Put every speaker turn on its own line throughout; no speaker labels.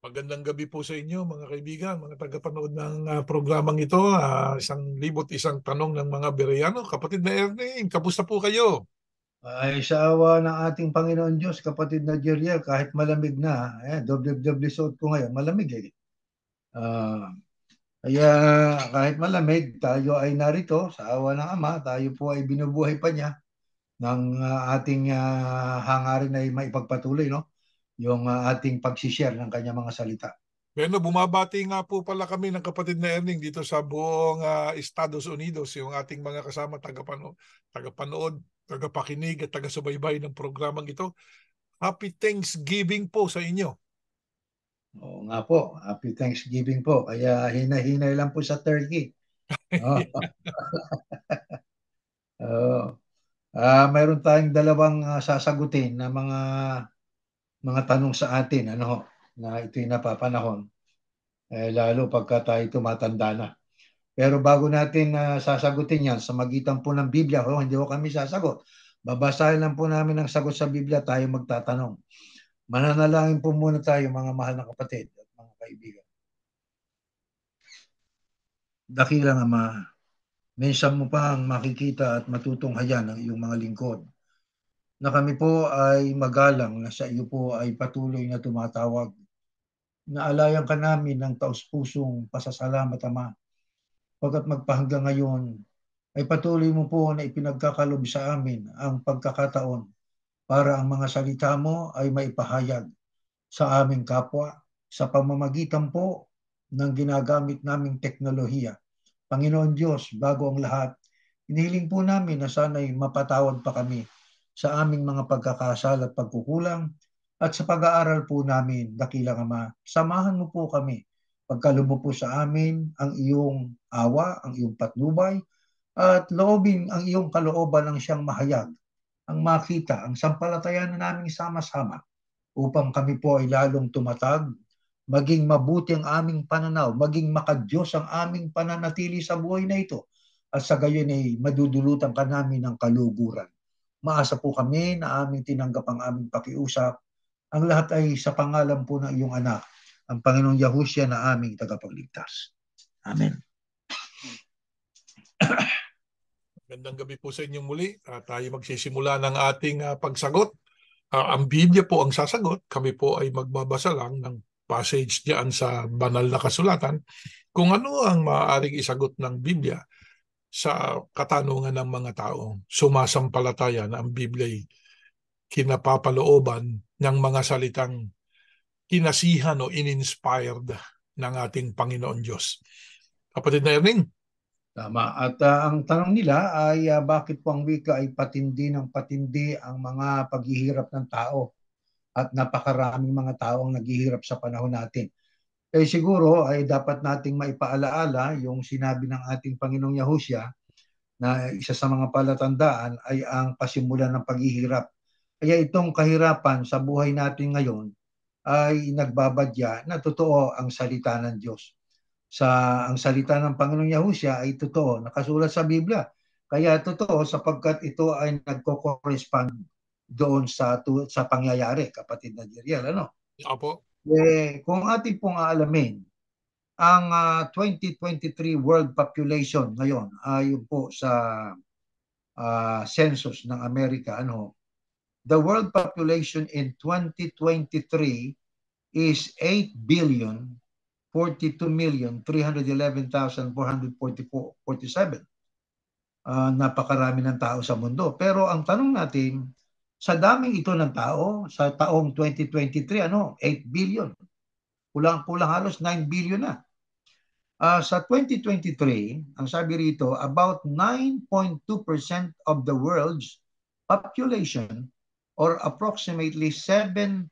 Magandang gabi po sa inyo mga kaibigan, mga tagapanood ng programang ito. Isang libot isang tanong ng mga Bereano. Kapatid na Ernie, kapusta po kayo?
Ay sa awa ng ating Panginoon Diyos, kapatid na Jeriel, kahit malamig na, doble-doble suot ko ngayon, malamig eh. Ah, kaya kahit malamig, tayo ay narito sa awa ng Ama, tayo po ay binubuhay pa niya ng ating hangarin ay maipagpatuloy, no? Yung ating pagsishare ng kanyang mga salita.
Bueno, bumabati nga po pala kami ng kapatid na Erning dito sa buong Estados Unidos, yung ating mga kasama tagapanood, tagapakinig at taga-subaybay ng programang ito. Happy Thanksgiving po sa inyo.
Oo nga po, Happy Thanksgiving po. Kaya hinahinay lang po sa turkey. Oh, oh. Mayroon tayong dalawang sasagutin na mga tanong sa atin, ano ho, na ito'y napapanahon, lalo pagka tayo tumatanda na. Pero bago natin sasagutin yan, sa magitan po ng Biblia, hindi ko kami sasagot. Babasahin lang po namin ang sagot sa Biblia, tayo magtatanong. Mananalangin po muna tayo, mga mahal na kapatid at mga kaibigan. Dakilang Ama, minsan mo pang makikita at matutunghayan ang iyong mga lingkod na kami po ay magalang na sa iyo po ay patuloy na tumatawag. Naalayan ka namin ng taus-pusong pasasalamat, Ama, pagkat magpahanggang ngayon ay patuloy mo po na ipinagkakalob sa amin ang pagkakataon para ang mga salita mo ay maipahayag sa aming kapwa sa pamamagitan po ng ginagamit naming teknolohiya. Panginoon Diyos, bago ang lahat, inihiling po namin na sana'y mapatawad pa kami sa aming mga pagkakasala at pagkukulang at sa pag-aaral po namin, dakilang Ama, samahan mo po kami pagkalumo po sa amin ang iyong awa, ang iyong patnubay, at loobin ang iyong kalooban ng siyang mahayag, ang makita, ang sampalatayan na naming sama-sama upang kami po ay lalong tumatag, maging mabuti ang aming pananaw, maging makadiyos ang aming pananatili sa buhay na ito, at sa gayon ay madudulutan ka namin ng kaluguran. Maasa po kami na aming tinanggap ang aming pakiusap. Ang lahat ay sa pangalan po ng iyong anak, ang Panginoong Yahushua na aming tagapagligtas. Amen.
Magandang gabi po sa inyong muli. Tayo magsisimula ng ating pagsagot. Ang Biblia po ang sasagot. Kami po ay magbabasa lang ng passage diyan sa banal na kasulatan kung ano ang maaaring isagot ng Biblia sa katanungan ng mga taong sumasampalataya na ang Biblia ay kinapapalooban ng mga salitang kinasihan o in-inspired ng ating Panginoon Diyos. Kapatid na Erning?
Tama. At ang tanong nila ay bakit po ang wika ay patindi ng patindi ang mga paghihirap ng tao at napakaraming mga tao ang naghihirap sa panahon natin. Siguro ay dapat nating maipaalaala yung sinabi ng ating Panginoong Yahushua na isa sa mga palatandaan ay ang pasimulan ng paghihirap. Kaya itong kahirapan sa buhay natin ngayon ay nagbabadya na totoo ang salita ng Diyos. Ang salita ng Panginoong Yahushua ay totoo, nakasulat sa Biblia. Kaya totoo sapagkat ito ay nagko-correspond doon sa pangyayari, kapatid na Jeriel. Ano?
Opo.
Kung ating pong aalamin, ang 2023 world population ngayon ayon po sa census ng Amerika, the world population in 2023 is 8,042,311,447. Napakarami ng tao sa mundo. Pero ang tanong natin, sa daming ito ng tao, sa taong 2023, 8 billion. Kulang-kulang halos 9 billion na. Sa 2023, ang sabi rito, about 9.2% of the world's population or approximately 719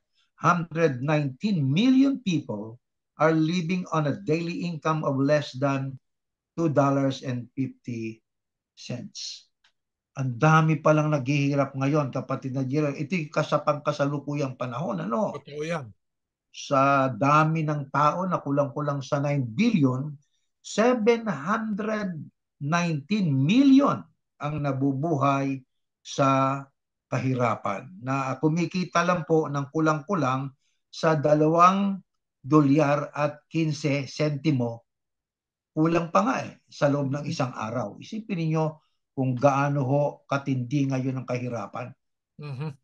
million people are living on a daily income of less than $2.50. Ang dami palang naghihirap ngayon, kapatid na Gerald. Ito'y kasapang kasalukuyang panahon,
Totoo yan.
sa dami ng tao na kulang-kulang sa 9 billion, 719 million ang nabubuhay sa kahirapan na kumikita lang po ng kulang-kulang sa dolyar at 15 sentimo, kulang pa nga sa loob ng isang araw. Isipin niyo kung gaano ho katindi ngayon ang kahirapan,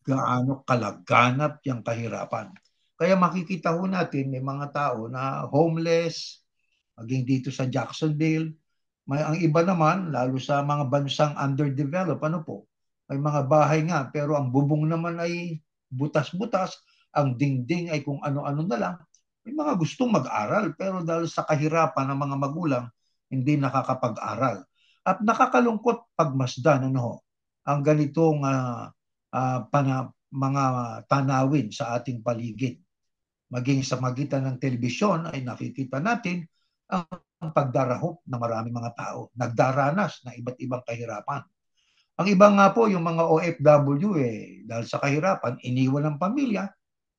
gaano kalaganap yung kahirapan. Kaya makikita ho natin may mga tao na homeless, maging dito sa Jacksonville, ang iba naman, lalo sa mga bansang underdeveloped, may mga bahay nga, pero ang bubong naman ay butas-butas, ang dingding ay kung ano-ano na lang. May mga gustong mag-aral, pero dahil sa kahirapan ng mga magulang, hindi nakakapag-aral. At nakakalungkot pagmasdan, ang ganitong mga tanawin sa ating paligid. Maging sa magitan ng telebisyon ay nakikita natin ang pagdarahop ng maraming mga tao, nagdaranas ng iba't ibang kahirapan. Ang iba nga po, yung mga OFW, dahil sa kahirapan, iniwan ng pamilya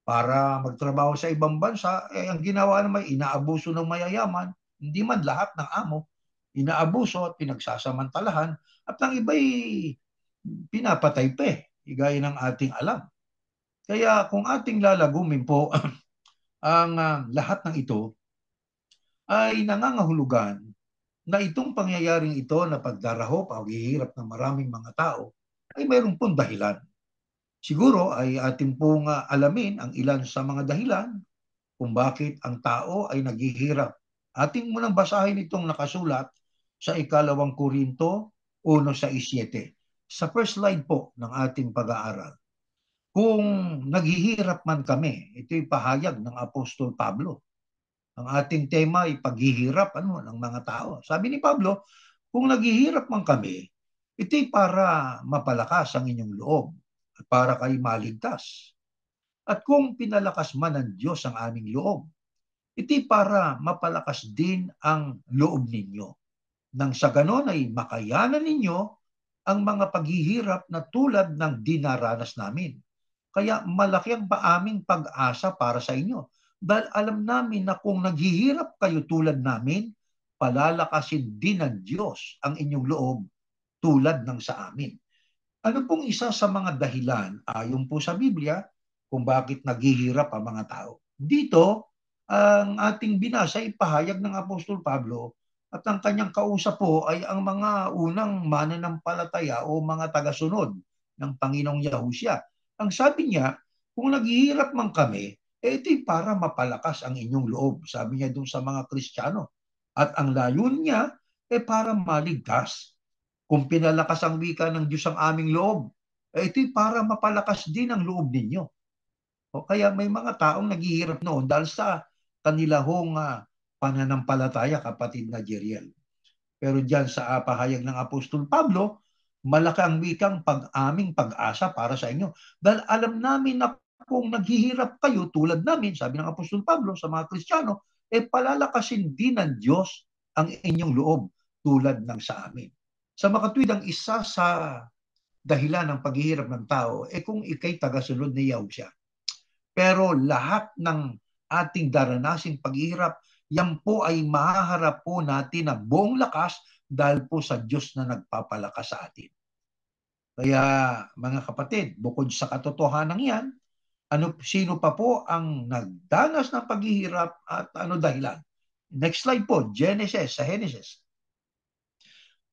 para magtrabaho sa ibang bansa, ang ginawa naman, inaabuso ng mayayaman, hindi man lahat ng amo, inaabuso at pinagsasamantalahan, at ang iba'y pinapatay pa gaya ng ating alam. Kaya kung ating lalagumin po ang lahat ng ito, ay nangangahulugan na itong pangyayaring ito na pagdarahop, paghihirap ng maraming mga tao, ay mayroon pong dahilan. Siguro ay atin pong alamin ang ilan sa mga dahilan kung bakit ang tao ay naghihirap. Ating munang basahin itong nakasulat sa 2 Korinto 1:6. Sa first slide po ng ating pag-aaral. Kung naghihirap man kami, ito'y pahayag ng Apostol Pablo. Ang ating tema ay paghihirap ng mga tao. Sabi ni Pablo, kung naghihirap man kami, ito'y para mapalakas ang inyong loob at para kayo maligtas. At kung pinalakas man ng Diyos ang aming loob, ito'y para mapalakas din ang loob ninyo. Nang sa ganon ay makayanan ninyo ang mga paghihirap na tulad ng dinaranas namin. Kaya malaki ang aming pag-asa para sa inyo. Dahil alam namin na kung naghihirap kayo tulad namin, palalakasin din ng Diyos ang inyong loob tulad ng sa amin. Ano pong isa sa mga dahilan ayon po sa Biblia kung bakit naghihirap ang mga tao? Dito, ang ating binasa ay pahayag ng Apostol Pablo at ang kanyang kausap po ay ang mga unang mananampalataya o mga tagasunod ng Panginoong Yahushua. Ang sabi niya, kung naghihirap man kami, ito'y para mapalakas ang inyong loob. Sabi niya doon sa mga Kristiyano. At ang layon niya para maligtas. Kung pinalakas ang wika ng Diyos ang aming loob, ito'y para mapalakas din ang loob ninyo. O kaya may mga taong naghihirap noon dahil sa kanila hong pananampalataya, kapatid na Jeriel. Pero diyan sa pahayag ng Apostol Pablo, malaki ang wikang aming pag-asa para sa inyo. Dahil alam namin na kung naghihirap kayo tulad namin, sabi ng Apostol Pablo sa mga Kristiyano, palalakasin din ng Diyos ang inyong loob tulad ng sa amin. Sa makatwid, ang isa sa dahilan ng paghihirap ng tao, kung ikay tagasunod ni Yahushua. Pero lahat ng ating daranasing paghihirap, yan po ay mahaharap po natin ng buong lakas dahil po sa Diyos na nagpapalakas sa atin. Kaya mga kapatid, bukod sa katotohanan yan, sino pa po ang nagdanas ng paghihirap at ano dahilan? Next slide po, Genesis, sa Genesis.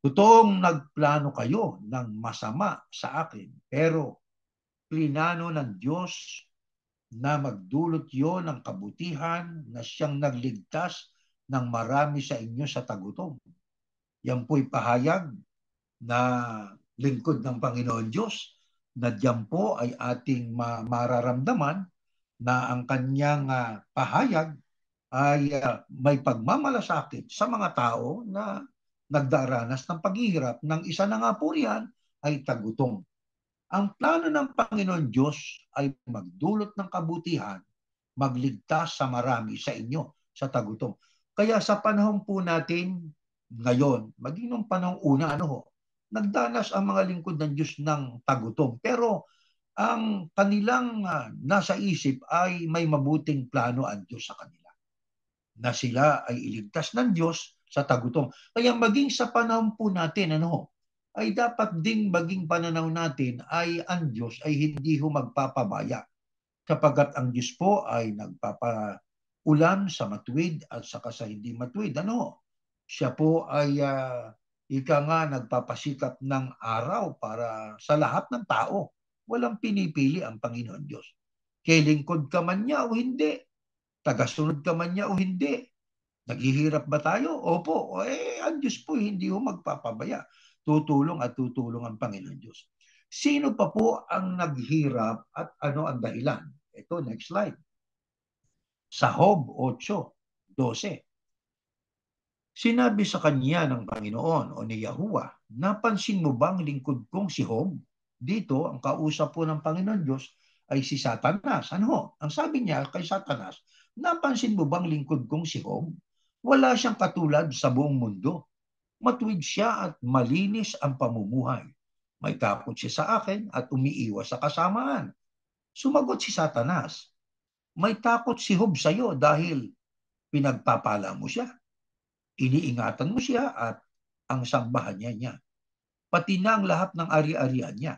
Totoong nagplano kayo ng masama sa akin, pero plinano ng Diyos na magdulot yon ng kabutihan na siyang nagligtas ng marami sa inyo sa tagutom. Yan po'y pahayag na lingkod ng Panginoon Diyos na diyan po ay ating mararamdaman na ang kanyang pahayag ay may pagmamalasakit sa mga tao na nagdaranas ng paghihirap. Ng isa na nga po yan ay tagutom. Ang plano ng Panginoon Diyos ay magdulot ng kabutihan, magligtas sa marami sa inyo sa tagutom. Kaya sa panahon po natin ngayon, maging nung panahon una, nagdanas ang mga lingkod ng Diyos ng tagutom. Pero ang kanilang nasa isip ay may mabuting plano ang Diyos sa kanila. Na sila ay iligtas ng Diyos sa tagutom. Kaya maging sa panahon po natin, ay dapat ding maging pananaw natin ay ang Diyos ay hindi magpapabaya. Kapagat ang Diyos po ay ulan sa matuwid at saka sa hindi matuwid. Ano? Siya po ay ika nga nagpapasikap ng araw para sa lahat ng tao. Walang pinipili ang Panginoon Diyos. Kay lingkod ka man niya o hindi, tagasunod ka man niya o hindi, naghihirap ba tayo? Opo. Ang Diyos po hindi ho magpapabaya. Tutulong at tutulong ang Panginoon Diyos. Sino pa po ang naghirap at ano ang dahilan? Ito, next slide. Sa Job 8:12. Sinabi sa kanya ng Panginoon o ni Yahuwah, napansin mo bang lingkod kong si Job? Dito, ang kausap po ng Panginoon Diyos ay si Satanas. Ano? Ang sabi niya kay Satanas, napansin mo bang lingkod kong si Job? Wala siyang katulad sa buong mundo. Matuwid siya at malinis ang pamumuhay. May takot siya sa akin at umiiwas sa kasamaan. Sumagot si Satanas, may takot si Job sa iyo dahil pinagpapala mo siya. Iniingatan mo siya at ang sambahan niya. Pati na ang lahat ng ari-arian niya.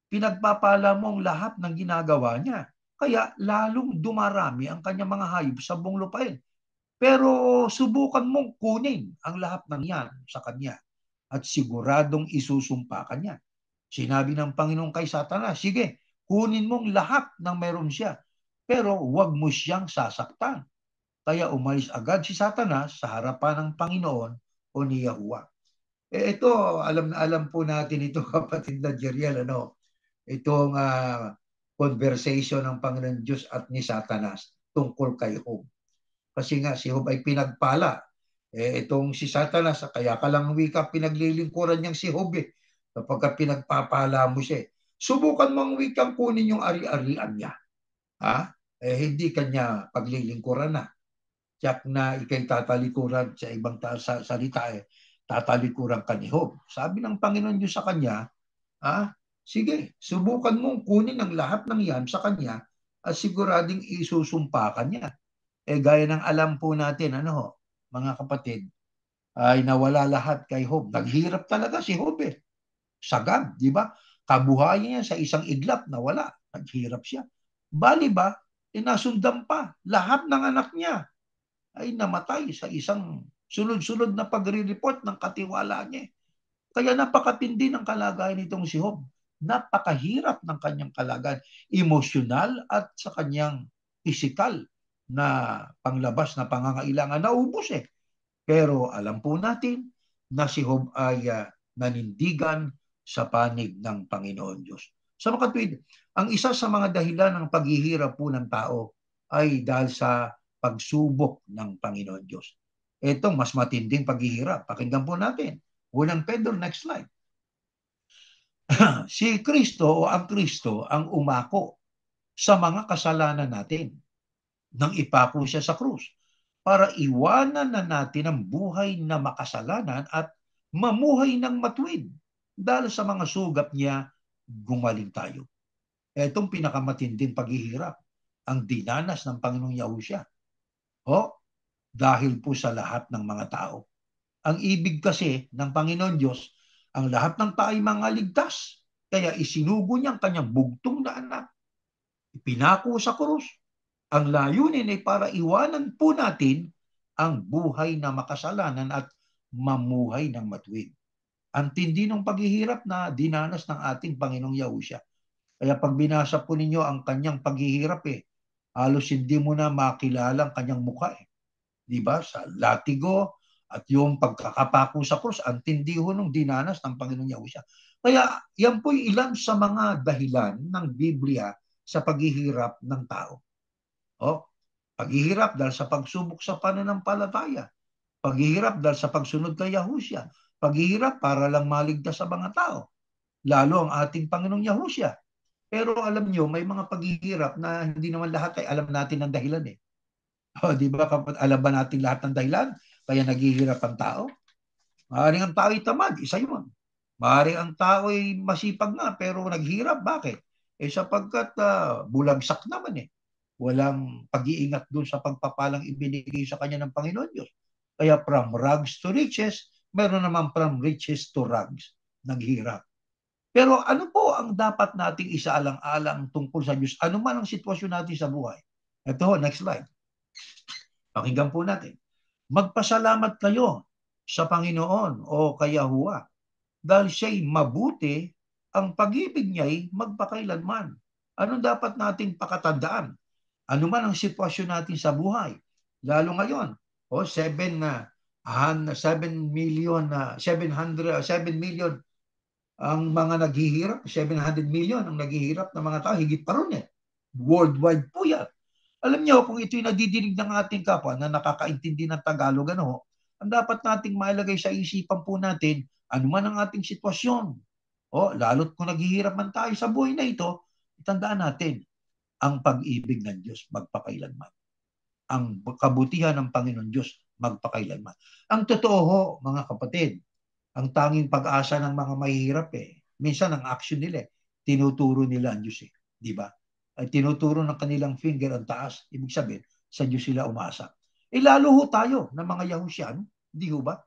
Pinagpapala mo ang lahat ng ginagawa niya. Kaya lalong dumarami ang kanyang mga hayop sa buong lupain. Pero subukan mong kunin ang lahat ng yan sa kanya at siguradong isusumpa ka niya. Sinabi ng Panginoon kay Satanas, sige, kunin mong lahat ng meron siya, pero huwag mo siyang sasaktan. Kaya umalis agad si Satanas sa harapan ng Panginoon o ni Yahuwah. Ito, alam na alam po natin ito, kapatid na Jeriel, ano? Itong conversation ng Panginoon Diyos at ni Satanas tungkol kay Job. Kasi nga si Job ay pinagpala. Itong si Satanas, kaya ka lang wika pinaglilingkuran niyang si Job kapag pinagpapala mo siya. Subukan mong wikang kunin yung ari-arian niya. Hindi kanya paglilingkuran na. Tiyak na ikay tatalikuran sa ibang salita tatalikuran ka ni Job. Sabi ng Panginoon Diyos sa kanya, sige, subukan mong kunin ang lahat ng yan sa kanya at sigurading isusumpa ka niya. Gaya ng alam po natin, mga kapatid, ay nawala lahat kay Job. Naghirap talaga si Job Sagad, di ba? Kabuhayan niya sa isang iglap nawala. Naghirap siya. Bali ba, nasundan pa lahat ng anak niya ay namatay sa isang sunod-sunod na pagre-report ng katiwala niya. Kaya napakatindi ng kalagayan nitong si Job. Napakahirap ng kanyang kalagayan, emosyonal at sa kanyang pisikal na panglabas na pangangailangan. Naubos Pero alam po natin na si Job ay nanindigan sa panig ng Panginoon Diyos. Sa makatwid, ang isa sa mga dahilan ng paghihirap po ng tao ay dahil sa pagsubok ng Panginoon Diyos. Itong mas matinding paghihirap. Pakinggan po natin. Unang Pedro, next slide. Si Kristo o ang Kristo ang umako sa mga kasalanan natin nang ipako siya sa krus para iwanan na natin ang buhay na makasalanan at mamuhay ng matuwid. Dahil sa mga sugat niya, gumaling tayo. Itong pinakamatinding paghihirap ang dinanas ng Panginoong Yahushua. Dahil po sa lahat ng mga tao. Ang ibig kasi ng Panginoon Diyos, ang lahat ng tao ay mga ligtas. Kaya isinugo niya ang kanyang bugtong na anak. Ipinako sa krus. Ang layunin ay para iwanan po natin ang buhay na makasalanan at mamuhay ng matuwid. Ang tindi ng paghihirap na dinanas ng ating Panginoong Yahushua. Kaya pag binasa po ninyo ang kanyang paghihirap halos hindi mo na makilala ang kanyang mukha Di ba? Sa latigo at yung pagkakapako sa krus, ang tindi ho nung dinanas ng Panginoong Yahushua. Kaya yan po'y ilan sa mga dahilan ng Biblia sa paghihirap ng tao. Paghihirap dahil sa pagsubok sa pananampalataya. Paghihirap dahil sa pagsunod kay Yahushua. Paghihirap para lang maligtas sa mga tao. Lalo ang ating Panginoong Yahushua. Pero alam nyo, may mga paghihirap na hindi naman lahat ay alam natin ang dahilan di ba? Alam ba natin lahat ng dahilan? Kaya naghihirap ang tao? Maaaring ang tao ay tamad, isa yun. Maaaring ang tao ay masipag na, pero naghirap. Bakit? Sapagkat bulagsak naman Walang pag-iingat doon sa pagpapalang ibinigay sa kanya ng Panginoon Diyos. Kaya from rags to riches, meron naman from riches to rags. Naghirap. Pero ano po ang dapat nating isaalang-alang tungkol sa Diyos? Ano man ang sitwasyon natin sa buhay? Ito, next slide. Pakinggan po natin. Magpasalamat kayo sa Panginoon o kay Yahuwah dahil siya'y mabuti, ang pag-ibig niya'y magpakailanman. Anong dapat nating pakatandaan? Ano man ang sitwasyon natin sa buhay, lalo ngayon, 7 million ang mga naghihirap, 700 million ang naghihirap na mga tao, higit pa ron eh. Worldwide po yan. Alam niyo, kung ito'y nadidinig ng ating kapwa na nakakaintindi ng Tagalog, ang dapat nating mailagay sa isipan po natin, ano man ang ating sitwasyon. Lalo't kung naghihirap man tayo sa buhay na ito, itandaan natin, ang pag-ibig ng Diyos magpakailanman. Ang kabutihan ng Panginoon Diyos magpakailanman. Ang totoo ho, mga kapatid, ang tanging pag-asa ng mga mahihirap minsan ang action nila tinuturo nila ang Diyos di ba? Ay tinuturo ng kanilang finger ang taas, ibig sabihin, sa Diyos sila umasa. Lalo ho tayo ng mga Yahusian, di ho ba?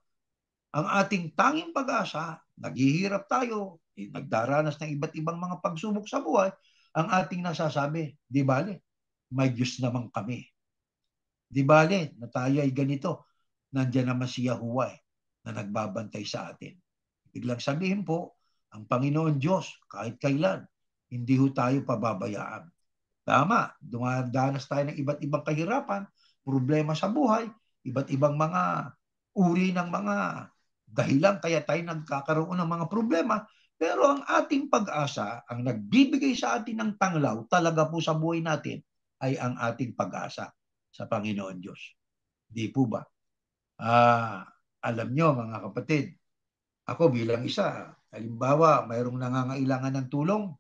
Ang ating tanging pag-asa, naghihirap tayo, nagdaranas ng iba't ibang mga pagsubok sa buhay, ang ating nasasabi, di bale, may Diyos naman kami. Di bale, na tayo ay ganito, nandiyan naman si Yahuwah na nagbabantay sa atin. Biglang sabihin po, ang Panginoon Diyos, kahit kailan, hindi ho tayo pababayaan. Tama, dumadanas tayo ng iba't ibang kahirapan, problema sa buhay, iba't ibang mga uri ng mga dahilan kaya tayo nagkakaroon ng mga problema. Pero ang ating pag-asa, ang nagbibigay sa atin ng tanglaw talaga po sa buhay natin ay ang ating pag-asa sa Panginoon Diyos. Di po ba? Alam nyo mga kapatid, ako bilang isa, halimbawa mayroong nangangailangan ng tulong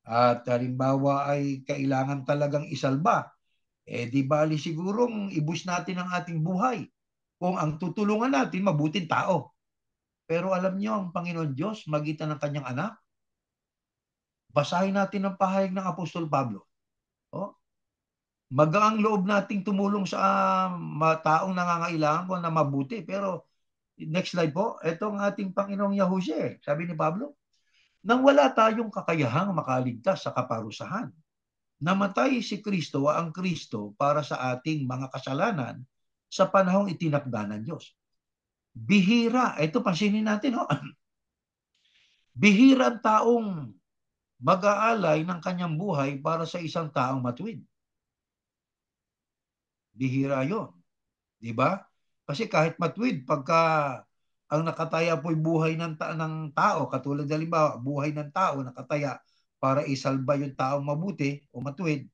at halimbawa ay kailangan talagang isalba, di bali sigurong ibus natin ang ating buhay kung ang tutulungan natin mabuting tao. Pero alam niyo ang Panginoon Diyos, magitan ng kanyang anak, basahin natin ang pahayag ng Apostol Pablo. Magaang loob nating tumulong sa taong nangangailangan ko na mabuti. Pero next slide po, ito ang ating Panginoong Yahushua. Sabi ni Pablo, nang wala tayong kakayahang makaligtas sa kaparusahan, namatay si Kristo, ang Kristo, para sa ating mga kasalanan sa panahong itinakda ng Diyos. Bihira, ito pansinin natin, bihira ang taong mag-aalay ng kanyang buhay para sa isang taong matuwid. Bihira yon, di ba? Kasi kahit matuwid, pagka ang nakataya po'y buhay ng tao, katulad halimbawa, buhay ng tao nakataya para isalba yung taong mabuti o matuwid,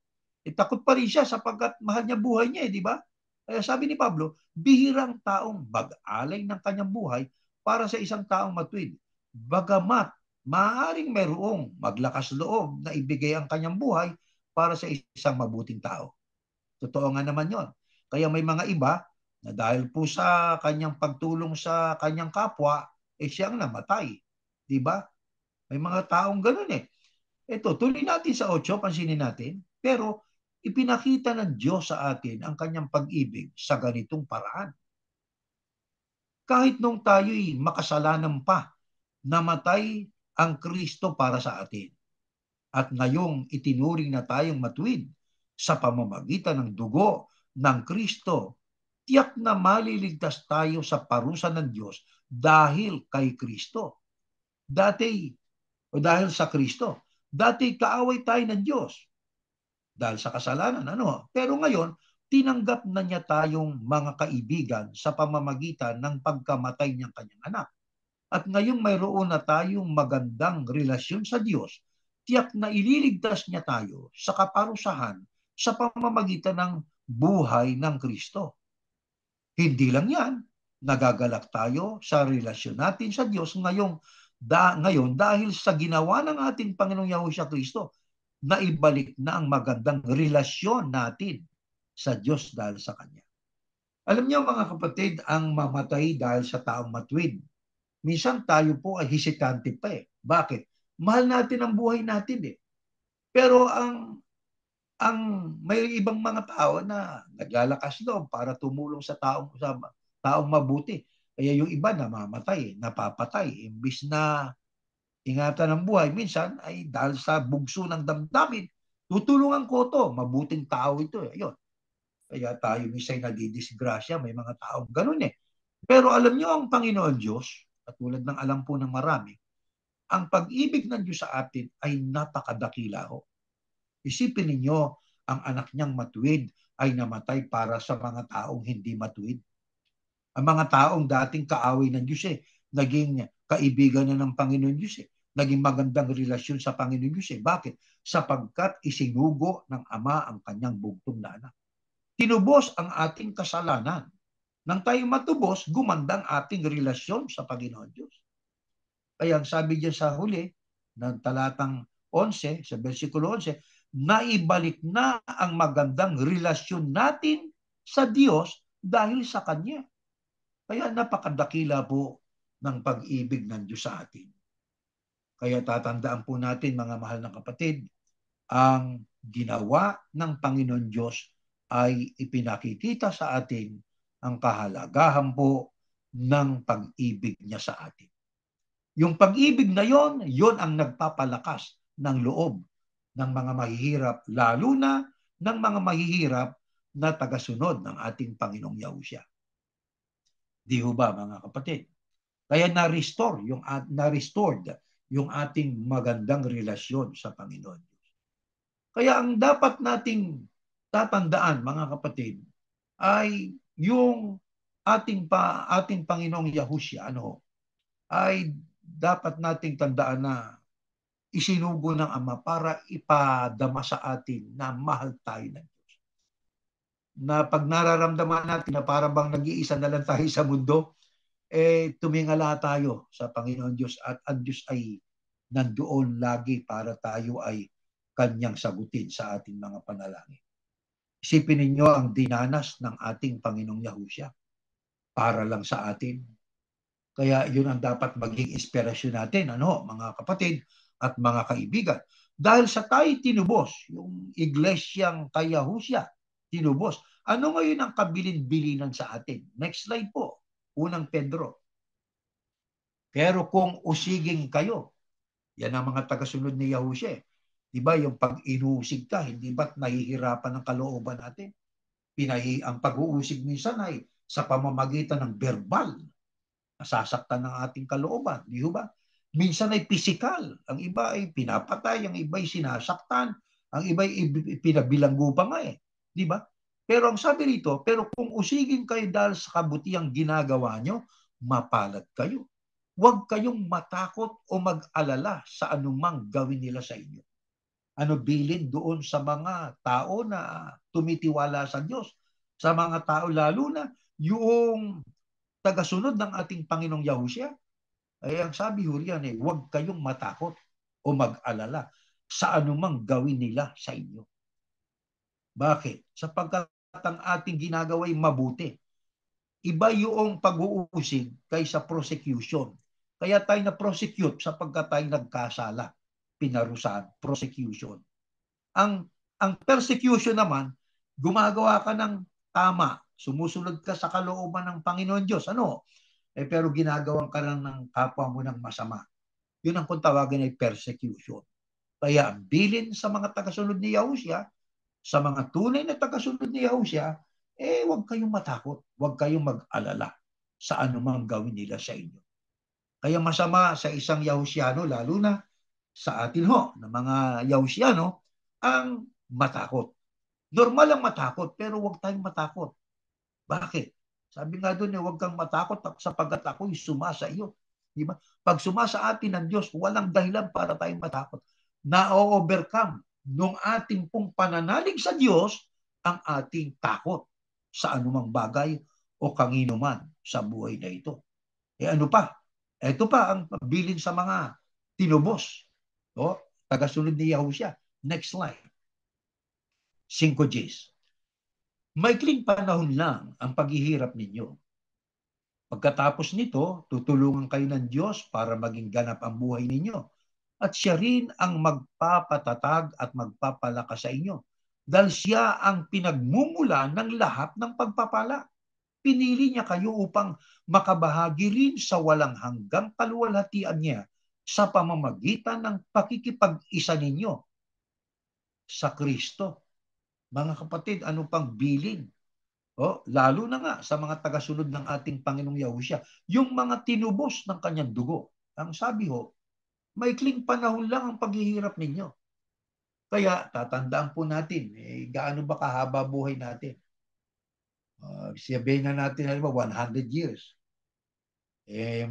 takot pa rin siya sapagkat mahal niya buhay niya, di ba? Kaya sabi ni Pablo, bihirang taong mag-alay ng kanyang buhay para sa isang taong matuwid. Bagamat maaaring mayroong maglakas loob na ibigay ang kanyang buhay para sa isang mabuting tao. Totoo nga naman yon. Kaya may mga iba na dahil po sa kanyang pagtulong sa kanyang kapwa, siyang namatay. Di ba? May mga taong ganun Ito, tuloy natin sa 8, pansinin natin. Pero ipinakita ng Diyos sa atin ang kanyang pag-ibig sa ganitong paraan. Kahit nung tayo'y makasalanan pa, namatay ang Kristo para sa atin. At ngayong itinuring na tayong matuwid sa pamamagitan ng dugo ng Kristo, tiyak na maliligtas tayo sa parusa ng Diyos dahil kay Kristo. Dahil sa Kristo. Dati kaaway tayo ng Diyos dahil sa kasalanan. Pero ngayon, tinanggap na niya tayong mga kaibigan sa pamamagitan ng pagkamatay niyang kanyang anak. At ngayong mayroon na tayong magandang relasyon sa Diyos, tiyak na ililigtas niya tayo sa kaparusahan sa pamamagitan ng buhay ng Kristo. Hindi lang yan, nagagalak tayo sa relasyon natin sa Diyos ngayon dahil sa ginawa ng ating Panginoong Yahushua Kristo, na ibalik na ang magandang relasyon natin sa Diyos dahil sa Kanya. Alam niyo mga kapatid, ang mamatay dahil sa taong matuwid, minsan tayo po ay hesitante pa Bakit? Mahal natin ang buhay natin Pero may ibang mga tao na naglalakas loob para tumulong sa taong mabuti. Kaya yung iba namamatay, napapatay. Imbis na ingatan ng buhay, minsan ay dahil sa bugso ng damdamin, tutulungan ko to, mabuting tao ito. Ayun. Kaya tayo minsan nadidisgrasya, may mga taong ganun eh. Pero alam niyo ang Panginoon Diyos, katulad ng alam po ng marami, ang pag-ibig ng Diyos sa atin ay napakadakila ho. Isipin ninyo, ang anak niyang matuwid ay namatay para sa mga taong hindi matuwid. Ang mga taong dating kaaway ng Diyos naging kaibigan na ng Panginoon Diyos Naging magandang relasyon sa Panginoon Diyos Bakit? Sapagkat isinugo ng Ama ang kanyang bugtong na anak. Tinubos ang ating kasalanan. Nang tayo matubos, gumandang ating relasyon sa Panginoon Diyos. Kaya sabi diyan sa huli ng talatang 11, sa versikulo 11, naibalik na ang magandang relasyon natin sa Diyos dahil sa Kanya. Kaya napakadakila po ng pag-ibig ng Diyos sa atin. Kaya tatandaan po natin, mga mahal na kapatid, ang ginawa ng Panginoon Diyos ay ipinakikita sa atin ang kahalagahan po ng pag-ibig niya sa atin. Yung pag-ibig na yon ang nagpapalakas ng loob ng mga mahihirap, lalo na ng mga mahihirap na tagasunod ng ating Panginoong Yahushua. Di ho ba, mga kapatid? Kaya na-restored yung ating magandang relasyon sa Panginoon. Kaya ang dapat nating tatandaan, mga kapatid, ay yung ating Panginoong Yahushua, ay dapat nating tandaan na isinugo ng Ama para ipadama sa atin na mahal tayo ng Diyos. Na pag nararamdaman natin na parang bang nag-iisa na lang tayo sa mundo, tumingala tayo sa Panginoon Diyos at ang Diyos ay nandoon lagi para tayo ay Kanyang sagutin sa ating mga panalangin. Isipin ninyo ang dinanas ng ating Panginoong Yahushua para lang sa atin. Kaya yun ang dapat maging inspirasyon natin, mga kapatid at mga kaibigan. Dahil sa tayo tinubos, yung iglesyang kay Yahushua, tinubos. Ano ngayon ang kabilin-bilinan sa atin? Next slide po. Unang Pedro. Pero kung usiging kayo, yan ang mga tagasunod ni Yahushua. Diba yung pag inuusig ka, hindi ba't nahihirapan ng kalooban natin? Ang pag-uusig minsan ay sa pamamagitan ng verbal. Nasasaktan ng ating kalooban. Di ba? Minsan ay physical. Ang iba ay pinapatay, ang iba ay sinasaktan, ang iba ay pinabilanggo pa nga Di ba? Pero ang sabi rito, pero kung usigin kayo dahil sa kabutihang ginagawa nyo, mapalad kayo. Huwag kayong matakot o mag-alala sa anumang gawin nila sa inyo. Bilin doon sa mga tao na tumitiwala sa Diyos. Sa mga tao lalo na yung tagasunod ng ating Panginoong Yahushua. Ay ang sabi ho riyan huwag kayong matakot o mag-alala sa anumang gawin nila sa inyo. Bakit? Sapagkat ang ating ginagawa ay mabuti. Iba yung pag-uusig kaysa prosecution. Kaya tayo na-prosecute sapagkat tayo nagkasala. Pinarusahan, prosecution. Ang persecution naman, gumagawa ka ng tama. Sumusunod ka sa kalooban ng Panginoon Diyos. Pero ginagawan ka lang ng kapwa mo ng masama. Yun ang kung tawagin ay persecution. Kaya ang bilin sa mga tagasunod ni Yahushua, sa mga tunay na tagasunod ni Yahushua, huwag kayong matakot, huwag kayong mag-alala sa anumang gawin nila sa inyo. Kaya masama sa isang Yahushiano, lalo na sa atin na mga Yahushiano, ang matakot. Normal ang matakot, pero huwag tayong matakot. Bakit? Sabi nga doon, huwag kang matakot sapagkat ako'y sumasa iyo. Diba? Pag sumasa atin ng Diyos, walang dahilan para tayong matakot. Na-overcome nung ating pong pananalig sa Diyos ang ating takot sa anumang bagay o kanginuman sa buhay na ito. Ano pa? Ito pa ang bilin sa mga tinubos. Tagasunod ni Yahushua. Next slide. 5 Gs. Maikling panahon lang ang paghihirap ninyo. Pagkatapos nito, tutulungan kayo ng Diyos para maging ganap ang buhay ninyo. At siya rin ang magpapatatag at magpapalakas sa inyo. Dahil siya ang pinagmumula ng lahat ng pagpapala. Pinili niya kayo upang makabahagi rin sa walang hanggang kaluwalhatian niya sa pamamagitan ng pakikipag-isa ninyo sa Kristo. Mga kapatid, ano pang bilin Lalo na nga sa mga tagasunod ng ating Panginoong Yahushua, yung mga tinubos ng kanyang dugo. Ang sabi maikling panahon lang ang paghihirap ninyo. Kaya tatandaan po natin, gaano ba kahaba buhay natin? Sabihin na natin, 100 years.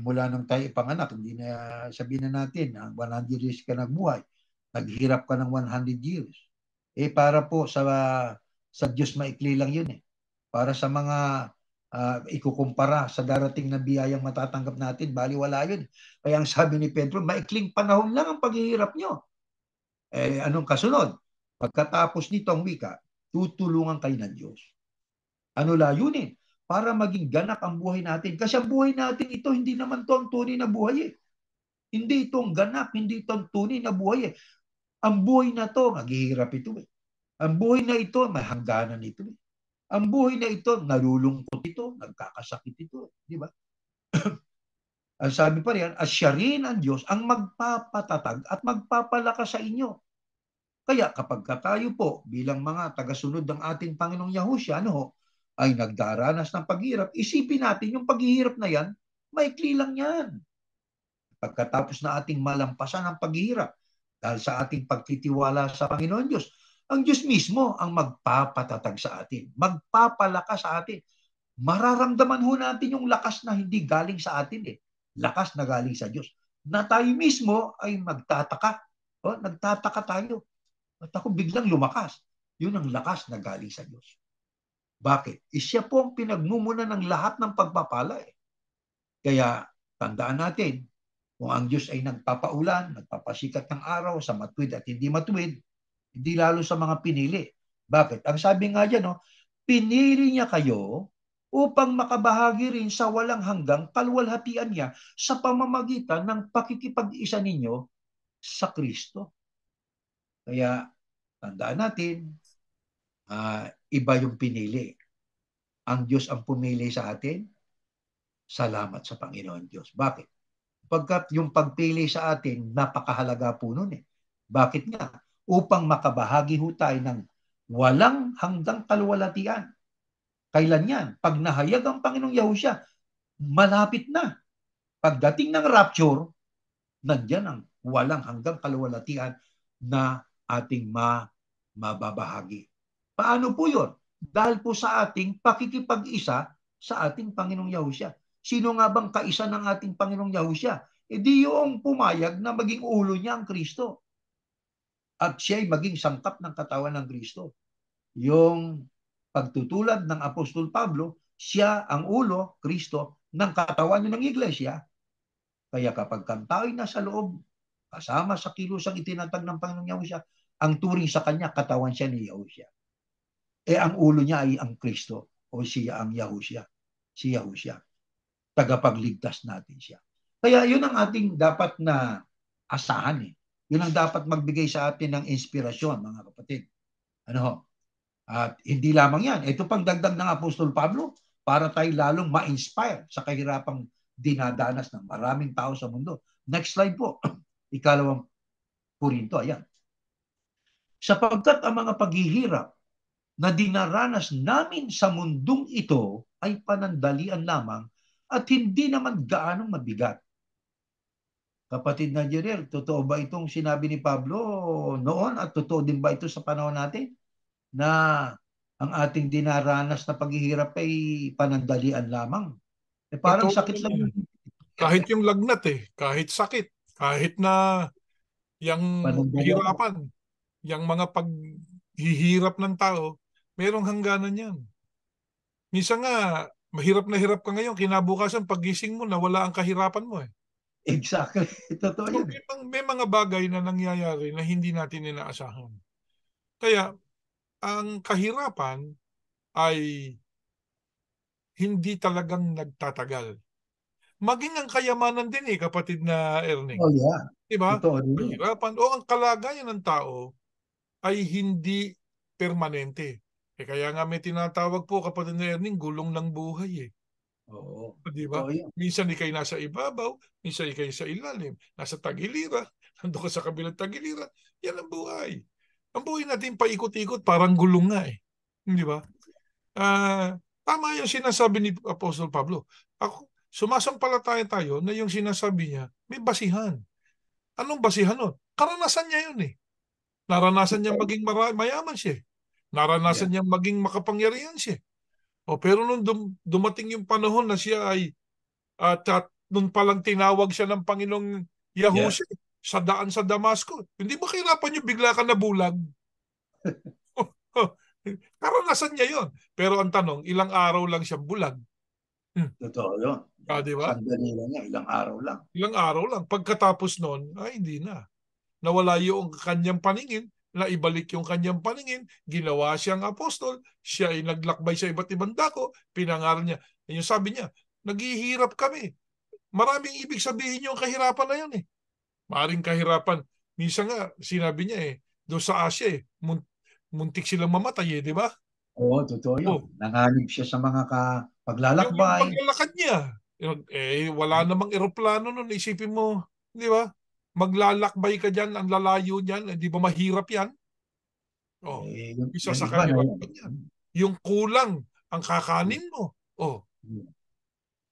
Mula nung tayo ipanganak, hindi na sabihin na natin, 100 years ka nagbuhay. Naghirap ka ng 100 years. Para po sa Diyos maikli lang yun Para sa mga ikukumpara sa darating na biyayang matatanggap natin, baliwala yun. Kaya ang sabi ni Pedro, maikling panahon lang ang paghihirap nyo. Anong kasunod? Pagkatapos nito ang wika, tutulungan kayo ng Diyos. Ano layunin? Para maging ganap ang buhay natin. Kasi ang buhay natin ito, hindi naman ito ang tunay na buhay Hindi itong ganap, hindi ito ang tunay na buhay Ang buhay na ito, maghihirap ito Ang buhay na ito, may hangganan ito Ang buhay na ito, nalulungkot ito, nagkakasakit ito. Di ba? Ang sabi pa riyan, at siya rin ang Diyos ang magpapatatag at magpapalakas sa inyo. Kaya kapag tayo po bilang mga tagasunod ng ating Panginoong Yahushua, ay nagdaranas ng paghirap, isipin natin yung paghihirap na yan, maikli lang yan. Pagkatapos na ating malampasan ang paghihirap, dahil sa ating pagtitiwala sa Panginoon Diyos, ang Diyos mismo ang magpapatatag sa atin, magpapalakas sa atin. Mararamdaman ho natin yung lakas na hindi galing sa atin Lakas na galing sa Diyos. Na tayo mismo ay magtataka. Nagtataka tayo. At ako biglang lumakas. Yun ang lakas na galing sa Diyos. Bakit? Siya po ang pinagmumuna ng lahat ng pagpapala Kaya tandaan natin, kung ang Diyos ay nagpapaulan, nagpapasikat ng araw sa matuwid at hindi matuwid, hindi lalo sa mga pinili. Bakit? Ang sabi nga dyan, pinili niya kayo upang makabahagi rin sa walang hanggang kalwalhatian niya sa pamamagitan ng pakikipag-isa ninyo sa Kristo. Kaya tandaan natin, iba yung pinili. Ang Diyos ang pumili sa atin, salamat sa Panginoon Diyos. Bakit? Pagkat yung pagpili sa atin, napakahalaga po nun Bakit nga? Upang makabahagi ho tayo ng walang hanggang kalwalhatian. Kailan yan? Pag nahayag ang Panginoong Yahushua, malapit na. Pagdating ng rapture, nandyan ang walang hanggang kalwalhatian na ating mababahagi. Paano po yun? Dahil po sa ating pakikipag-isa sa ating Panginoong Yahushua. Sino nga bang kaisa ng ating Panginoong Yahushua? Di yung pumayag na maging ulo niya ang Kristo. At siya'y maging sangkap ng katawan ng Kristo. Yung pagtutulad ng Apostol Pablo, siya ang ulo, Kristo, ng katawan ng iglesia. Kaya kapag tayo'y nasa loob, kasama sa kilusang itinatag ng Panginoong Yahushua, ang turing sa kanya, katawan siya ni Yahushua. Ang ulo niya ay ang Kristo o siya ang Yahushua. Si Yahushua. Tagapagligtas natin siya. Kaya yun ang ating dapat na asahan Yun ang dapat magbigay sa atin ng inspirasyon, mga kapatid. At hindi lamang yan. Ito pang dagdag ng Apostol Pablo para tayo lalong ma-inspire sa kahirapang dinadanas ng maraming tao sa mundo. Next slide po. 2 Korinto. Ayan. Sapagkat ang mga paghihirap na dinaranas namin sa mundong ito ay panandalian lamang at hindi naman gaanong mabigat. Kapatid na Jeriel, totoo ba itong sinabi ni Pablo noon at totoo din ba ito sa panahon natin? Na ang ating dinaranas na paghihirap ay panandalian lamang. Parang
Totoo
sakit lang.
naman. Kahit yung lagnat kahit sakit, kahit na yung
Panandalian.
kahirapan, yung mga paghihirap ng tao, merong hangganan yan. Minsan nga, mahirap na hirap ka ngayon, kinabukasan paggising mo, nawala ang kahirapan mo
Exactly. Totoo
So,
yun.
may mga bagay na nangyayari na hindi natin inaasahan. Kaya, ang kahirapan ay hindi talagang nagtatagal. Maging ang kayamanan din kapatid na Erning.
Oh yeah.
Diba?
Totoo rin yun.
Kahirapan o ang kalagayan ng tao ay hindi permanente. Kaya nga may tinatawag po kapatid na Erning, gulong ng buhay
Oo.
Diba?
Totoo yun.
Minsan ikay nasa ibabaw, minsan ikay sa ilalim, nasa tagiliran, nandun ka sa kabilang tagiliran. Yan ang buhay. Ang buhay natin paikot-ikot, parang gulong nga Di ba? Tama yung sinasabi ni Apostol Pablo. Sumasampalataya tayo na yung sinasabi niya may basihan. Anong basihan nun? Karanasan niya yun eh. Naranasan niya maging mayaman siya. Naranasan
Yeah.
niya maging makapangyarihan siya. Pero nung dumating yung panahon na siya ay at nung palang tinawag siya ng Panginoong
Yeah.
Yahusha sa daan sa Damasco, hindi ba kahirapan yung bigla ka nabulag? Karanasan niya yon. Pero ang tanong, ilang araw lang siya bulag.
Totoo yun.
Di ba?
Sandali lang yan, ilang araw lang.
Ilang araw lang. Pagkatapos noon, ay hindi na. Nawala yung kanyang paningin, naibalik yung kanyang paningin, ginawa siyang apostol, siya ay naglakbay sa iba't ibang dako, pinangaral niya. Yung sabi niya, naghihirap kami. Maraming ibig sabihin yung kahirapan na yun eh. Maring kahirapan. Minsan nga, sinabi niya doon sa Asia muntik silang mamatay di ba?
Oo, totoo yun.
Oh,
Nanganib siya sa mga
yung
paglalakbay.
paglalakad niya, wala namang eroplano nun. Isipin mo, di ba? Maglalakbay ka dyan, ang lalayo dyan, di ba mahirap yan? Isa
Yung
sa
iba na
kahirapan yan. Yung kulang ang kakanin mo.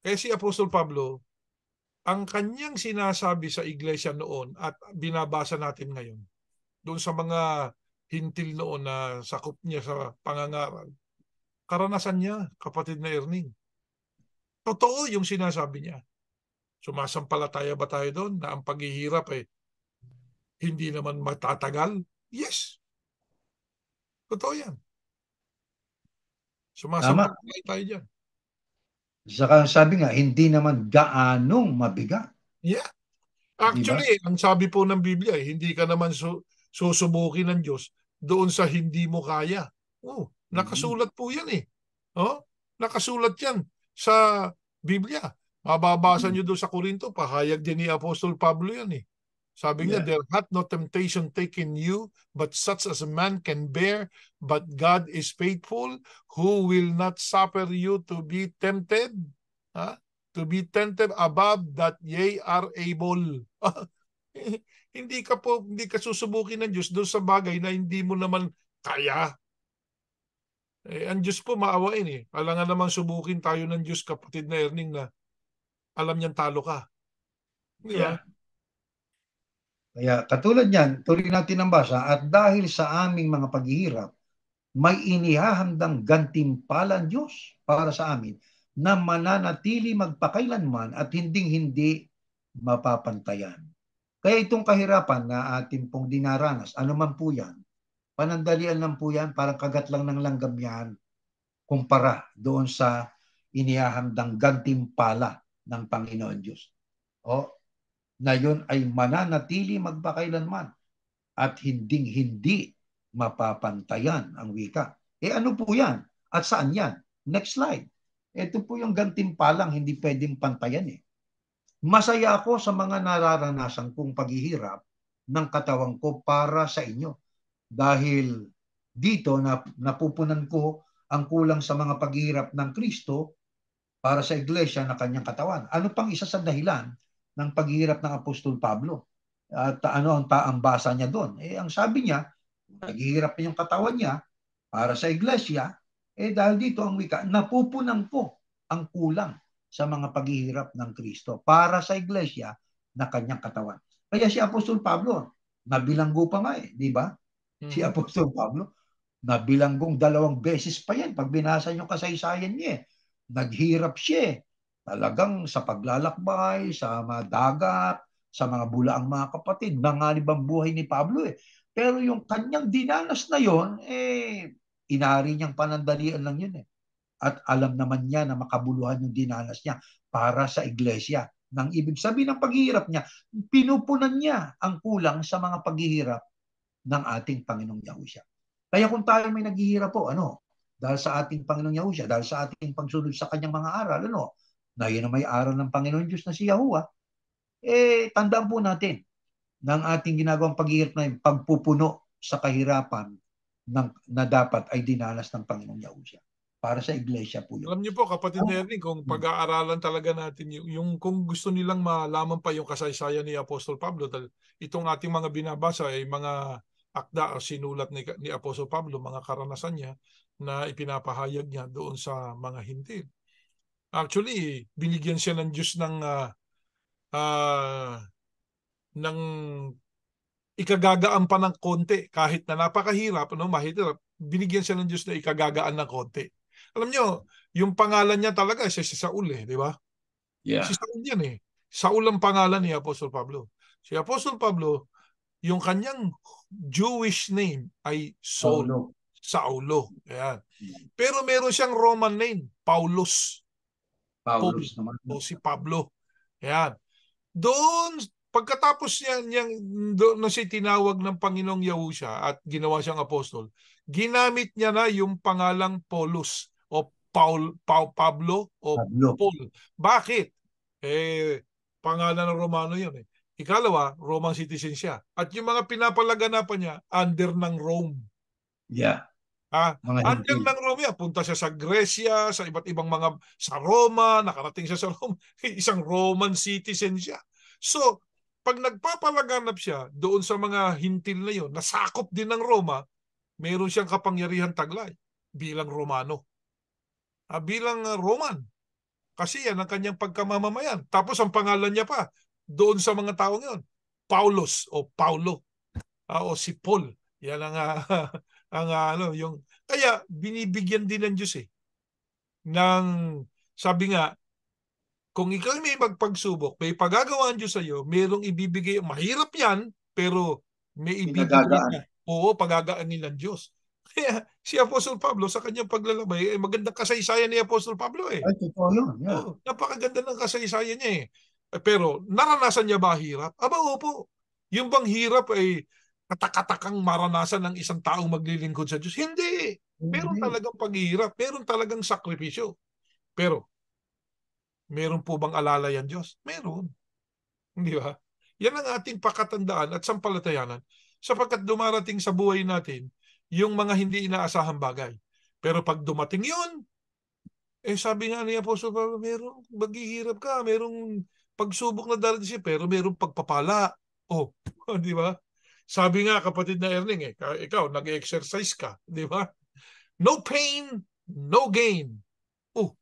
Kaya si Apostol Pablo, ang kanyang sinasabi sa iglesia noon at binabasa natin ngayon, doon sa mga hintil noon na sakop niya sa pangangaral, karanasan niya, kapatid na Erning. Totoo yung sinasabi niya. Sumasampalataya ba tayo doon na ang paghihirap hindi naman matatagal? Yes. Totoo yan.
Tama.
Sumasampalataya tayo dyan.
Saka sabi nga, hindi naman gaanong mabigat.
Yeah.
Diba?
Actually, ang sabi po ng Biblia, hindi ka naman susubukin ng Diyos doon sa hindi mo kaya. Nakasulat po yan eh. Nakasulat yan sa Biblia. Mababasa nyo doon sa Korinto, pahayag din ni Apostol Pablo yan eh. Sabi niya, there hath no temptation taken you, but such as a man can bear, but God is faithful, who will not suffer you to be tempted. To be tempted above that ye are able. Hindi ka susubukin ng Diyos doon sa bagay na hindi mo naman kaya. Ang Diyos po maawain eh. Alangan naman subukin tayo ng Diyos, kapatid na Erning, na alam niyang talo ka. Di ba?
Yeah. Kaya katulad niyan, tuloy natin ang basa, at dahil sa aming mga paghihirap, may inihahandang gantimpala ang Diyos para sa amin na mananatili magpakailanman at hinding-hindi mapapantayan. Kaya itong kahirapan na ating pong dinaranas, ano man po yan, panandalian lang po yan, parang kagat lang ng langgam yan, kumpara doon sa inihahandang gantimpala ng Panginoon Diyos. Na yun ay mananatili magpakailanman at hinding-hindi mapapantayan ang wika. Ano po yan? At saan yan? Next slide. Ito po yung gantimpalang hindi pwedeng pantayan eh. Masaya ako sa mga nararanasan kong paghihirap ng katawan ko para sa inyo. Dahil dito napupunan ko ang kulang sa mga paghihirap ng Kristo para sa iglesia na kanyang katawan. Ano pang isa sa dahilan ng paghihirap ng Apostol Pablo? At ano ang basa niya doon? Ang sabi niya, naghihirap yung katawan niya para sa iglesia, dahil dito ang wika, napupunan ko ang kulang sa mga paghihirap ng Kristo para sa iglesia na kanyang katawan. Kaya si Apostol Pablo, nabilanggo pa nga di ba? Si Apostol Pablo, nabilanggong 2 beses pa yan pag binasa yung kasaysayan niya. Naghirap siya talagang sa paglalakbay, sa mga dagat, sa mga bulaang mga kapatid, nanganib ang buhay ni Pablo Pero yung kanyang dinanas na yon, inari niyang panandalian lang yun At alam naman niya na makabuluhan yung dinanas niya para sa iglesia. Nang ibig sabihin ng paghihirap niya, pinupunan niya ang kulang sa mga paghihirap ng ating Panginoong Yahusha. Kaya kung tayo may naghihirap po, dahil sa ating Panginoong Yahusha, dahil sa ating pagsunod sa kanyang mga aral, na yun ang may aral ng Panginoon Diyos na si Yahuwah, tandaan po natin ng ating ginagawang paghihirap na yung pagpupuno sa kahirapan na dapat ay dinanas ng Panginoong Yahusha. Para sa iglesia po yun.
Alam niyo po, kapatid na Erning, kung pag-aaralan talaga natin yung kung gusto nilang malaman pa yung kasaysayan ni Apostol Pablo, itong ating mga binabasa ay mga akda o sinulat ni Apostol Pablo, mga karanasan niya, na ipinapahayag niya doon sa mga hintil. Actually, binigyan siya ng Diyos ah, ng ikagagaan pa ng konti kahit na napakahirap, ano, mahirap, binigyan siya ng Diyos na ikagagaan ng konti. Alam nyo, yung pangalan niya talaga si Saul di ba? Si
Yeah.
Saul yan Saul ang pangalan ni Apostol Pablo. Si Apostol Pablo, yung kanyang Jewish name ay Saul,
Paulo.
Saulo. Ayan. Pero meron siyang Roman name, Paulus, Paul,
Paulus naman.
o si Pablo. Ayan. Doon, pagkatapos niya, doon na siya tinawag ng Panginoong Yahusha at ginawa siyang apostol, ginamit niya na yung pangalang Paulus o Pablo o
Pablo.
Paul. Bakit? Pangalan ng Romano yun Ikalawa, Roman citizen siya. At yung mga pinapalaganapan niya, under ng Rome.
Yeah. Mga
Under
hintil.
ng Rome yan. Punta siya sa Gresya, sa iba't ibang sa Roma, nakarating siya sa Rome. Isang Roman citizen siya. So, pag nagpapalaganap siya doon sa mga hintil na yon, nasakop din ng Roma, meron siyang kapangyarihan taglay bilang Romano. Bilang Roman. Kasi yan ang kanyang pagkamamamayan. Tapos ang pangalan niya pa doon sa mga taong yon, Paulos o Paulo o si Paul. Yan ang yung kaya binibigyan din ng Diyos ng sabi nga kung ikaw may magpagsubok, may pagagawa ang Diyos sa iyo, merong ibibigay, mahirap yan, pero may ibibigay
Pinagagaan.
ka. Oo, pagagaanin ng Diyos. Kaya si Apostol Pablo sa kanyang paglalabay, magandang kasaysayan ni Apostol Pablo
Ay, totoo yun. Yeah.
Oo, napakaganda ng kasaysayan niya Pero naranasan niya ba hirap? Aba, opo. Yung bang hirap ay katakatakang maranasan ng isang taong maglilingkod sa Diyos? Hindi. Meron
Hindi.
talagang paghihirap. Meron talagang sakripisyo. Pero, meron po bang alalay ang Diyos? Meron. Hindi ba? Yan ang ating pakatandaan at sampalatayanan sapagkat dumarating sa buhay natin yung mga hindi inaasahang bagay. Pero pag dumating yun, sabi nga ni Apostol Pablo, merong maghihirap ka, merong pagsubok na darating siya, pero merong pagpapala. Oh, di ba? Sabi nga kapatid na Erling, ikaw, nag-exercise ka, di ba? No pain, no gain. Oh,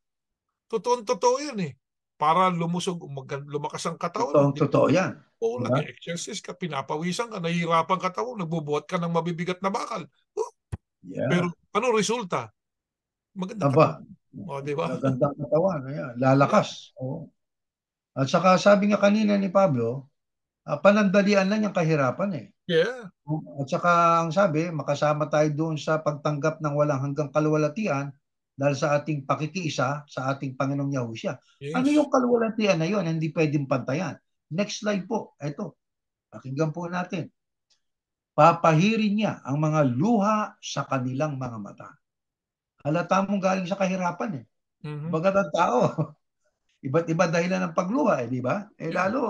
totoo yan Para lumakas ang katawan mo.
Totoo yan.
Oo,
Diba?
nag-exercise ka, pinapawisan ka, nahihirapan ka tao, nagbubuhat ka ng mabibigat na bakal. Oh, pero
Yeah.
ano resulta? Magandang
Aba,
katawan. O, di ba?
magandang katawan. Ayan.
Yeah.
Lalakas. Oo. At saka sabi nga kanina ni Pablo, panandalian lang yung kahirapan
Yeah.
At saka ang sabi, makasama tayo doon sa pagtanggap ng walang hanggang kaluwalhatian dahil sa ating pakikiisa sa ating Panginoong Yahushua. Ano
Yes.
yung kaluwalhatian na yun? Hindi pwedeng pantayan. Next slide po. Ito. Pakinggan po natin. Papahirin niya ang mga luha sa kanilang mga mata. Halata mong galing sa kahirapan
Mm-hmm.
Bagat ang tao, iba't iba dahilan ng pagluha di ba?
Yeah.
Lalo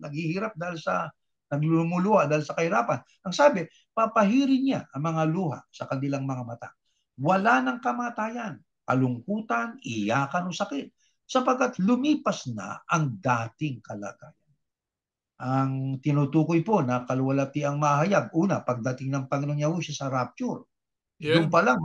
naghihirap dahil sa naglulumuluha dahil sa kahirapan. Ang sabi, papahirin niya ang mga luha sa kanilang mga mata. Wala ng kamatayan, kalungkutan, iyakan o sakit, sapagkat lumipas na ang dating kalagayan. Ang tinutukoy po na kaluwalhati ang mahayag, una, pagdating ng Panginoong Yahushua sa rapture.
Yeah.
Doon pa lang,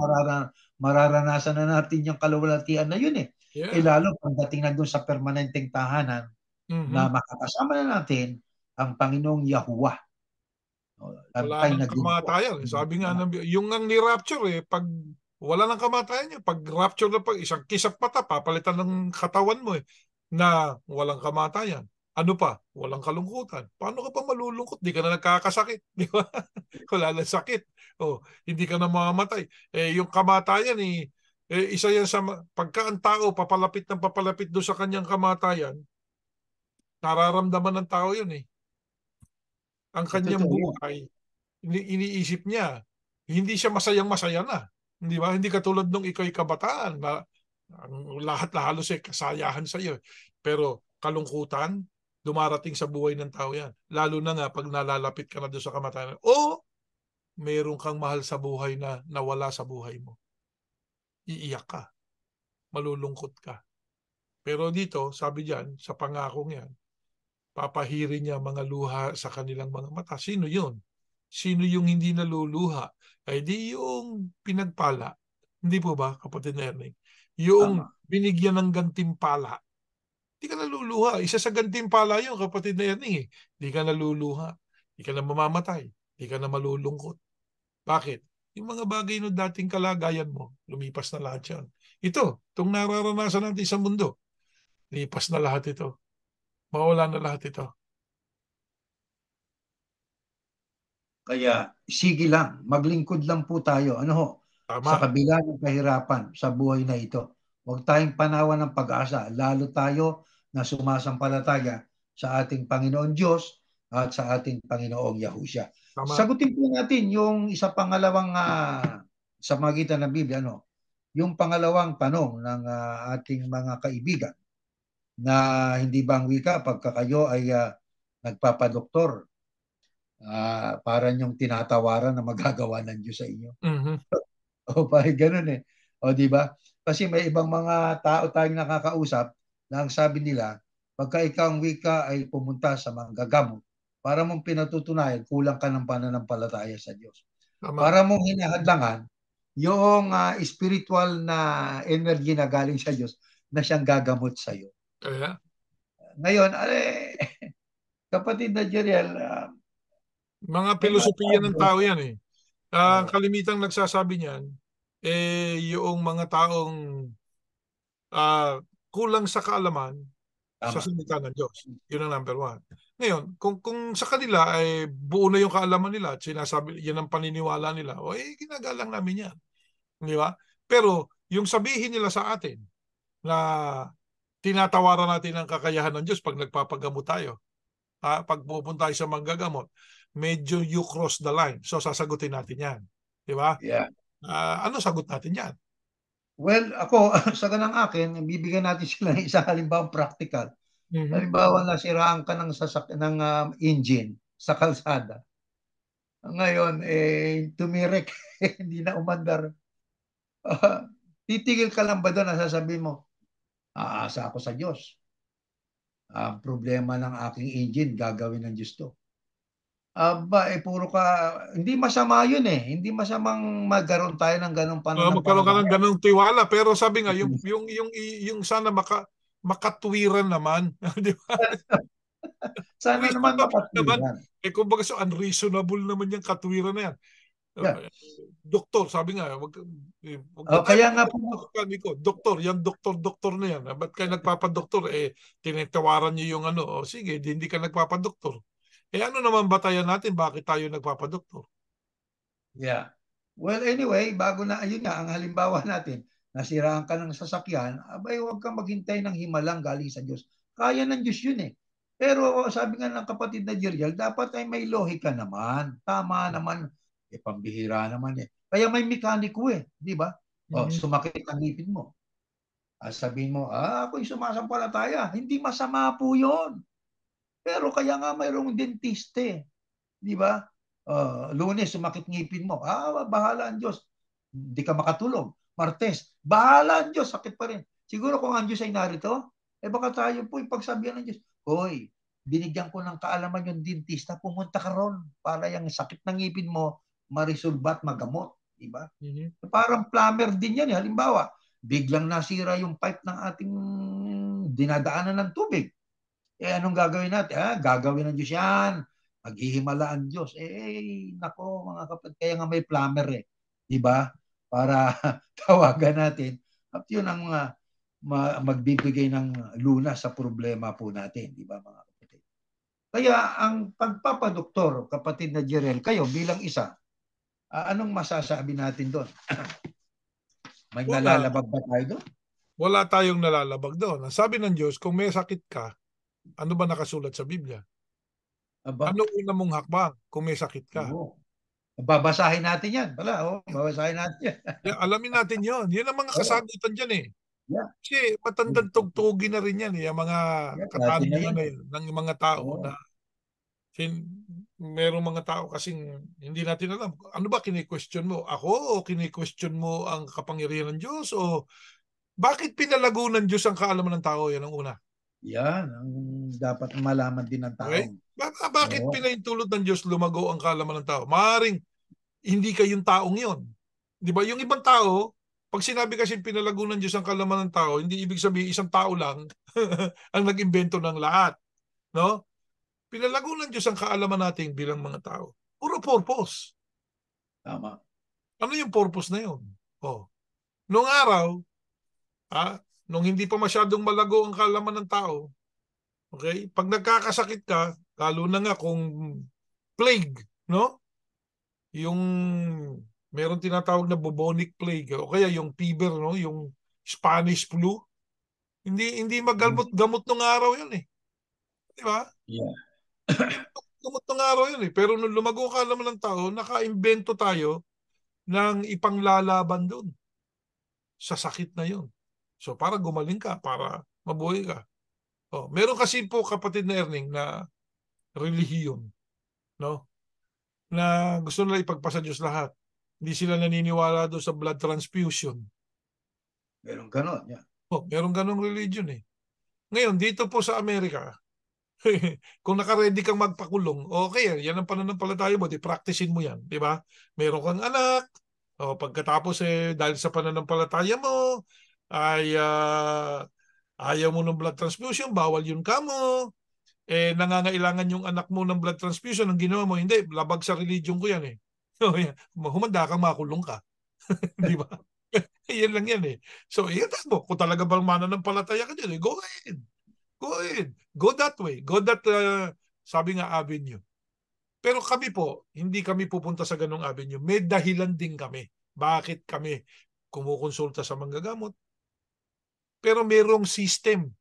mararanasan na natin yung kaluwalhatian na yun
Yeah.
lalo pagdating na doon sa permanenteng tahanan
Mm-hmm.
na makakasama na natin ang Panginoong Yahuwah.
Wala
Lantay
nang
na ginto.
kamatayan. Sabi nga, yung ang ni-rapture pag wala nang kamatayan niya, pag rapture na isang kisap mata, papalitan ng katawan mo na walang kamatayan. Ano pa? Walang kalungkutan. Paano ka pa malulungkot? Di ka na nagkakasakit. Di ba? Wala na sakit. Hindi ka na mamamatay. Yung kamatayan isa yan sa pagka ang tao papalapit ng papalapit doon sa kanyang kamatayan, nararamdaman ng tao yun ang kanyang
Totoo yun.
buhay, iniisip niya, hindi siya masayang-masaya na. Hindi ba? Hindi katulad nung ikaw'y kabataan na ang lahat na halos kasayahan sa iyo. Pero kalungkutan, dumarating sa buhay ng tao yan. Lalo na nga pag nalalapit ka na doon sa kamatayan. O meron kang mahal sa buhay na nawala sa buhay mo. Iiyak ka. Malulungkot ka. Pero dito, sabi diyan, sa pangakong yan, papahirin niya mga luha sa kanilang mga mata. Sino yun? Sino yung hindi naluluha? Ay di yung pinagpala. Hindi po ba, kapatid na Ernie? Yung
Tama.
binigyan ng gantimpala, hindi ka naluluha. Isa sa gantimpala yun, kapatid na Ernie. Hindi ka naluluha. Hindi ka na mamamatay. Hindi ka na malulungkot. Bakit? Yung mga bagay no dating kalagayan mo, lumipas na lahat yan. Itong nararanasan natin sa mundo, lipas na lahat ito. Mawala na lahat ito.
Kaya sige lang, maglingkod lang po tayo. Ano ho? Sa
Tama.
kabila ng kahirapan sa buhay na ito, huwag tayong panawan ng pag-asa. Lalo tayo na sumasampalataya sa ating Panginoon Diyos at sa ating Panginoong Yahusya.
Tama.
Sagutin po natin yung isa pangalawang sa magitan ng Biblia, ano? Yung pangalawang tanong ng ating mga kaibigan na hindi ba ang wika pagka kayo ay nagpapadoktor, para niyong tinatawaran na magagawa ng Diyos sa inyo.
Mhm.
O parang ganun eh. O di ba? Kasi may ibang mga tao tayong nakakausap na ang sabi nila, pagka ikaw ang wika ay pumunta sa manggagamot, para mong pinatutunayan, kulang ka ng pananampalataya sa Diyos.
Tama.
Para mong hinahadlangan yung spiritual na energy na galing sa Diyos na siyang gagamot sa iyo.
Kaya,
Ngayon, kapatid na Jeriel,
mga
may mga
filosofiya
tao
ng
doon.
tao yan eh. Ang
Oo,
kalimitang nagsasabi niyan, yung mga taong kulang sa kaalaman sa
tama.
salita ng Diyos. Yun ang number one. Ngayon, kung sa kanila ay buo na yung kaalaman nila at sinasabi, yan ang paniniwala nila, ginagalang namin yan. Di ba? Pero yung sabihin nila sa atin na tinatawaran natin ang kakayahan ng Diyos pag nagpapagamot tayo, pag pupunta tayo sa manggagamot, medyo you cross the line. So sasagutin natin yan. Di ba?
Yeah.
Ano sagot natin yan?
Well, ako, sa ganang akin, bibigyan natin sila ng isang halimbawang practical.
Mhm.
Halimbawa, nasiraan ka ng engine sa kalsada. Ngayon, tumirik, hindi na umandar. Uh, Titigil ka lang ba doon? Sasabihin mo, aasa ako sa Diyos. Ang problema ng aking engine, gagawin ng Diyos to. Aba, puro ka, hindi masama yun eh. Hindi masamang magkaroon tayo ng ganong
Magkaroon ka ng
pananampalataya.
ganong tiwala. Pero sabi nga, yung sana makatwiran naman. Di ba?
Sana naman
Reasonable naman.
makatwiran.
Kumbaga so unreasonable naman yung katwiran na yan.
Yeah.
Doktor, sabi nga, wag na tayo
Kaya nga po,
magpapadoktor kami ko. Doktor, yan doktor na yan. Ba't kayo nagpapadoktor? Tinatawaran niyo yung ano. Sige, hindi ka nagpapadoktor. Ano naman batayan natin? Bakit tayo nagpapadoktor?
yeah. Well, anyway, bago na, ayun nga, ang halimbawa natin, nasiraan ka ng sasakyan, abay, huwag kang maghintay ng himalang galing sa Diyos. Kaya ng Diyos yun eh. Pero sabi nga ng kapatid na Jeriel, dapat ay may lohika naman. Tama naman. Pambihira naman eh. Kaya may mekaniko eh. Di ba?
Mhm.
Sumakit ang ngipin mo. Sabihin mo, ako'y sumasampalataya. Hindi masama po yun. Pero kaya nga mayroong dentiste. Di ba? Lunes, sumakit ngipin mo. Bahala ang Diyos. Hindi ka makatulog. Martes, bahala ang Diyos, sakit pa rin. Siguro kung ang Diyos ay narito, baka tayo po ipagsabihan ng Diyos, Hoy, binigyan ko ng kaalaman yung dentista, pumunta ka ron para yung sakit ng ngipin mo marisolbat, magamot. Di ba?
Mhm.
Parang plumber din yan. Halimbawa, biglang nasira yung pipe ng ating dinadaanan ng tubig. Anong gagawin natin? Gagawin ng Diyos yan. Maghihimala ang Diyos. Nako mga kapatid, kaya nga may plumber eh. Di ba? Para tawagan natin. At yun ang magbibigay ng lunas sa problema po natin. Di ba mga kapatid? Kaya ang pagpapadoktor, kapatid na Jerel, kayo bilang isa, anong masasabi natin doon? May
Wala.
nalalabag ba tayo doon?
Wala tayong nalalabag doon. Ang sabi ng Diyos, kung may sakit ka, ano ba nakasulat sa Biblia?
Aba,
Ano una mong hakbang kung may sakit ka?
oo. Babasahin natin yan. Babasahin natin yan.
Alamin natin yon. Yun ang mga
Oo.
kasagutan dyan eh.
Yeah.
Kasi matandang tugtugi na rin yan eh. Ang mga
Yeah, dati na
katanungan
yan.
na yan ng mga tao
Oo.
na merong mga tao kasing hindi natin alam. Ano ba kini-question mo? Ako o kini-question mo ang kapangyarihan ng Diyos? O bakit pinalago ng Diyos ang kaalaman ng tao? Yan ang una.
Yan ang dapat malaman din ng
Okay?
tao.
Bakit
Oo.
pinahintulot ng Diyos lumago ang kaalaman ng tao? Maaring hindi kayong taong yon. Di ba? Yung ibang tao, Pag sinabi kasi pinalago ng Diyos ang kaalaman ng tao, hindi ibig sabihin isang tao lang ang nag-imbento ng lahat. No? Pinalago ng Diyos ang kaalaman natin bilang mga tao. Puro purpose.
Tama.
Ano yung purpose na yun? Oh. Noong araw, nung hindi pa masyadong malago ang kaalaman ng tao, okay? Pag nagkakasakit ka, lalo na nga kung plague, no? Yung meron tinatawag na bubonic plague o kaya yung fever, no? Yung Spanish flu. Hindi magamot-gamot nung araw yun eh. Di ba?
Yeah.
Hindi magamot nung araw yun eh. Pero nung lumago ka naman ng tao, naka-imbento tayo ng ipanglalaban doon sa sakit na yun. So para gumaling ka, para mabuhay ka. Oh, meron kasi po kapatid na Erning na relihiyon, no? Na gusto nila ipagpasa Diyos lahat. Hindi sila naniniwala doon sa blood transfusion.
Meron ganon. Yeah.
Oh, meron ganong religion eh. Ngayon, dito po sa Amerika, kung naka-ready kang magpakulong, okay, yan ang pananampalataya mo, di practicein mo yan, di ba? Meron kang anak, o pagkatapos dahil sa pananampalataya mo, ay ayaw mo ng blood transfusion, bawal yun kamo, nangangailangan yung anak mo ng blood transfusion, ang ginawa mo, hindi, labag sa religion ko yan eh. Humanda kang makulong ka. Di ba? Yan lang yan eh. So, yan mo. Kung talaga bang mananampalataya ka dyan, go ahead. Go ahead. Go that way. Go that, sabi nga, avenue. Pero kami po, hindi kami pupunta sa ganong avenue. May dahilan din kami. Bakit kami kumukonsulta sa manggagamot? Pero merong system.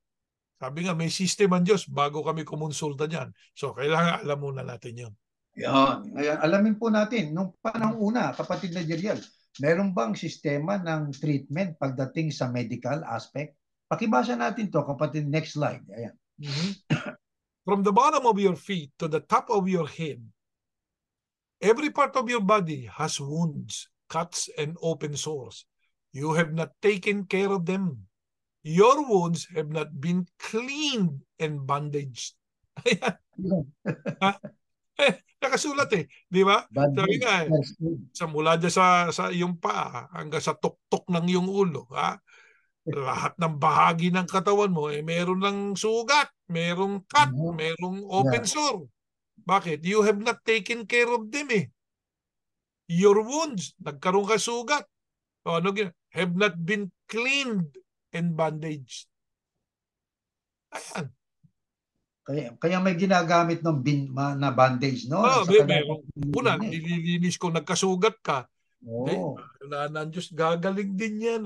Sabi nga, may system ang Diyos bago kami kumonsulta dyan. So, kailangan alam muna natin yun.
Yan. Ngayon, alamin po natin, nung panahong una, kapatid na Jeriel, meron bang sistema ng treatment pagdating sa medical aspect? Pakibasa natin to, kapatid. Next slide. Ayan.
Mm-hmm. From the bottom of your feet to the top of your head, every part of your body has wounds, cuts, and open sores. You have not taken care of them. Your wounds have not been cleaned and bandaged. Ayan. Nakasulat eh, di ba? Sabi nga sa mula dyan sa iyong paa hanggang sa tuktok ng iyong ulo, lahat ng bahagi ng katawan mo meron ng sugat, merong cut, merong open sore. Bakit? You have not taken care of them eh. Your wounds, nagkaroon ka sugat. O, have not been cleaned and bandaged. Ayan.
Kaya may ginagamit ng na bandage, no?
Una, nililinis ko, nagkasugat ka. Wala na Diyos, gagaling din yan.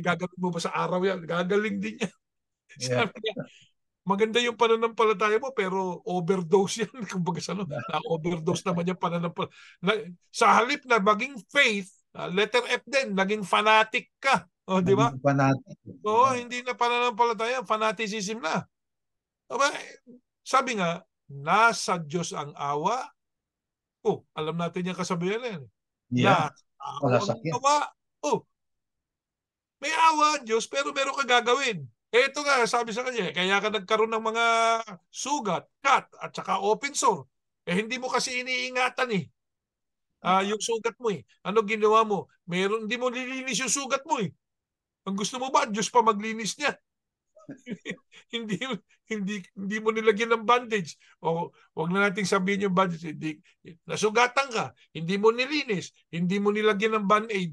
Gagaling mo ba sa araw yan? Gagaling din yan. Sabi niya, maganda yung pananampalataya mo pero overdose yan. Kumbaga na-overdose naman yung pananampalataya. Sa halip na maging faith, letter F din, naging fanatic ka. O, di ba?
Fanatic.
Oo, hindi na pananampalataya, fanaticism na. Sabi nga, nasa Diyos ang awa. Alam natin yung kasabihan yan.
Yeah.
Ang awa. May awa ang Diyos pero meron ka gagawin. Ito nga, sabi sa kanya, kaya ka nagkaroon ng mga sugat, cut, at saka open sore. Hindi mo kasi iniingatan eh. Yung sugat mo eh. Ano ginawa mo? Hindi mo nilinis yung sugat mo eh. Ang gusto mo ba, Diyos pa maglinis niya? hindi mo nilagyan ng bandage. O wag na nating sabihin yung bandage. Nasugatan ka, hindi mo nilinis, hindi mo nilagyan ng band-aid.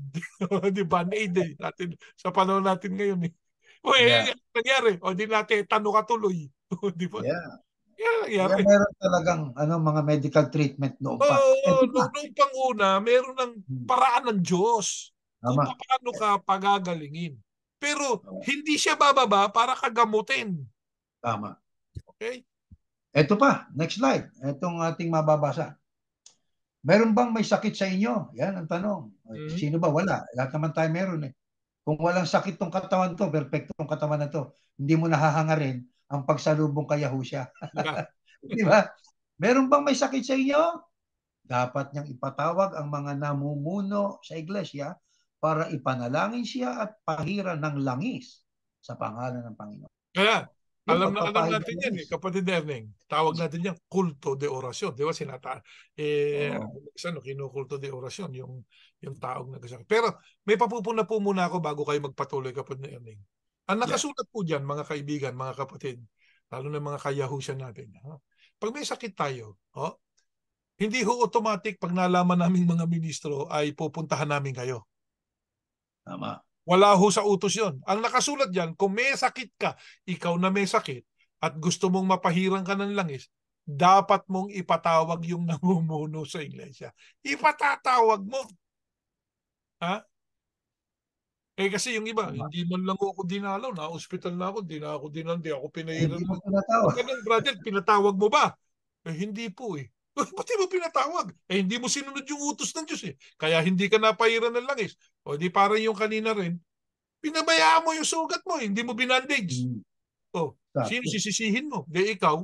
Di band-aid eh. Sa panahon natin ngayon eh. Nangyari. O di natin, tanong ka tuloy. Di ba?
Yeah.
Nangyari.
Meron talagang mga medical treatment noon pa.
Noong pang-una, meron ng paraan ng Diyos kung paano ka pagagalingin. Pero hindi siya bababa para kagamutin.
Tama.
Okay?
Ito pa, next slide. Itong ating mababasa. Meron bang may sakit sa inyo? Yan ang tanong. Sino ba? Wala. Lahat naman tayo meron eh. Kung walang sakit tong katawan to, perfectong katawan na to, hindi mo nahahangarin ang pagsalubong kay Yahusha. Di ba? Meron bang may sakit sa inyo? Dapat niyang ipatawag ang mga namumuno sa iglesia para ipanalangin siya at pahiran ng langis sa pangalan ng Panginoon.
Kaya,
Yung
Alam
pagpapahid
natin
ng
yan
langis.
kapatid Erneng. Tawag natin yan, kulto de orasyon. Di ba
Oo.
kinukulto de orasyon, yung taong nagkasakit. Pero may papupuna po muna ako bago kayo magpatuloy kapatid Erneng. Ang
Yeah.
nakasulat po dyan, mga kaibigan, mga kapatid, lalo na mga kayahusan natin. Pag may sakit tayo, hindi ho automatic pag nalaman naming mga ministro ay pupuntahan namin kayo.
Tama.
Wala ho sa utos yon. Ang nakasulat dyan, kung may sakit ka, ikaw na may sakit, at gusto mong mapahirang ka ng langis, dapat mong ipatawag yung namumuno sa iglesia. Ipatatawag mo. Ha? Kasi yung iba,
Tama.
hindi man lang ako dinalaw, na hospital na ako, hindi ako pinahiran
Hindi mo
ng...
tinatawag.
Ganun, brother, pinatawag mo ba? Hindi po eh. Pati mo pinatawag? Hindi mo sinunod yung utos ng Diyos eh. Kaya hindi ka napahiran ng langis. O di parang yung kanina rin, pinabayaan mo yung sugat mo, hindi mo binandage.
Hmm.
Sino
Sakto.
sisisihin mo? Di ikaw.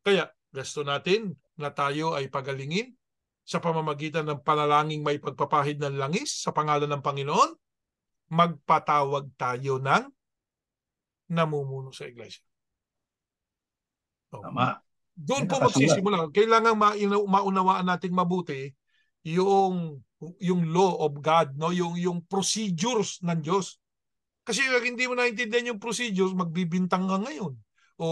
Kaya gasto natin na tayo ay pagalingin sa pamamagitan ng panalangin may pagpapahid ng langis sa pangalan ng Panginoon, magpatawag tayo ng namumuno sa iglesia.
Tama.
Doon
Yan
po
nakasulat.
magsisimula. Kailangan maunawaan nating mabuti yung law of God, no? Yung procedures ng Diyos. Kasi hindi mo naintindihan yung procedures, magbibintang ka ngayon. O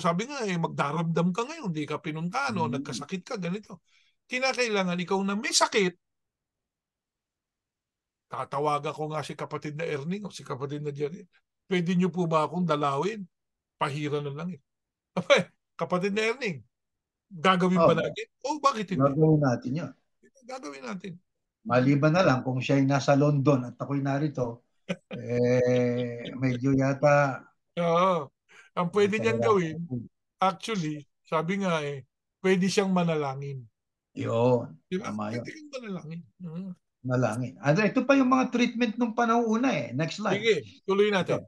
sabi nga, magdaramdam ka ngayon, hindi ka pinuntahan o
Hmm.
nagkasakit ka, ganito. Kinakailangan ikaw na may sakit, tatawagan ko nga si kapatid na Erning o si kapatid na Jerry. Pwede niyo po ba akong dalawin? Pahira na lang eh. Kapatid na Erning, gagawin ba
Oh,
natin? Bakit hindi?
gagawin natin yun.
Gagawin natin.
Maliban na lang kung siya ay nasa London at ako'y narito, medyo yata
Oo. Ang pwede niyang gawin,
pahirapan.
actually, sabi nga pwede siyang manalangin.
Yun.
Di ba?
Tama
Pwede
yun.
kang manalangin.
Nalangin. Ito pa yung mga treatment nung panahon una eh. Next slide.
Sige, tuloy
Ito.
natin.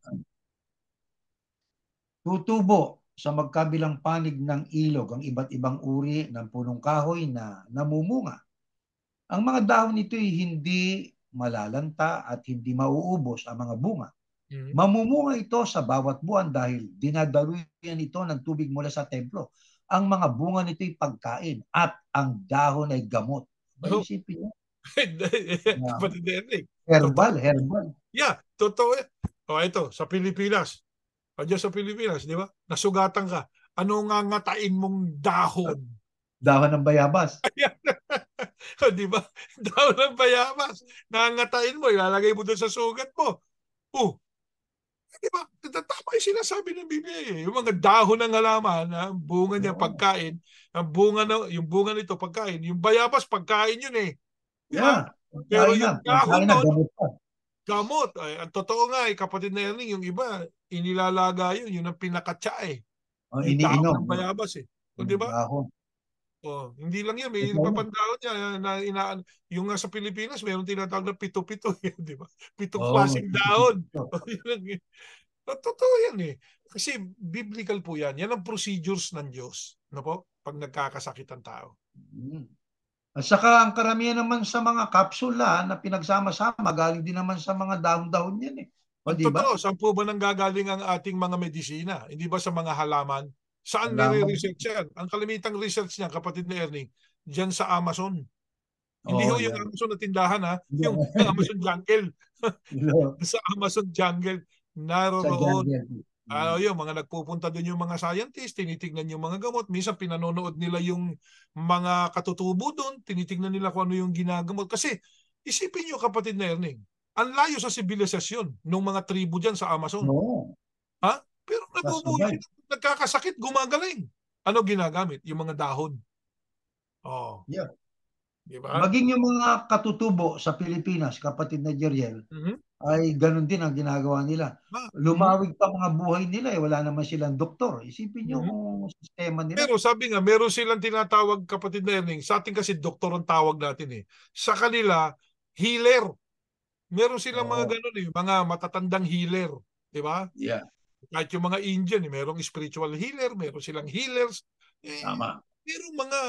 Tutubo sa magkabilang panig ng ilog ang iba't ibang uri ng punong kahoy na namumunga. Ang mga dahon nito ay hindi malalanta at hindi mauubos ang mga bunga.
Mhm.
Mamumunga ito sa bawat buwan dahil dinadaluyan ito ng tubig mula sa templo. Ang mga bunga nito ay pagkain at ang dahon ay gamot.
Oh,
Maisipin niyo?
kapatid Eric. Totoo.
Herbal, herbal.
Yeah, totoo yan. Ito, sa Pilipinas. Diyan sa Pilipinas, di ba? Nasugatan ka. Ano nga ngatain mong dahon?
Dahon ng bayabas.
Ayan. Di ba? Dahon ng bayabas. Nangangatain mo, ilalagay mo doon sa sugat mo. Di ba? Tama yung sinasabi ng Biblia eh. Yung mga dahon ng halaman, bunga niya
Oo.
pagkain, yung bunga nito pagkain, yung bayabas pagkain yun eh. Di ba?
Yeah.
Pero yung dahon
Pagkain na,
nun,
gamot pa.
gamot. Ang totoo nga kapatid na Ernie, yung iba, inilalaga yun ang pinakatsa eh. Yung dahon
Iniinom.
ng bayabas eh. Di ba?
Dahon.
Hindi lang yan, may
Ito
iba
yun.
pang dahon niya yung nga sa Pilipinas, mayroong tinatawag na pito-pito, di ba? Pitong
Oo.
klaseng dahon. Totoo yan eh. Kasi biblical po yan. Yan ang procedures ng Diyos. No po? Pag nagkakasakit ang tao.
Hmm. At saka ang karamihan naman sa mga kapsula na pinagsama-sama, galing din naman sa mga dahon-dahon yan eh. O,
Ang
di ba?
totoo, saan po ba nanggagaling ang ating mga medisina? Hindi ba sa mga halaman? Saan
Halaman.
nire-research yan? Ang kalimitang research niya, kapatid na Ernie, dyan sa Amazon. Hindi
Oo,
ho yung
yan.
Amazon na tindahan ha, yung
Yan.
Amazon jungle. Sa Amazon jungle,
Sa
naroroon.
jungle.
Yung mga nagpupunta doon yung mga scientist, tinitignan yung mga gamot. Minsan pinanonood nila yung mga katutubo doon, tinitignan nila kung ano yung ginagamot. Kasi isipin nyo kapatid na Erning, ang layo sa sibilisasyon ng mga tribo dyan sa Amazon.
Oo.
Ha? Pero nabubuhay
Kasurvive.
sila. Nagkakasakit, gumagaling. Ano ginagamit? Yung mga dahon.
Yeah.
Di ba?
Maging yung mga katutubo sa Pilipinas, kapatid na Jeriel,
Mhm.
ay ganun din ang ginagawa nila. Lumawig pa mga buhay nila eh. Wala naman silang doktor. Isipin nyo
Mhm.
kung sistema nila.
Pero sabi nga, meron silang tinatawag kapatid na Erning. Sa atin kasi doktor ang tawag natin eh. Sa kanila, healer. Meron silang mga
Oo.
ganun eh, mga matatandang healer, 'di ba?
Yeah.
Kahit yung mga Indian, merong spiritual healer, meron silang healers.
Tama.
Merong mga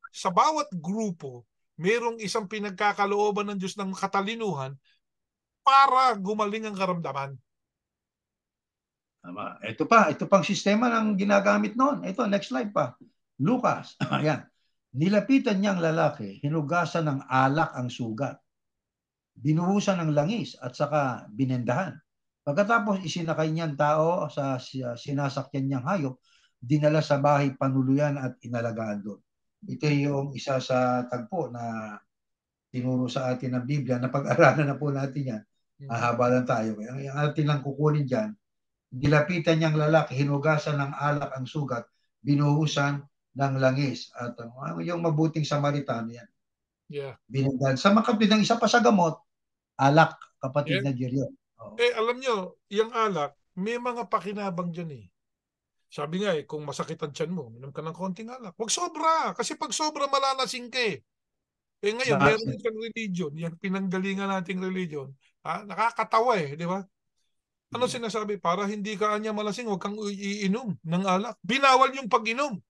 sa bawat grupo, merong isang pinagkakalooban ng Diyos ng katalinuhan para gumaling ang karamdaman.
Ito pang sistema ng ginagamit noon. Ito, next slide pa. Lucas, ayan. Nilapitan niyang lalaki, hinugasan ng alak ang sugat, binuhusan ng langis at saka binendahan. Pagkatapos isinakay niyang tao sa sinasakyan niyang hayop, dinala sa bahay panuluyan at inalagaan doon. Ito yung isa sa tagpo na tinuro sa atin ng Biblia, na pag-aralan na po natin yan. Hahaba lang tayo. Kaya ang atin lang kukunin dyan, dilapitan niyang lalaki, hinugasan ng alak ang sugat, binuhusan ng langis. At yung mabuting Samaritano yan.
Yeah.
Binigyan. Sa makapit ng isa pa sa gamot, alak, kapatid
Yeah.
na Jerry. Oh.
Alam nyo, yung alak, may mga pakinabang dyan eh. Sabi nga kung masakit ang tiyan mo, minom ka ng konting alak. Huwag sobra, kasi pag sobra malalasing ka eh. Ngayon, meron isang religion, yung pinanggalingan nating religion, nakakatawa di ba? Ano sinasabi? Para hindi ka anya malasing, huwag kang iinom ng alak. Binawal yung pag-inom.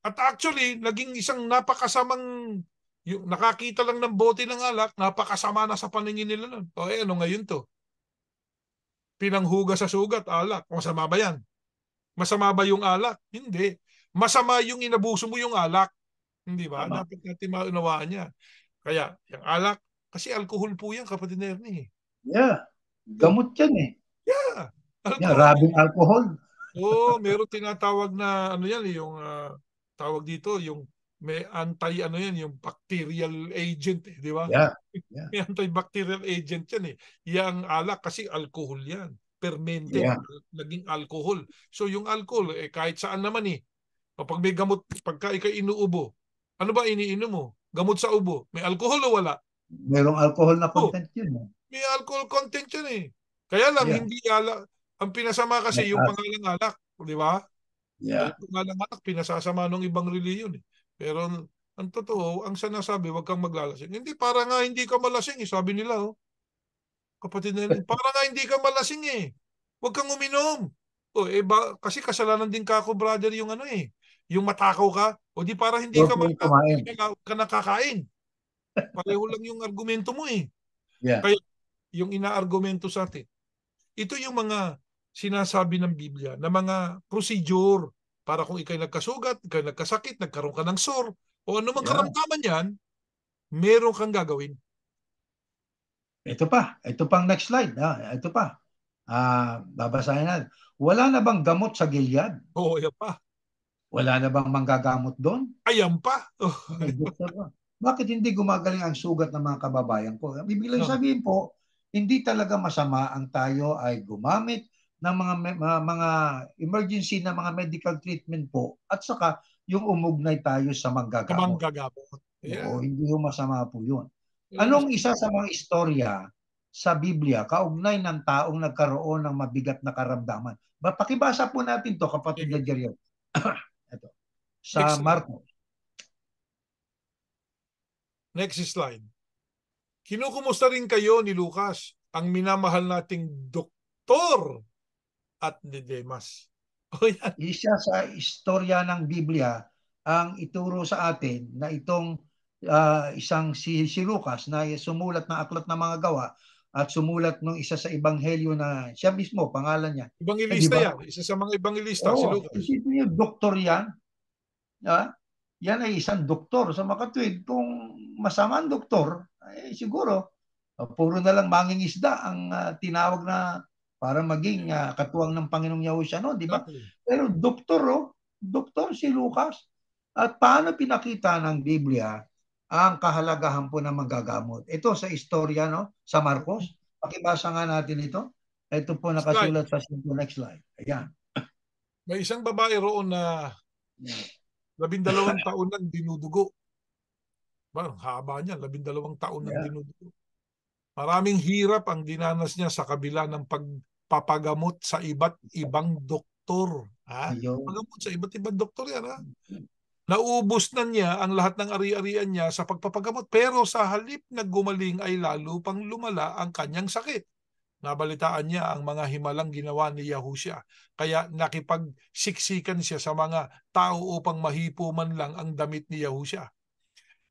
At actually, naging isang napakasamang, yung nakakita lang ng bote ng alak, napakasama na sa paningin nila nun. Ano ngayon to? Pinanghuga sa sugat, alak. Masama ba yan? Masama ba yung alak? Hindi. Masama yung inabuso mo yung alak. Hindi ba?
Tama.
Dapat natin maunawaan niya. Kaya, yung alak, kasi alcohol po yan, kapatid na Ernie.
Yeah. Gamot yan eh.
Yeah.
Yeah, rabing alcohol.
Meron tinatawag na ano yan, yung tawag dito, yung may yung bacterial agent, di ba?
Yeah.
May antibacterial agent yan eh. Yang alak kasi alcohol yan. Fermented, naging alcohol. So yung alcohol, kahit saan naman eh. Kapag may gamot, pagka ikaw inuubo, ano ba iniinom mo? Gamot sa ubo. May alcohol o wala?
Merong alcohol na content yun.
May alcohol content yun eh. Kaya lang, hindi alak. Ang pinasama kasi yung pangalang alak. Di ba?
Yeah.
Yung pangalang alak, pinasasama ng ibang reliyon eh. Pero ang totoo, ang sinasabi, huwag kang maglalasing. Hindi, para nga hindi ka malasing eh. Sabi nila, kapatid na rin, para nga hindi ka malasing eh. Huwag kang uminom. Kasi kasalanan din ka ako, brother, yung yung matakaw ka. O di para hindi ka nakakain. Pareho lang yung argumento mo eh.
Yeah.
Kaya yung inaargumento sa atin, ito yung mga sinasabi ng Biblia na mga procedure para kung ikay nagkasugat, ikay nagkasakit, nagkaroon ka ng sore, o anumang karamdaman yan, meron kang gagawin.
Ito pang next slide. Ito pa. Babasahin natin. Wala na bang gamot sa Gilead?
Yan pa.
Wala na bang manggagamot doon?
Ayan pa.
Bakit hindi gumagaling ang sugat ng mga kababayan ko? Ibig sabihin po, hindi talaga masama ang tayo ay gumamit ng mga emergency na mga medical treatment po, at saka yung umugnay tayo sa manggagamot.
Yeah.
Hindi yung masama po yun. Anong isa sa mga istorya sa Biblia kaugnay ng taong nagkaroon ng mabigat na karamdaman? Pakibasa po natin to, kapatid na Jerry. Ito. Sa Marcos.
Next slide. Kinukumusta rin kayo ni Lucas, ang minamahal nating doktor at ni Demas.
Isa sa istorya ng Biblia ang ituro sa atin na itong isang si Lucas na sumulat ng aklat ng mga gawa at sumulat ng isa sa ebanghelyo na siya mismo, pangalan niya.
Ebangelista yan. Isa sa mga ebangelista, si Lucas.
Isipin niyo, doktor yan. Yan ay isang doktor sa makatwid. Kung masama ang doktor, siguro, puro na lang mangingisda ang tinawag na para maging katuwang ng Panginoong Yahushua, no? Di ba? Pero doktor si Lucas. At paano pinakita ng Biblia ang kahalagahan po ng manggagamot? Ito sa istorya, no? Sa Marcos. Pakibasa nga natin ito. Ito po nakasulat sa next slide. Ayan.
May isang babae roon na 12 taon nang dinudugo. Haba niya, 12 taon nang dinudugo. Maraming hirap ang dinanas niya sa kabila ng pagpapagamot sa iba't ibang doktor. Pagamot sa iba't ibang doktor yan. Naubos na niya ang lahat ng ari-arian niya sa pagpapagamot. Pero sa halip na gumaling ay lalo pang lumala ang kanyang sakit. Nabalitaan niya ang mga himalang ginawa ni Yahushua. Kaya nakipagsiksikan siya sa mga tao upang mahipo man lang ang damit ni Yahushua.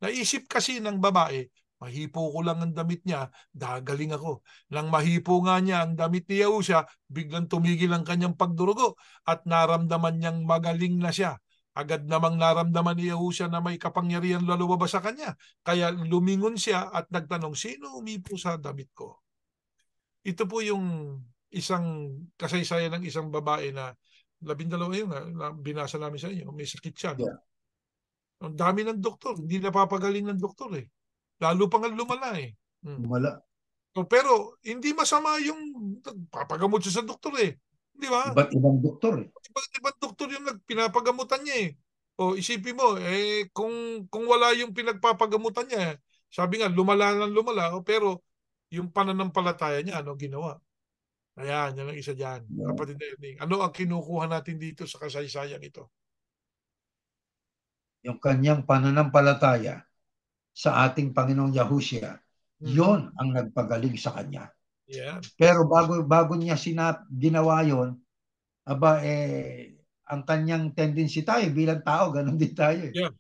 Naisip kasi ng babae, Mahipo ko lang ang damit niya, dagaling ako. Nang mahipo nga niya ang damit ni Yahusha, biglang tumigil ang kanyang pagdurugo at naramdaman niyang magaling na siya. Agad namang naramdaman ni Yahusha na may kapangyarihan na lumabas sa kanya. Kaya lumingon siya at nagtanong, sino umipo sa damit ko? Ito po yung isang kasaysayan ng isang babae na 12 yun na binasa namin sa inyo. May sakit siya, no?
Yeah.
Ang dami ng doktor, hindi napapagaling ng doktor eh. Lalo pang lumala eh. Hmm.
Wala.
So, pero hindi masama yung papagamot siya sa doktor eh. Di ba?
Iba't ibang doktor eh.
Ibang doktor yung pinapagamutan niya eh. O isipin mo, kung wala yung pinagpapagamutan niya, sabi nga, lumala ng lumala, pero yung pananampalataya niya, ano ginawa? Ayan, yan ang isa dyan.
Yeah.
Kapatid Erning, ano ang kinukuha natin dito sa kasaysayang ito?
Yung kanyang pananampalataya sa ating Panginoong Yahushua, yon ang nagpagaling sa kanya.
Yeah.
Pero bago niya ginawa yon, ang kanyang tendency tayo bilang tao, ganun din tayo eh.
Yeah.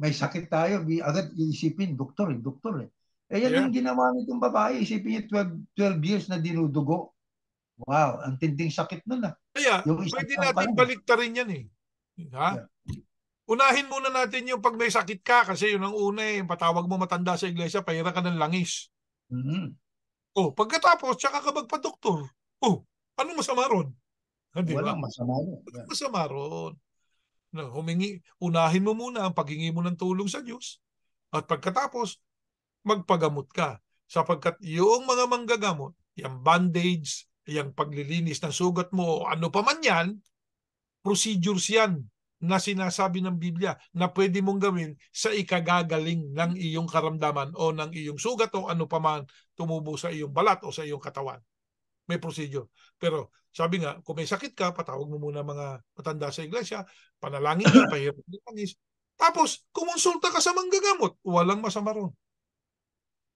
May sakit tayo, agad iisipin, doktor eh. Yan
Yeah.
ang ginawa nitong babae, isipin niya 12 years na dinudugo. Wow, ang tinding sakit nun ah.
Kaya,
Yung isang
pwede
taon pa
natin
lang.
baliktarin yan eh. Ha?
Yeah.
Unahin muna natin yung pag may sakit ka kasi yun ang una eh, patawag mo matanda sa iglesia, pahira ka ng langis.
Mm-hmm.
Pagkatapos, tsaka ka magpa-doktor. Anong masama ron? Di ba?
Walang masama ron.
Anong masama ron? Unahin mo muna ang paghingi mo ng tulong sa Diyos at pagkatapos, magpagamot ka. Sapagkat yung mga manggagamot, yung bandage, yung paglilinis ng sugat mo, ano pa man yan, procedures yan na sinasabi ng Biblia na pwede mong gawin sa ikagagaling ng iyong karamdaman o ng iyong sugat o ano pa man tumubo sa iyong balat o sa iyong katawan. May procedure. Pero sabi nga, kung may sakit ka, patawag mo muna mga matanda sa iglesia, panalangin ka, pahirap ng langis. Tapos, kumonsulta ka sa manggagamot. Walang masama ron.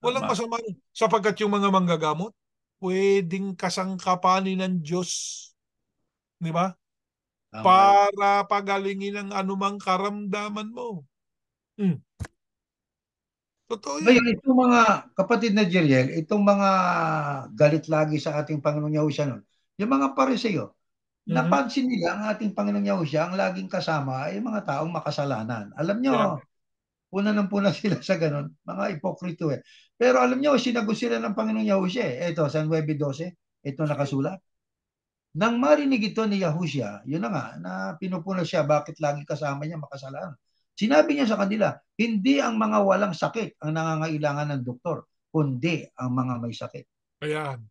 Walang masama ron. Sapagkat yung mga manggagamot, pwedeng kasangkapanin ng Diyos. Di ba? Para pagalingin ang anumang karamdaman mo. Totoo yan.
Ngayon, itong mga kapatid na Jeriel, itong mga galit lagi sa ating Panginoong Yahushua nun, yung mga Pariseo, napansin nila ang ating Panginoong Yahushua, ang laging kasama ay mga taong makasalanan. Alam nyo, puna sila sa ganun, mga ipokrito eh. Pero alam nyo, sinagot sila ng Panginoong Yahushua eh. Ito, San 9:12, ito nakasulat. Nang marinig ito ni Yahushua, yun na nga, na pinupuna siya, bakit lagi kasama niya makasalanan. Sinabi niya sa kanila, hindi ang mga walang sakit ang nangangailangan ng doktor, kundi ang mga may sakit.
Ayan.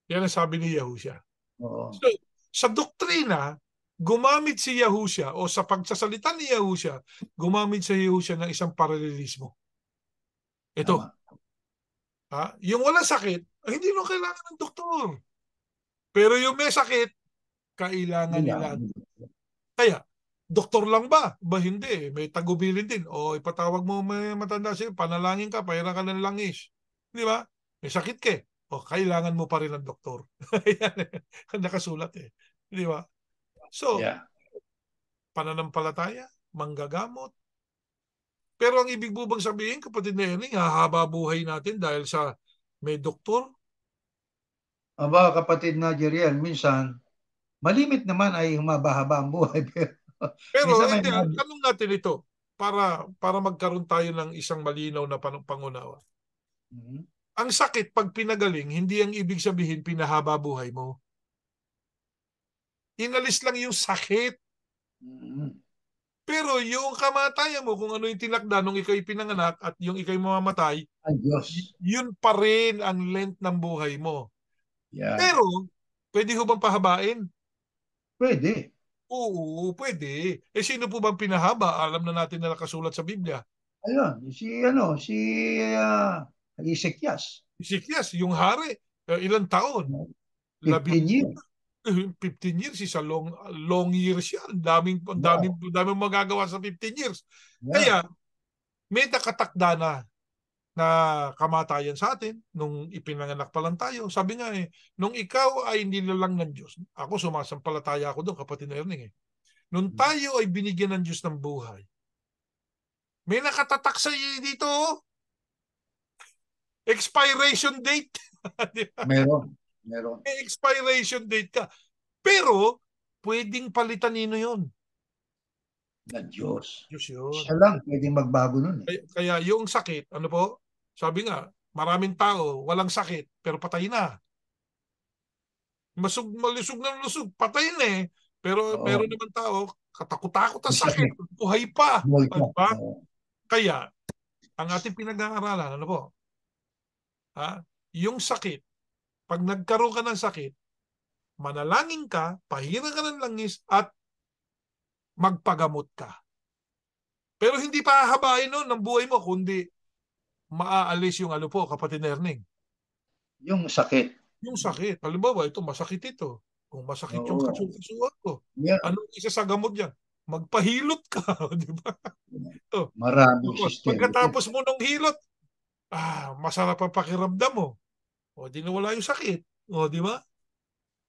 Yan ang sabi ni Yahushua.
Oo.
So, sa doktrina, gumamit si Yahushua o sa pagsasalita ni Yahushua, gumamit si Yahushua ng isang paralelismo. Ito. Yung walang sakit, hindi nung kailangan ng doktor. Pero yung may sakit, kailangan nila. Kaya, doktor lang ba? Hindi. May tagubilin din. Ipatawag mo may matanda siya, panalangin ka, pahira ka ng langis. Di ba? May sakit ka. Kailangan mo pa rin ng doktor. Nakasulat eh. Di ba? So, pananampalataya, manggagamot. Pero ang ibig bubang sabihin, kapatid na Erning, hahaba buhay natin dahil sa may doktor?
Aba, kapatid na Jeriel, minsan, malimit naman ay humaba-haba ang buhay.
Pero hindi, tanong natin ito para magkaroon tayo ng isang malinaw na pangunawa. Ang sakit, pag pinagaling, hindi ang ibig sabihin pinahaba buhay mo. Inalis lang yung sakit. Pero yung kamatayan mo, kung ano yung tinakda nung ikaw'y pinanganak at yung ikaw'y mamamatay, yun pa rin ang length ng buhay mo.
Yeah.
Pero, pwede ho bang pahabain?
Pwede.
Oo, pwede. Sino po bang pinahaba? Alam na natin na nakasulat sa Biblia.
Ayun, si Ezekias.
Ezekias, yung hari. Ilang taon?
15 years.
15 years, isa long years yan. Daming magagawa sa 15 years. Yeah. Kaya, may nakatakda na kamatayan sa atin nung ipinanganak pa lang tayo. Sabi nga nung ikaw ay nilalang ng Diyos, ako sumasampalataya ako doon, kapatid na Erning Nung tayo ay binigyan ng Diyos ng buhay, may nakatatak sa iyo dito. Expiration date. Di ba?
Meron. Meron.
May expiration date ka. Pero, pwedeng palitan nino yun.
Na Diyos.
Diyos yun.
Siya lang pwedeng magbago nun eh.
Kaya yung sakit, ano po, sabi nga, maraming tao, walang sakit, pero patay na. Malusog na lusog, patay na eh. Pero
Oo.
meron naman tao, katakot-takot ang
May
sakit,
sakit.
buhay pa.
Buhay pa.
Diba?
Oo.
Kaya, ang ating pinag-aaralan, ano po, yung sakit, pag nagkaroon ka ng sakit, manalangin ka, pahinga ka ng langis, at magpagamot ka. Pero hindi pa hahabain nun ng buhay mo, kundi maaalis yung ano po, kapatid Erning.
Yung sakit.
Yung sakit. Halimbawa, ito, masakit ito. Kung masakit yung
Oo.
kasukasuan ko,
Yeah.
anong isa sa gamot dyan? Magpahilot ka, di ba? Oh.
Maraming sistema.
Pagkatapos mo ng hilot, masarap ang pakiramdam mo. O, di nawala yung sakit. O, di ba?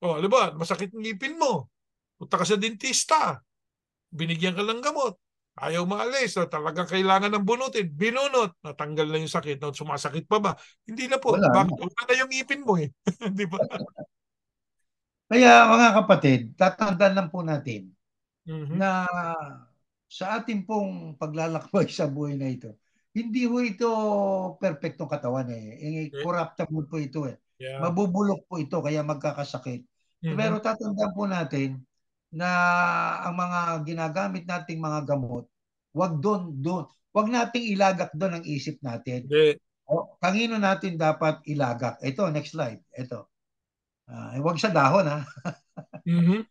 O, alam ba, masakit ng ngipin mo. Punta ka sa dentista. Binigyan ka ng gamot. Ayaw maalis. O, talagang kailangan ng bunutin. Binunot. Natanggal na yung sakit. O, sumasakit pa ba? Hindi na po.
Wala na.
Bakit? Wala na yung ngipin mo eh. Di ba?
Kaya mga kapatid, tatandaan lang po natin
Mhm.
na sa ating pong paglalakbay sa buhay na ito, hindi ho ito perfectong katawan eh.
Okay.
Corruptible po ito eh.
Yeah.
Mabubulok po ito kaya magkakasakit.
Mhm.
Pero tatandaan po natin na ang mga ginagamit nating mga gamot, wag nating ilagak doon ang isip natin.
Hindi.
O, kanino natin dapat ilagak? Ito, next slide. Ito. Wag sa dahon ha.
Mhm.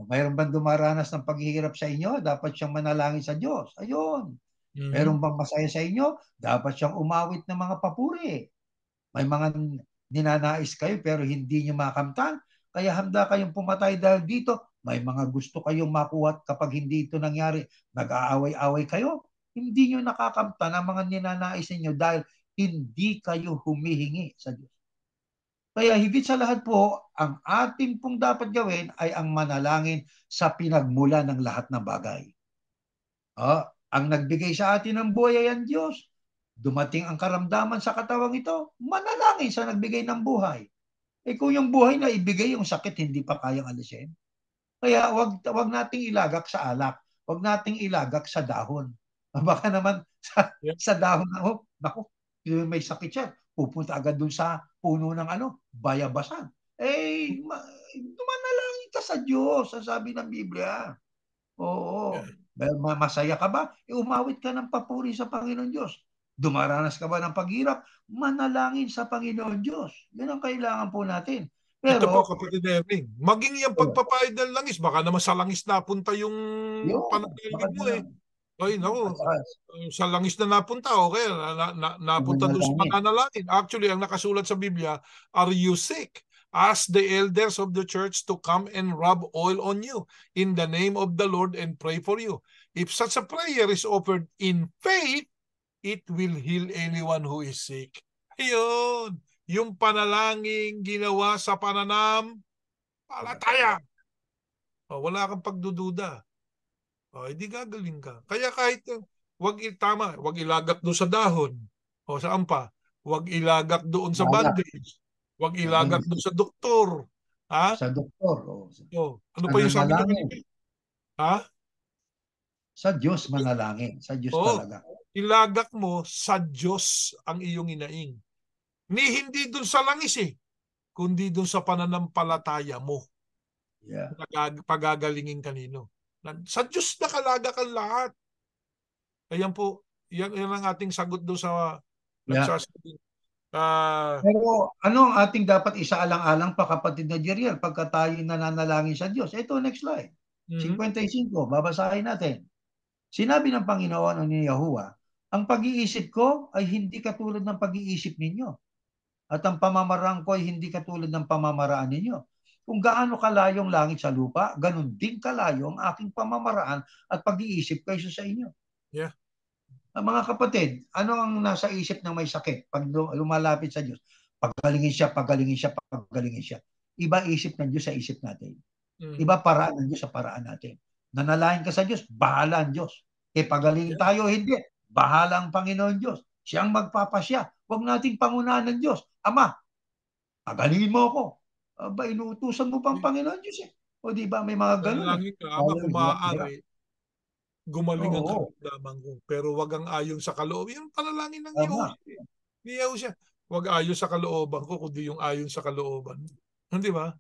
Mayroon bang dumaranas ng paghihirap sa inyo? Dapat siyang manalangin sa Diyos. Ayun.
Mhm.
Mayroon bang masaya sa inyo? Dapat siyang umawit ng mga papuri. May mga ninanais kayo pero hindi niyo makamtan. Kaya handa kayong pumatay dahil dito. May mga gusto kayong makuha kapag hindi ito nangyari. Nag-aaway-away kayo. Hindi niyo nakakamtan ang mga ninanais ninyo dahil hindi kayo humihingi sa Diyos. Kaya higit sa lahat po, ang ating pong dapat gawin ay ang manalangin sa pinagmula ng lahat ng bagay. Ang nagbigay sa atin ng buhay ay ang Diyos. Dumating ang karamdaman sa katawang ito, manalangin sa nagbigay ng buhay. Kung yung buhay na ibigay, yung sakit hindi pa kayang alisin. Kaya wag nating ilagak sa alak. Wag nating ilagak sa dahon. Baka naman
Yeah.
sa dahon na, naku, may sakit siya. Pupunta agad dun sa puno ng bayabasan. Dumanalangin ka sa Diyos, ang sabi ng Biblia.
Yeah.
Oo. Masaya ka ba? Umawit ka ng papuri sa Panginoon Diyos. Dumaranas ka ba ng paghirap? Manalangin sa Panginoon Diyos. Yan ang kailangan po natin.
Ito po,
Pero,
kapatid Erning, maging yung pagpapahid ng langis, baka naman sa langis napunta yung pananalig
bakit
mo
mo
eh.
lang?
Ay,
At
naku,
saka,
sa langis na napunta, okay, napunta doon sa
manalangin.
pananalangin. Actually, ang nakasulat sa Biblia, are you sick? Ask the elders of the church to come and rub oil on you in the name of the Lord and pray for you. If such a prayer is offered in faith, it will heal anyone who is sick. Ayun, yung panalangin ginawa sa pananampalataya. Wala kang pagdududa. Hindi gagaling ka. Kaya kahit wag ilagak doon sa dahon. Saan pa? Wag ilagak doon sa
Alak.
bandage. Wag ilagak
Hindi
doon sa doktor. Ha?
sa doktor.
Ano
Sa
pa yung sabi niyo
nanalangin.
kanina? Ha?
Sa Diyos manalangin. Sa Diyos
Oo.
talaga.
Ilagak mo sa Diyos ang iyong inaing. Hindi doon sa langis kundi doon sa pananampalataya mo.
Yeah.
Pagagalingin kanino. Sa Diyos nakalagak ang lahat. Ayan po, yan ang ating sagot doon sa
Yeah.
nagsasabi.
Pero ano ang ating dapat isaalang-alang pa kapatid na Jeriel pagka tayo nananalangin sa Diyos? Ito, next slide. 55, babasahin natin. Sinabi ng Panginoon o ni Yahuwah, ang pag-iisip ko ay hindi katulad ng pag-iisip ninyo. At ang pamamaraan ko ay hindi katulad ng pamamaraan ninyo. Kung gaano kalayong langit sa lupa, ganun din kalayo ang aking pamamaraan at pag-iisip kaysa sa inyo.
Yeah.
Mga kapatid, ano ang nasa isip ng may sakit pag lumalapit sa Diyos? Pagalingin siya, pagalingin siya, pagalingin siya. Iba isip ng Diyos sa isip natin. Iba paraan ng Diyos sa paraan natin. Nanalangin ka sa Diyos, bahala ang Diyos. Pagalingin tayo, hindi. Bahala ang Panginoon Diyos. Siyang magpapasya Huwag nating pangunahan ng Diyos. Ama, pagalingin mo ako. Aba, inuutusan mo pang Panginoon Diyos eh. O di ba, may mga ganun eh.
Dalangin ka, Ama,
Lalo,
kung
hirap-hirap.
maaari, gumaling ang
Oo,
karamdaman ko. Pero wag ang ayon sa kalooban. Yung panalangin ng
tama,
Yahushua. Ni Yahushua, wag ayon sa kalooban ko, kundi yung ayon sa kalooban mo. Hindi ba?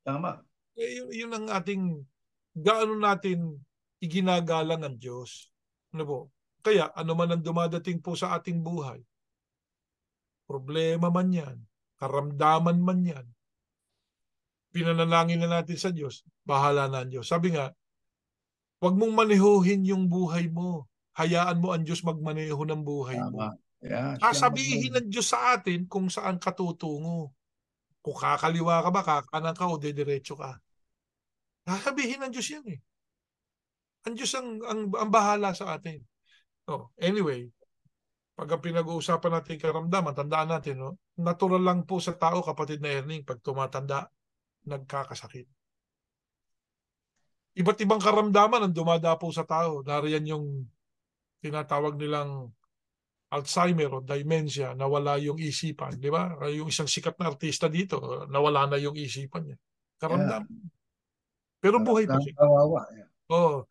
tama.
Yun ang ating, gaano natin iginagalang ang Diyos. Ano po? Kaya, ano man ang dumadating po sa ating buhay, problema man yan, karamdaman man yan, pinanalangin na natin sa Diyos, bahala na ang Diyos. Sabi nga, huwag mong manehuhin yung buhay mo. Hayaan mo ang Diyos magmaneho ng buhay mo.
Tama. Yeah, siyang
Sasabihin ng Diyos sa atin kung saan ka tutungo. Kung kakaliwa ka ba, kakanan ka o dediretso ka. Sasabihin ng Diyos yan eh. Ang Diyos ang bahala sa atin. Oh, anyway, pag pinag-uusapan natin karamdaman, tandaan natin, no? Natural lang po sa tao, kapatid na Erning, pag tumatanda, nagkakasakit. Iba't ibang karamdaman ang dumadapo sa tao. Nariyan yung tinatawag nilang Alzheimer o dementia, nawala yung isipan, di ba? Yung isang sikat na artista dito, nawala na yung isipan niya.
yeah,
Karamdaman. Pero buhay pa siya.
kawawa. Yeah.
Oh,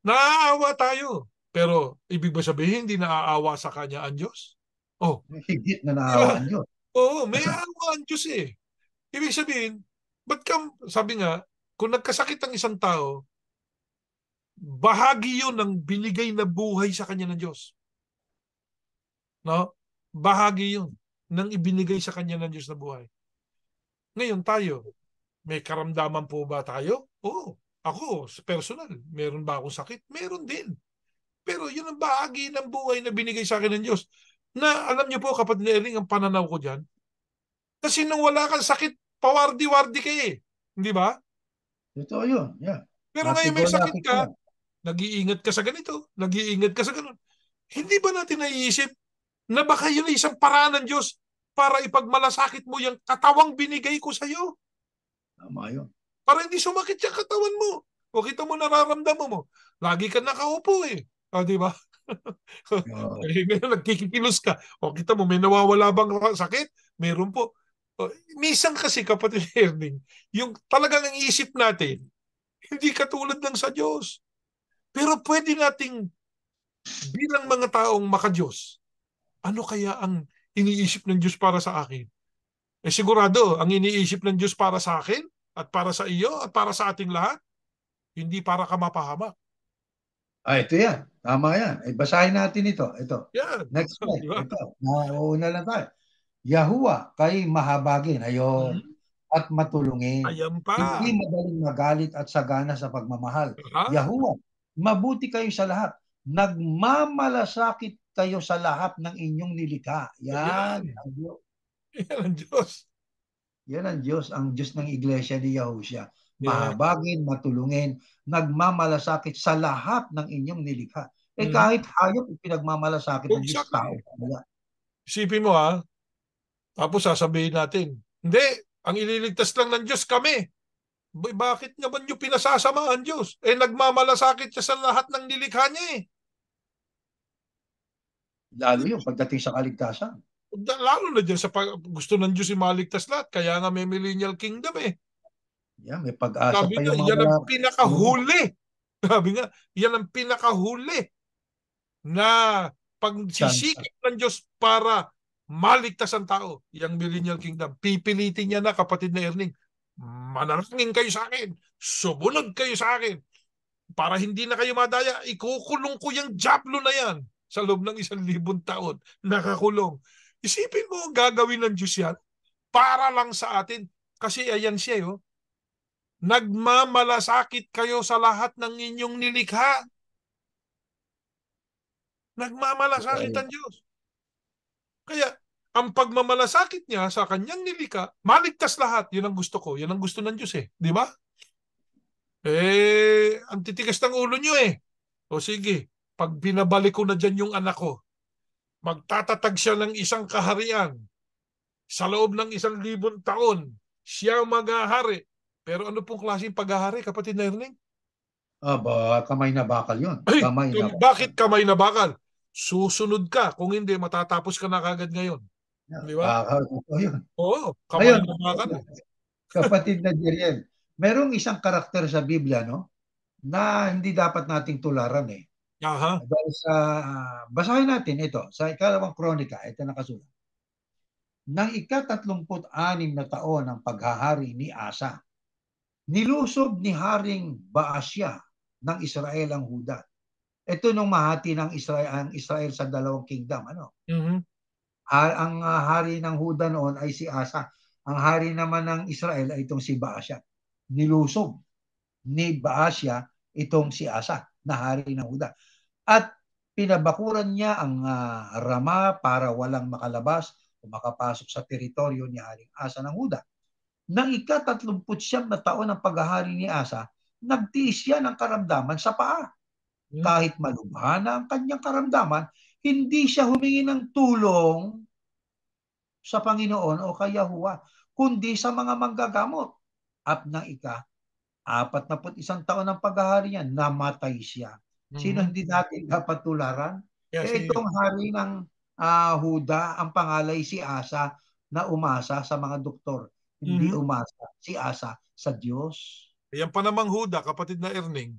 naaawa tayo. Pero ibig ba sabihin hindi naaawa sa kanya ang Diyos? Oh,
Higit na
di ba?
naawa ang Diyos.
Oo, may awa ang Diyos eh. Ibig sabihin, ba't ka, sabi nga, kung nagkasakit ang isang tao, bahagi yun ng binigay na buhay sa kanya ng Diyos. No? Bahagi yun ng ibinigay sa kanya ng Diyos na buhay. Ngayon tayo, may karamdaman po ba tayo? Oo. Ako, personal, meron ba akong sakit? Meron din. Pero yun ang bahagi ng buhay na binigay sa akin ng Diyos. Na alam niyo po, kapatid na Erling, ang pananaw ko dyan, kasi nung wala kang sakit, pawardi-wardi ka eh. Hindi ba?
Totoo yun. Yeah.
Pero ngayon may sakit
Happy-go-lucky
ka,
ka.
nag-iingat ka sa ganito, nag-iingat ka sa ganun. Hindi ba natin naiisip na baka yun ay isang paraan ng Diyos para ipagmalasakit mo yung katawang binigay ko sa iyo?
Tama yun.
Para hindi sumakit yung katawan mo. O kita mo, nararamdaman mo. Lagi ka nakaupo eh. O, di ba?
Oh,
Eh, ngayon, nagkikilos ka. O, kita mo, may nawawala bang sakit? Meron po. O, minsan kasi, kapatid Erning, yung talagang ang isip natin, hindi katulad ng sa Diyos. Pero pwede nating bilang mga taong maka-Diyos, ano kaya ang iniisip ng Diyos para sa akin? Eh sigurado, ang iniisip ng Diyos para sa akin at para sa iyo at para sa ating lahat, hindi para ka mapahamak.
ito yan. Tama yan. Basahin natin ito. Ito.
Yan.
Next
Di
slide.
ba?
Ito. Nauuna lang tayo. Yahuwa kay mahabagin. Ayun.
Hmm.
At matulungin.
Ayan pa.
Hindi madaling magalit at sagana sa pagmamahal.
Ha?
Yahuwa, mabuti kayo sa lahat. Nagmamalasakit kayo sa lahat ng inyong nilikha. Yan.
Ayan.
Ang Diyos.
Yan ang Diyos.
Yan ang Diyos. Ang Diyos ng Iglesia ni Yahushua.
Yan.
Mahabagin, matulungin, nagmamalasakit sa lahat ng inyong nilikha.
Hmm.
Kahit hayop, pinagmamalasakit ng Diyos tao.
Exactly. Isipin mo ha, tapos sasabihin natin, hindi, ang ililigtas lang ng Diyos kami. Bakit naman nyo pinasasama ang Diyos? Eh nagmamalasakit siya sa lahat ng nilikha niya eh.
Lalo yung pagdating sa kaligtasan.
Lalo na dyan sa gusto ng Diyos maligtas lahat. Kaya nga may millennial kingdom eh.
Yan, may pag-asa
Sabi
pa
nga,
yung mga
yan ang
wala.
pinakahuli. Sabi nga, yan ang pinakahuli na
Chance.
pagsisikap ng Diyos para maligtas ang tao. Yung millennial kingdom. Pipilitin niya na, kapatid na Erning, manalangin kayo sa akin. Sumunod kayo sa akin. Para hindi na kayo madaya, ikukulong ko yung Diablo na yan sa loob ng 1,000 taon. Nakakulong. Isipin mo, gagawin ng Diyos yan para lang sa atin. Kasi ayan siya, oh. Nagmamalasakit kayo sa lahat ng inyong nilikha. Nagmamalasakit ang Diyos. Kaya, ang pagmamalasakit niya sa kanyang nilikha, maligtas lahat. Yun ang gusto ko. Yan ang gusto ng Diyos eh. Di ba? Ang titigas ng ulo nyo eh. O sige, pag binabalik ko na dyan yung anak ko, magtatatag siya ng isang kaharian. Sa loob ng 1,000 taon, siya maghahari. Pero ano pong klaseng paghahari, kapatid na Erning?
Aba, kamay na bakal yun.
Ay,
Kamay na bakal.
bakit kamay na bakal? Susunod ka. Kung hindi, matatapos ka na kagad ngayon. Di ba?
Ito yun.
Oo, kamay
Ngayon,
na bakal eh.
kapatid na Jeriel, merong isang karakter sa Biblia, no, na hindi dapat nating tularan eh.
Aha.
Dahil sa, basahin natin ito, sa ikalawang kronika, ito nakasulat. Nang ika-36 na taon ng paghahari ni Asa, nilusob ni Haring Baasya ng Israel ang Huda. Ito nung mahati ng Israel, ang Israel sa dalawang kingdom. Ano?
Mhm.
Ang hari ng Huda noon ay si Asa. Ang hari naman ng Israel ay itong si Baasya. Nilusob ni Baasya itong si Asa na hari ng Huda. At pinabakuran niya ang Rama para walang makalabas o makapasok sa teritoryo ni Haring Asa ng Huda. Nang ika-39 na taon ng paghahari ni Asa, nagtiis siya ng karamdaman sa paa.
Mhm.
Kahit malubha na ang kanyang karamdaman, hindi siya humingi ng tulong sa Panginoon o kay Yahuwah, kundi sa mga manggagamot. At nang ika-41 taon ng paghahari niya, namatay siya. Sino
Mhm.
hindi natin dapat tularan?
Kaya
Itong hari ng Huda, ang pangalay si Asa, na umasa sa mga doktor. Hindi
Mhm.
umasa si Asa sa Diyos.
Yan pa namang Huda, kapatid na Erning,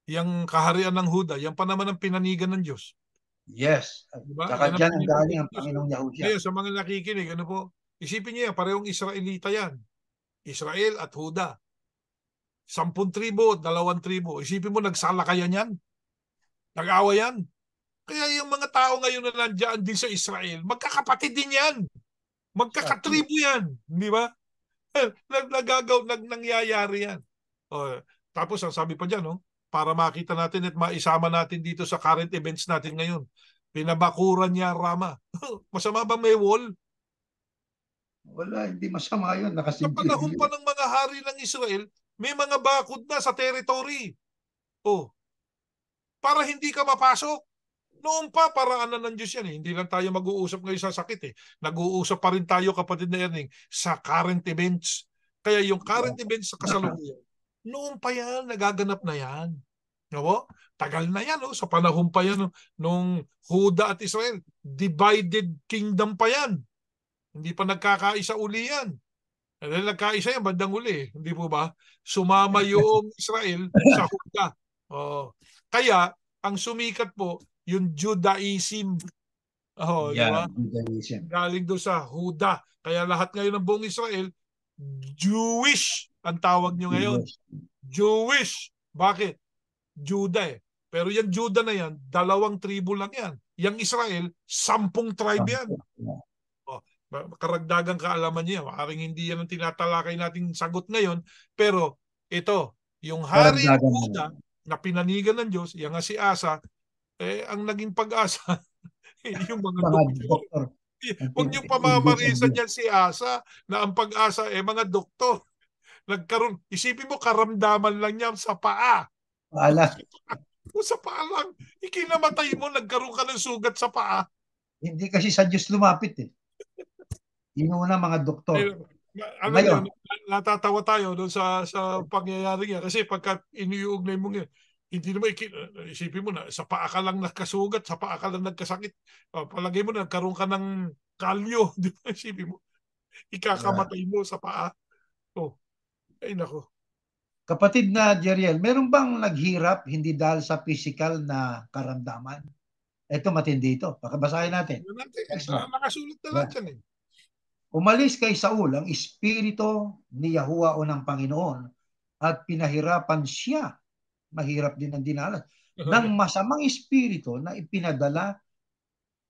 yung kaharian ng Huda, yan pa naman ang pinanigan ng Diyos.
Yes.
Di ba?
Tsaka
Yan ang
dyan ang galing
pinipili ng
ang
Diyos.
Panginoong Yahushua.
Ngayon, sa mga nakikinig, ano po, isipin niyo yan, parehong Israelita yan. Israel at Huda. 10,000, 2,000. Isipin mo, nagsalakayan yan. Nag-away yan. Kaya yung mga tao ngayon na nandiyan din sa Israel, magkakapatid din yan.
Exactly.
Magkakatribo yan. Di ba? Nangyayari yan. O, tapos ang sabi pa dyan, no? Para makita natin at maisama natin dito sa current events natin ngayon. Pinabakuran niya Rama. Masama ba may wall?
Wala, hindi masama yun.
Sa
Nakasimple
panahon pa
yun.
ng mga hari ng Israel, may mga bakod na sa territory. Oh, para hindi ka mapasok. Noon pa, paraan na ng Diyos yan eh. Hindi lang tayo mag-uusap ngayon sa sakit eh. Nag-uusap pa rin tayo, kapatid na Erning, sa current events. Kaya yung current events sa kasalukuyan, noon pa yan, nagaganap na yan. No? Tagal na yan, no? Sa panahon pa yan, no? Nung Huda at Israel. Divided kingdom pa yan. Hindi pa nagkakaisa uli yan. Dahil nagkaisa yan, bandang uli. Hindi po ba? Sumama yung Israel sa Huda. Oh. Kaya, ang sumikat po, yung Judaism. Oh, di ba?
Yan, Judaism.
Galing doon sa Huda. Kaya lahat ngayon ng buong Israel, Jewish ang tawag nyo ngayon.
Yes.
Jewish. Bakit? Juda eh. Pero yung Juda na yan, 2 tribo lang yan. Yung Israel, 10 tribe yan. Oh, karagdagang kaalaman niya. Maaaring hindi yan ang tinatalakay nating sagot ngayon. Pero ito, yung hari ng
Karagdagan mo.
Huda na pinanigan ng Diyos, yung nga si Asa, ang naging pag-asa, yung mga
Mga
doktor.
doktor.
Huwag niyong
English and
pamamarisan
Diyos.
yan si Asa na ang pag-asa mga doktor. Nagkaroon, isipin mo, karamdaman lang niya sa paa.
Pala,
O sa paa lang, ikinamatay mo, nagkaroon ka ng sugat sa paa.
hindi kasi sa Diyos lumapit eh. Inuna mga doktor.
Alam niyo,
Ngayon,
natatawa tayo doon sa pangyayari niya. Kasi pagka iniuugnay mo nga, hindi naman isipin mo na sa paa ka lang nagkasugat, sa paa ka lang nagkasakit. Palagay mo na nagkaroon ka ng kalyo. Di ba? Isipin mo, ikakamatay mo sa paa. Oh, ay nako.
kapatid na Jeriel, meron bang naghirap hindi dahil sa physical na karamdaman? Ito matindi ito. Pakabasahin natin.
Yun natin.
Next one.
Nakasulat na lahat
Yeah.
yan eh.
Umalis kay Saul ang espiritu ni Yahuwah o ng Panginoon at pinahirapan siya. Mahirap din ang dinalas. Ng masamang espiritu na ipinadala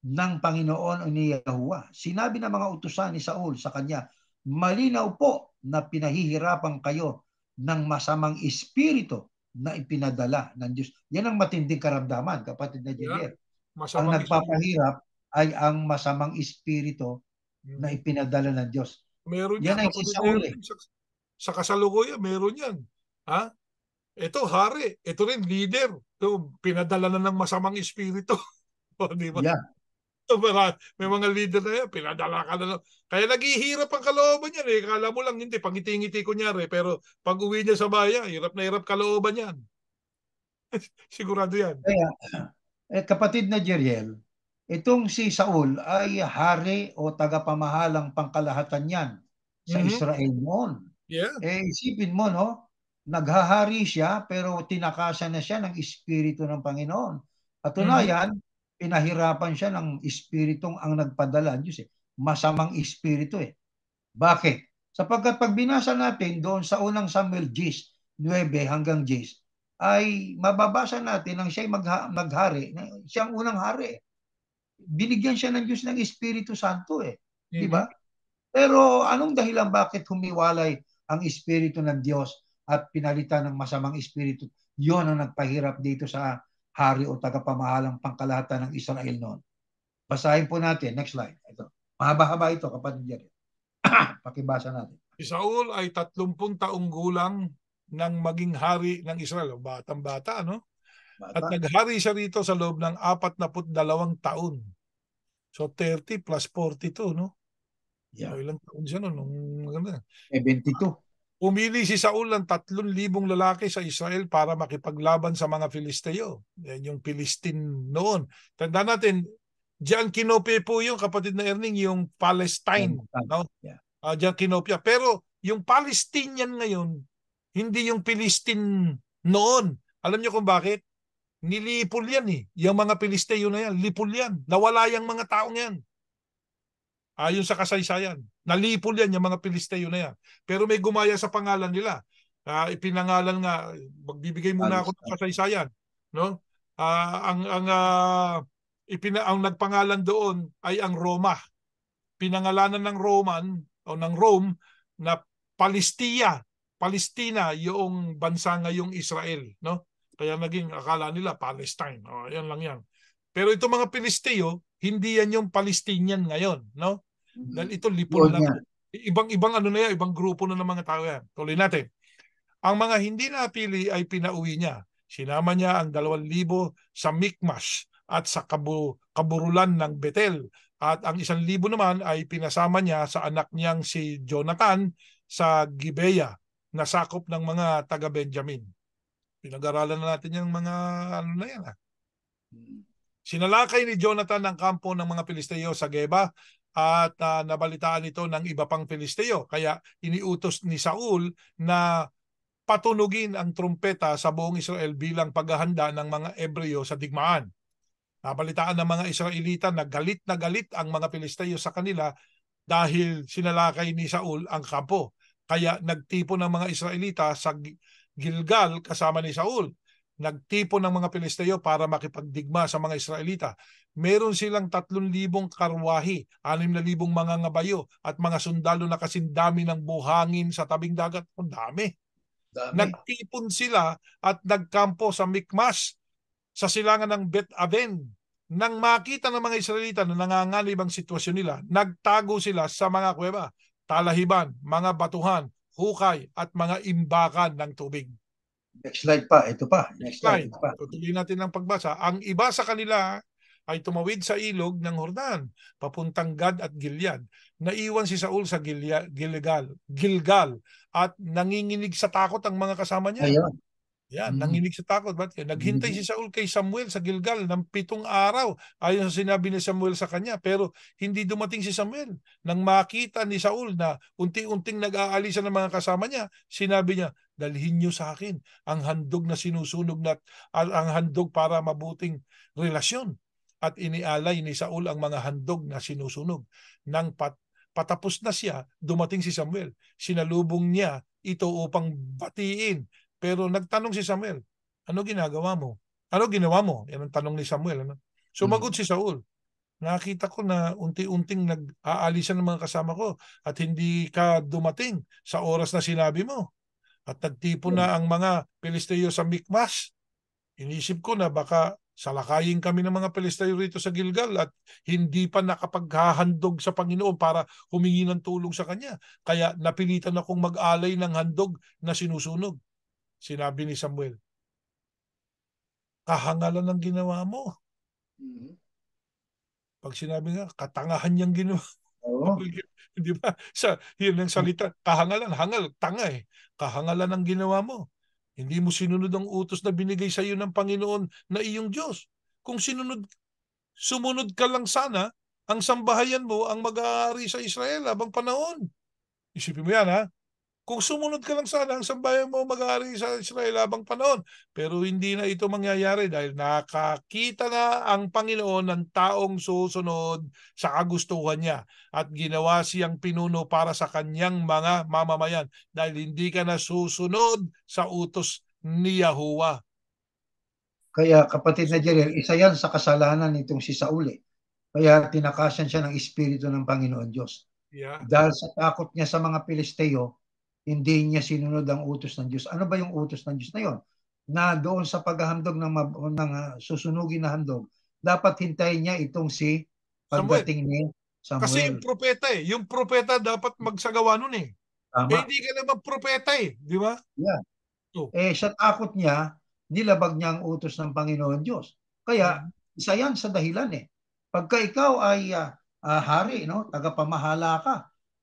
ng Panginoon o ni Yahuwah. Sinabi ng mga utusan ni Saul sa kanya, malinaw po na pinahihirapan kayo ng masamang espiritu na ipinadala ng Diyos. Yan ang matinding karamdaman, kapatid na
Yan.
Jediel. Ang
Masamang espiritu.
nagpapahirap ay ang masamang espiritu na
Mhm.
ipinadala ng Diyos.
Meron yan,
Yan ay si
kapatid na
Saul eh.
Erwin. Sa kasalukuyan, meron yan. Ha? Ito, hari. Ito rin, leader. Ito, pinadala na ng masamang espiritu. O, di ba?
Yeah.
May mga leader na yan, pinadala ka na lang. Kaya naghihirap ang kalooban yan eh. Kala mo lang hindi, pangiti-ngiti kunyari. Pero pag uwi niya sa bayan, hirap na hirap kalooban yan. Sigurado yan.
Kaya, kapatid na Jeriel, Itong si Saul ay hari o tagapamahalang pangkalahatan yan sa
Mhm.
Israel noon.
Yeah.
Isipin mo, no? Naghahari siya pero tinakasan na siya ng Espiritu ng Panginoon.
Mhm.
Katunayan, pinahirapan siya ng Espiritong ang nagpadala. Diyos, masamang Espiritu eh. Bakit? Sapagkat pag binasa natin doon sa unang Samuel 9 hanggang 10, ay mababasa natin nang siya'y maghari, siyang unang hari. Binigyan siya ng Diyos ng Espiritu Santo eh. Di ba?
Mhm.
Pero anong dahilan bakit humiwalay ang Espiritu ng Diyos at pinalitan ng masamang Espiritu? Yon ang nagpahirap dito sa hari o tagapamahalang pangkalahatan ng Israel noon. Basahin po natin. Next slide. Ito. Mahaba-haba ito, kapatid Jerry. Pakibasa natin.
Si Saul ay 30 taong gulang nang maging hari ng Israel. Batang-bata, no? At
Bata.
naghari siya rito sa loob ng 42 taon. So 30 plus 42, no?
Yeah.
O ilang taon siya no? Nung, ano,
72.
Pumili si Saul ng 3,000 lalaki sa Israel para makipaglaban sa mga Filisteo. Yan yung Filistin noon. Tandaan natin, diyan kinopya po yung kapatid na Erning, yung Palestine. No?
Yeah.
Diyan kinopya. Pero yung Palestinian ngayon, hindi yung Filistin noon. Alam niyo kung bakit? Nilipol yan eh. Yung mga Filisteo na yan, lipol yan. Nawala yung mga taong yan. Ayon sa kasaysayan. Nalipol yan yung mga Pilisteo na yan. Pero may gumaya sa pangalan nila. Ipinangalan nga, magbibigay muna ako ng kasaysayan. No? Ang nagpangalan doon ay ang Roma. Pinangalanan ng Roman o ng Rome na Palestia. Palestina yung bansa ngayong Israel. No? Kaya naging akala nila Palestine. Yan lang yan. Pero itong mga Pilisteo, hindi yan yung Palestinian ngayon. No? Dahil ito lipol
Yun
na
yan.
to. Ibang ano na yan, ibang grupo na ng mga tao yan. Tuloy natin. Ang mga hindi napili ay pinauwi niya. Sinama niya ang 2,000 sa Mikmash at sa kaburulan ng Betel. At ang 1,000 naman ay pinasama niya sa anak niyang si Jonathan sa Gibeah na sakop ng mga taga-Benjamin. Pinag-aralan na natin yung mga ano na yan. Sinalakay ni Jonathan ang kampo ng mga Pilisteo sa Geba at nabalitaan ito ng iba pang Pilisteo. Kaya iniutos ni Saul na patunugin ang trumpeta sa buong Israel bilang paghahanda ng mga Ebreo sa digmaan. Nabalitaan ng mga Israelita na galit ang mga Pilisteo sa kanila dahil sinalakay ni Saul ang kampo. Kaya nagtipon ng mga Israelita sa Gilgal kasama ni Saul. Nagtipon ng mga Pilisteo para makipagdigma sa mga Israelita. Meron silang 3,000 karwahi, 6,000 mga ngabayo at mga sundalo na kasindami ng buhangin sa tabing dagat. Ang dami.
Dami.
Nagtipon sila at nagkampo sa Mikmas sa silangan ng Bet Aven. Nang makita ng mga Israelita na nanganganib ang sitwasyon nila, nagtago sila sa mga kuweba, talahiban, mga batuhan, hukay at mga imbakan ng tubig.
Next slide pa. Ito pa. Next slide.
Slide.
Ito pa.
Tutuloy natin ang pagbasa. Ang iba sa kanila ay tumawid sa ilog ng Hordan, papuntang Gad at Gilead. Naiwan si Saul sa Gilgal at nanginginig sa takot ang mga kasama niya.
Ayan.
Yan, nanginig sa takot. Naghintay si Saul kay Samuel sa Gilgal ng 7 araw. Ayon sa sinabi ni Samuel sa kanya. Pero hindi dumating si Samuel. Nang makita ni Saul na unti-unting nag-aalisa ng mga kasama niya, sinabi niya, dalhin niyo sa akin ang handog na sinusunog na ang handog para mabuting relasyon. At inialay ni Saul ang mga handog na sinusunog. Nang patapos na siya, dumating si Samuel. Sinalubong niya ito upang batiin. Pero nagtanong si Samuel, ano ginagawa mo? Ano ginawa mo? Yan ang tanong ni Samuel. Ano? Sumagot si Saul, nakita ko na unti-unting nag-aalisan ng mga kasama ko at hindi ka dumating sa oras na sinabi mo. At nagtipon na ang mga Pilisteo sa Mikmas. Inisip ko na baka salakayin kami ng mga Pilisteo rito sa Gilgal at hindi pa nakapaghahandog sa Panginoon para humingi ng tulong sa Kanya. Kaya napilitan akong mag-alay ng handog na sinusunog. Sinabi ni Samuel, kahangalan ng ginawa mo. Pag sinabi nga, katangahan niyang ginawa.
Oo.
Di ba? Yun ang salita, kahangalan, hangal, tanga eh. Kahangalan ang ginawa mo. Hindi mo sinunod ang utos na binigay sa iyo ng Panginoon na iyong Diyos. Kung sinunod sumunod ka lang sana, ang sambahayan mo ang mag-aari sa Israel habang panahon. Isipin mo yan, ha? Kung sumunod ka lang sana, ang sambahayan mo mag-aari sa Israel habang panahon. Pero hindi na ito mangyayari dahil nakakita na ang Panginoon ng taong susunod sa kagustuhan niya at ginawa siyang pinuno para sa kanyang mga mamamayan dahil hindi ka na susunod sa utos ni Yahuwah.
Kaya kapatid na Jerel, isa yan sa kasalanan nitong si Saul eh. Kaya tinakasan siya ng Espiritu ng Panginoon Diyos.
Yeah.
Dahil sa takot niya sa mga Pilisteo, hindi niya sinunod ang utos ng Diyos. Ano ba yung utos ng Diyos na yon? Na doon sa paghahandog ng susunugin na handog, dapat hintayin niya itong si
Samuel.
pagdating ni
Kasi yung
Samuel.
propeta eh. Yung propeta dapat magsagawa nun eh. Eh
Tama.
hindi ka naman propeta eh. Di ba?
Yeah.
Oh.
Sa takot niya, nilabag niya ang utos ng Panginoon Diyos. Kaya,
Mm.
isa yan sa dahilan eh. Pagka ikaw ay hari, no, tagapamahala ka,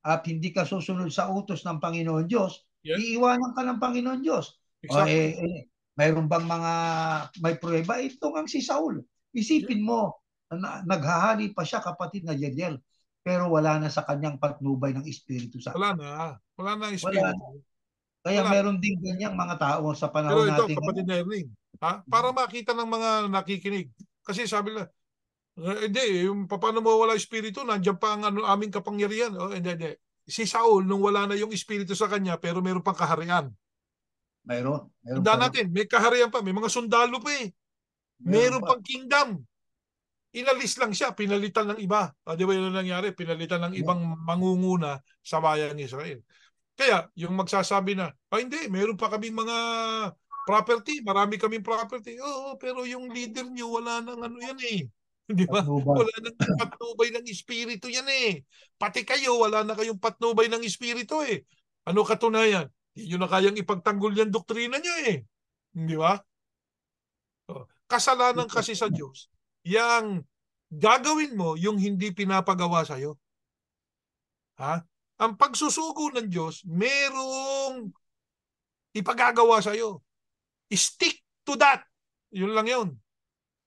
at hindi ka susunod sa utos ng Panginoon Diyos,
Yeah.
iiwanan ka ng Panginoon Diyos.
Exactly.
Mayroon bang may pruweba? Ito ang si Saul.
Yeah.
Isipin mo, naghahari pa siya, kapatid na Jediel, pero wala na sa kanyang patnubay ng Espiritu
Wala
Santo.
na. Wala na ang
Wala.
espiritu.
Kaya
Wala.
meron din ganyang mga tao sa
Pero
panahon
ito,
natin
kapatid
ngayon.
na Erning, ha? Para makita ng mga nakikinig. Kasi sabi nila, hindi, yung paano mo wala espiritu, nandiyan pa ang aming kapangyarihan. Oh, hindi. Si Saul, nung wala na yung espiritu sa kanya, pero meron pang kaharian.
Meron
Tanda
pa rin.
natin, may kaharian pa, may mga sundalo pa eh.
Meron
Meron
pa.
pang kingdom. Inalis lang siya, pinalitan ng iba. Di ba yun ang nangyari? Pinalitan ng ibang mangunguna sa bayan ng Israel. Kaya, yung magsasabi na, hindi, meron pa kaming mga property, marami kaming property. Oo, pero yung leader niyo, wala nang ano yan eh. Di ba?
Patnubay.
Wala nang patnubay ng espiritu yan eh. Pati kayo, wala na kayong patnubay ng espiritu eh. Ano katunayan? Hindi nyo na kayang ipagtanggol yan doktrina niyo eh. Di ba? Kasalanan kasi sa Diyos, yang gagawin mo yung hindi pinapagawa sa'yo. Ha? Ang pagsusugo ng Diyos, merong ipagagawa sa'yo. Stick to that. Yun lang yun.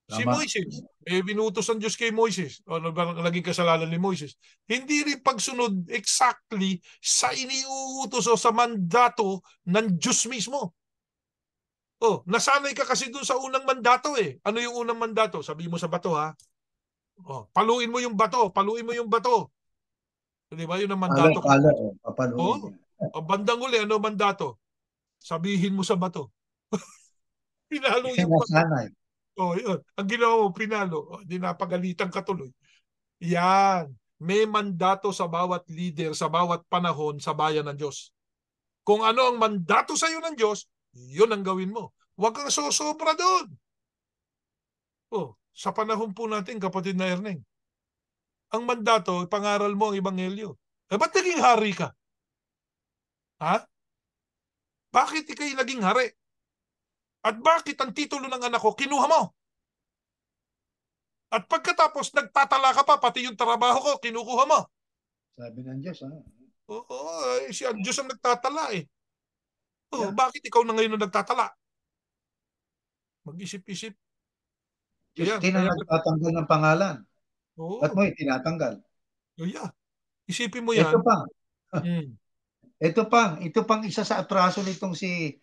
Si
Tama.
Moises, binutos ng Diyos kay Moises. O ano ba naging kasalanan ni Moises? Hindi rin pagsunod exactly sa iniuutos o sa mandato ng Diyos mismo. Nasanay ka kasi dun sa unang mandato eh. Ano yung unang mandato? Sabi mo sa bato ha. Paluin mo yung bato, paluin mo yung bato. Di ba? Yun ang mandato kay
Palo,
Moises.
papaluin niya.
Bandang uli, ano mandato? Sabihin mo sa bato. Pinalo yung bato.
Nasanay.
Yun. Ang ginawa mo, pinalo. Di napagalitan ka tuloy. Yan. May mandato sa bawat leader, sa bawat panahon sa bayan ng Diyos. Kung ano ang mandato sa iyo ng Diyos, yun ang gawin mo. Huwag kang sosobra doon. Sa panahon po natin, kapatid na Erneng, ang mandato, pangaral mo ang ebanghelyo. Ba't naging hari ka? Ha? Bakit ikay naging hari? At bakit ang titulo ng anak ko, kinuha mo? At pagkatapos, nagtatala ka pa, pati yung trabaho ko, kinukuha mo.
Sabi ng Diyos, ha?
Si Diyos ang nagtatala eh.
Yeah.
Bakit ikaw na ngayon ang nagtatala? Mag-isip-isip.
Diyos
Ayan,
din ang
kaya,
nagtatanggal ng pangalan. Ba't mo itinatanggal?
Yeah. Isipin mo
Ito
yan.
pa.
Hmm.
Ito pang isa sa atraso nitong si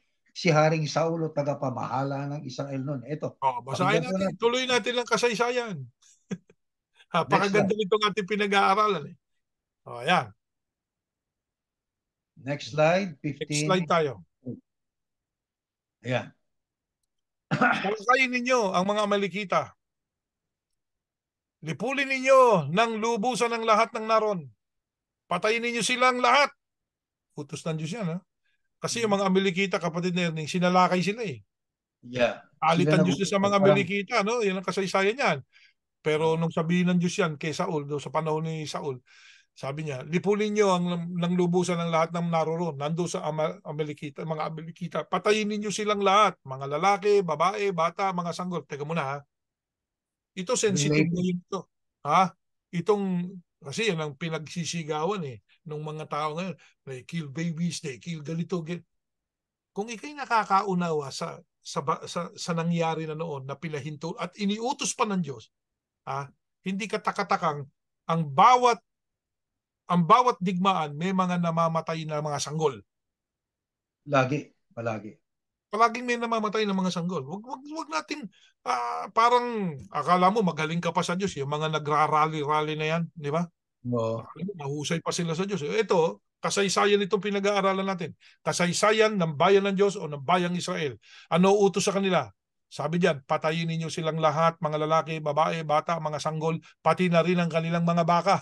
Haring Saulo, tagapamahala ng Israel noon. Ito.
Basahin
Pakinggan po
natin.
natin.
Tuloy natin lang kasaysayan.
Next
Napakaganda
slide.
nitong ating pinag-aaralan eh. Ayan.
Next slide. 15.
Next slide tayo.
Ayan.
Talakayin ninyo ang mga Amalekita. Lipulin ninyo ng lubusan ng lahat ng naron. Patayin ninyo silang lahat. Utos ng Diyos yan ha. Kasi yung mga Amalekita, kapatid na Erning, sinalakay sila eh.
Yeah.
Alitan Diyos sa mga
Parang,
Amalekita, no? Yan ang kasaysayan yan. Pero nung sabihin ng Diyos yan kay Saul, sa panahon ni Saul, sabi niya, lipulin niyo ng lubusan ng lahat ng naroon, nando sa Amalekita, mga Amalekita. Patayin ninyo silang lahat, mga lalaki, babae, bata, mga sanggol. Teka muna ha. Ito sensitive na yun ito. Ha? Kasi yan ang pinagsisigawan eh, ng mga tao ngayon. They kill babies, they kill ganito. Kung ikay nakakaunawa sa nangyari na noon na pinahinto at iniutos pa ng Diyos, ah, hindi katakatakang ang bawat digmaan may mga namamatay na mga sanggol.
Lagi, palagi.
Palaging may namamatay ng mga sanggol. Wag natin parang akala mo magaling ka pa sa Diyos, yung mga nagrarally-rally na yan, di ba?
Oo.
Mahusay pa sila sa Diyos. Ito, kasaysayan itong pinag-aaralan natin. Kasaysayan ng bayan ng Diyos o ng bayang Israel. Ano utos sa kanila? Sabi diyan, patayin ninyo silang lahat, mga lalaki, babae, bata, mga sanggol, pati na rin ang kanilang mga baka.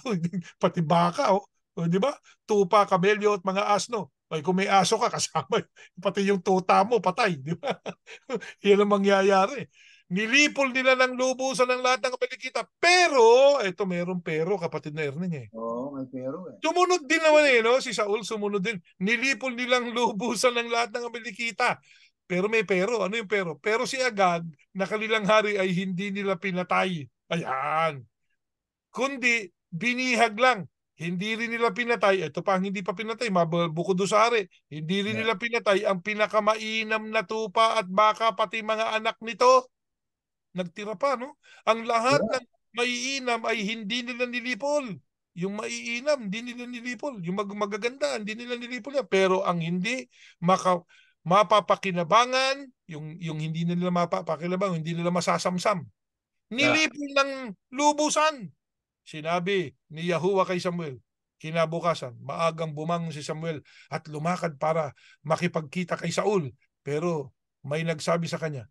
Pati baka, oh. O, di ba? Tupa, kamelyo at mga asno. Ay, kung may aso ka, kasama. Pati yung tuta mo, patay. Di ba? Yan ang mangyayari. Nilipol nila ng lubusan ng lahat ng kapalikita. Pero, ito merong pero, kapatid na Erning eh.
Oo, may pero eh.
Sumunod din naman eh, no? Si Saul sumunod din. Nilipol nilang lubusan ng lahat ng Amalekita. Pero may pero. Ano yung pero? Pero si Agag, na kanilang hari ay hindi nila pinatay. Ayan. Kundi, binihag lang. Hindi rin nila pinatay. Ito pa ang hindi pa pinatay. Bukod doon sa hari. Hindi rin
Yeah.
nila pinatay ang pinakamainam na tupa at baka pati mga anak nito. Nagtira pa, no? Ang lahat
Yeah.
ng maiinam ay hindi nila nilipol. Yung maiinam, hindi nila nilipol. Yung magaganda, hindi nila nilipol yan. Pero ang hindi mapapakinabangan, yung hindi nila mapapakinabangan, hindi nila masasamsam.
Yeah.
Nilipol ng lubusan. Sinabi ni Yahuwah kay Samuel, kinabukasan, maagang bumangon si Samuel at lumakad para makipagkita kay Saul. Pero may nagsabi sa kanya,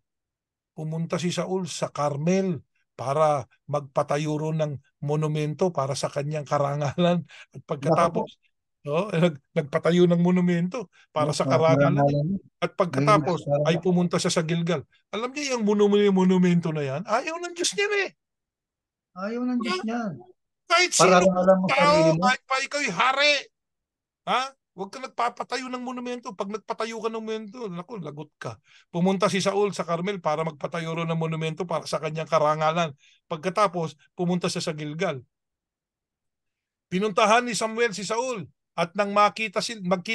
pumunta si Saul sa Carmel para magpatayo ron ng monumento para sa kanyang karangalan. At
Naka po.
pagkatapos, nagpatayo ng monumento para
No,
sa
para
karangalan niya.
karangalan niya.
At
Mahilig sa
pagkatapos ay
karangalan.
pumunta siya sa Gilgal. Alam niya yung monumento na yan, ayaw ng Diyos niya eh.
Ayaw ng Diyos niyan.
Kahit sino
Parangalan mo sarili
tao,
mo.
kahit pa ikaw'y hari, ha? Huwag ka nagpapatayo ng monumento. Pag nagpatayo ka ng monumento, naku, lagot ka. Pumunta si Saul sa Carmel para magpatayo ron ng monumento para sa kanyang karangalan. Pagkatapos, pumunta siya sa Gilgal. Pinuntahan ni Samuel si Saul at nang magkita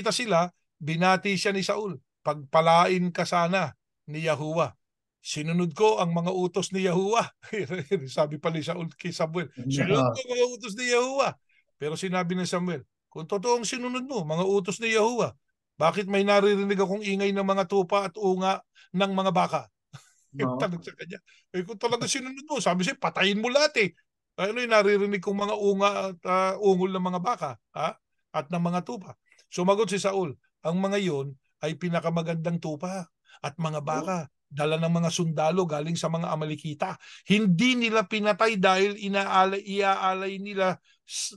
sila, binati siya ni Saul. Pagpalain ka sana ni Yahuwah. Sinunod ko ang mga utos ni Yahuwah. Sabi pa ni Saul kay Samuel, sinunod ko ang mga utos ni Yahuwah. Pero sinabi ni Samuel, kung totoong sinunod mo, mga utos ni Yahuwah, bakit may naririnig akong ingay ng mga tupa at unga ng mga baka?
No.
Tanong sa kanya. Kung talaga sinunod mo, sabi siya, patayin mo lahat eh. Ano yung naririnig kong mga unga at ungol ng mga baka at ng mga tupa? Sumagot si Saul, ang mga yon ay pinakamagandang tupa at mga baka dala ng mga sundalo galing sa mga Amalekita. Hindi nila pinatay dahil iaalay nila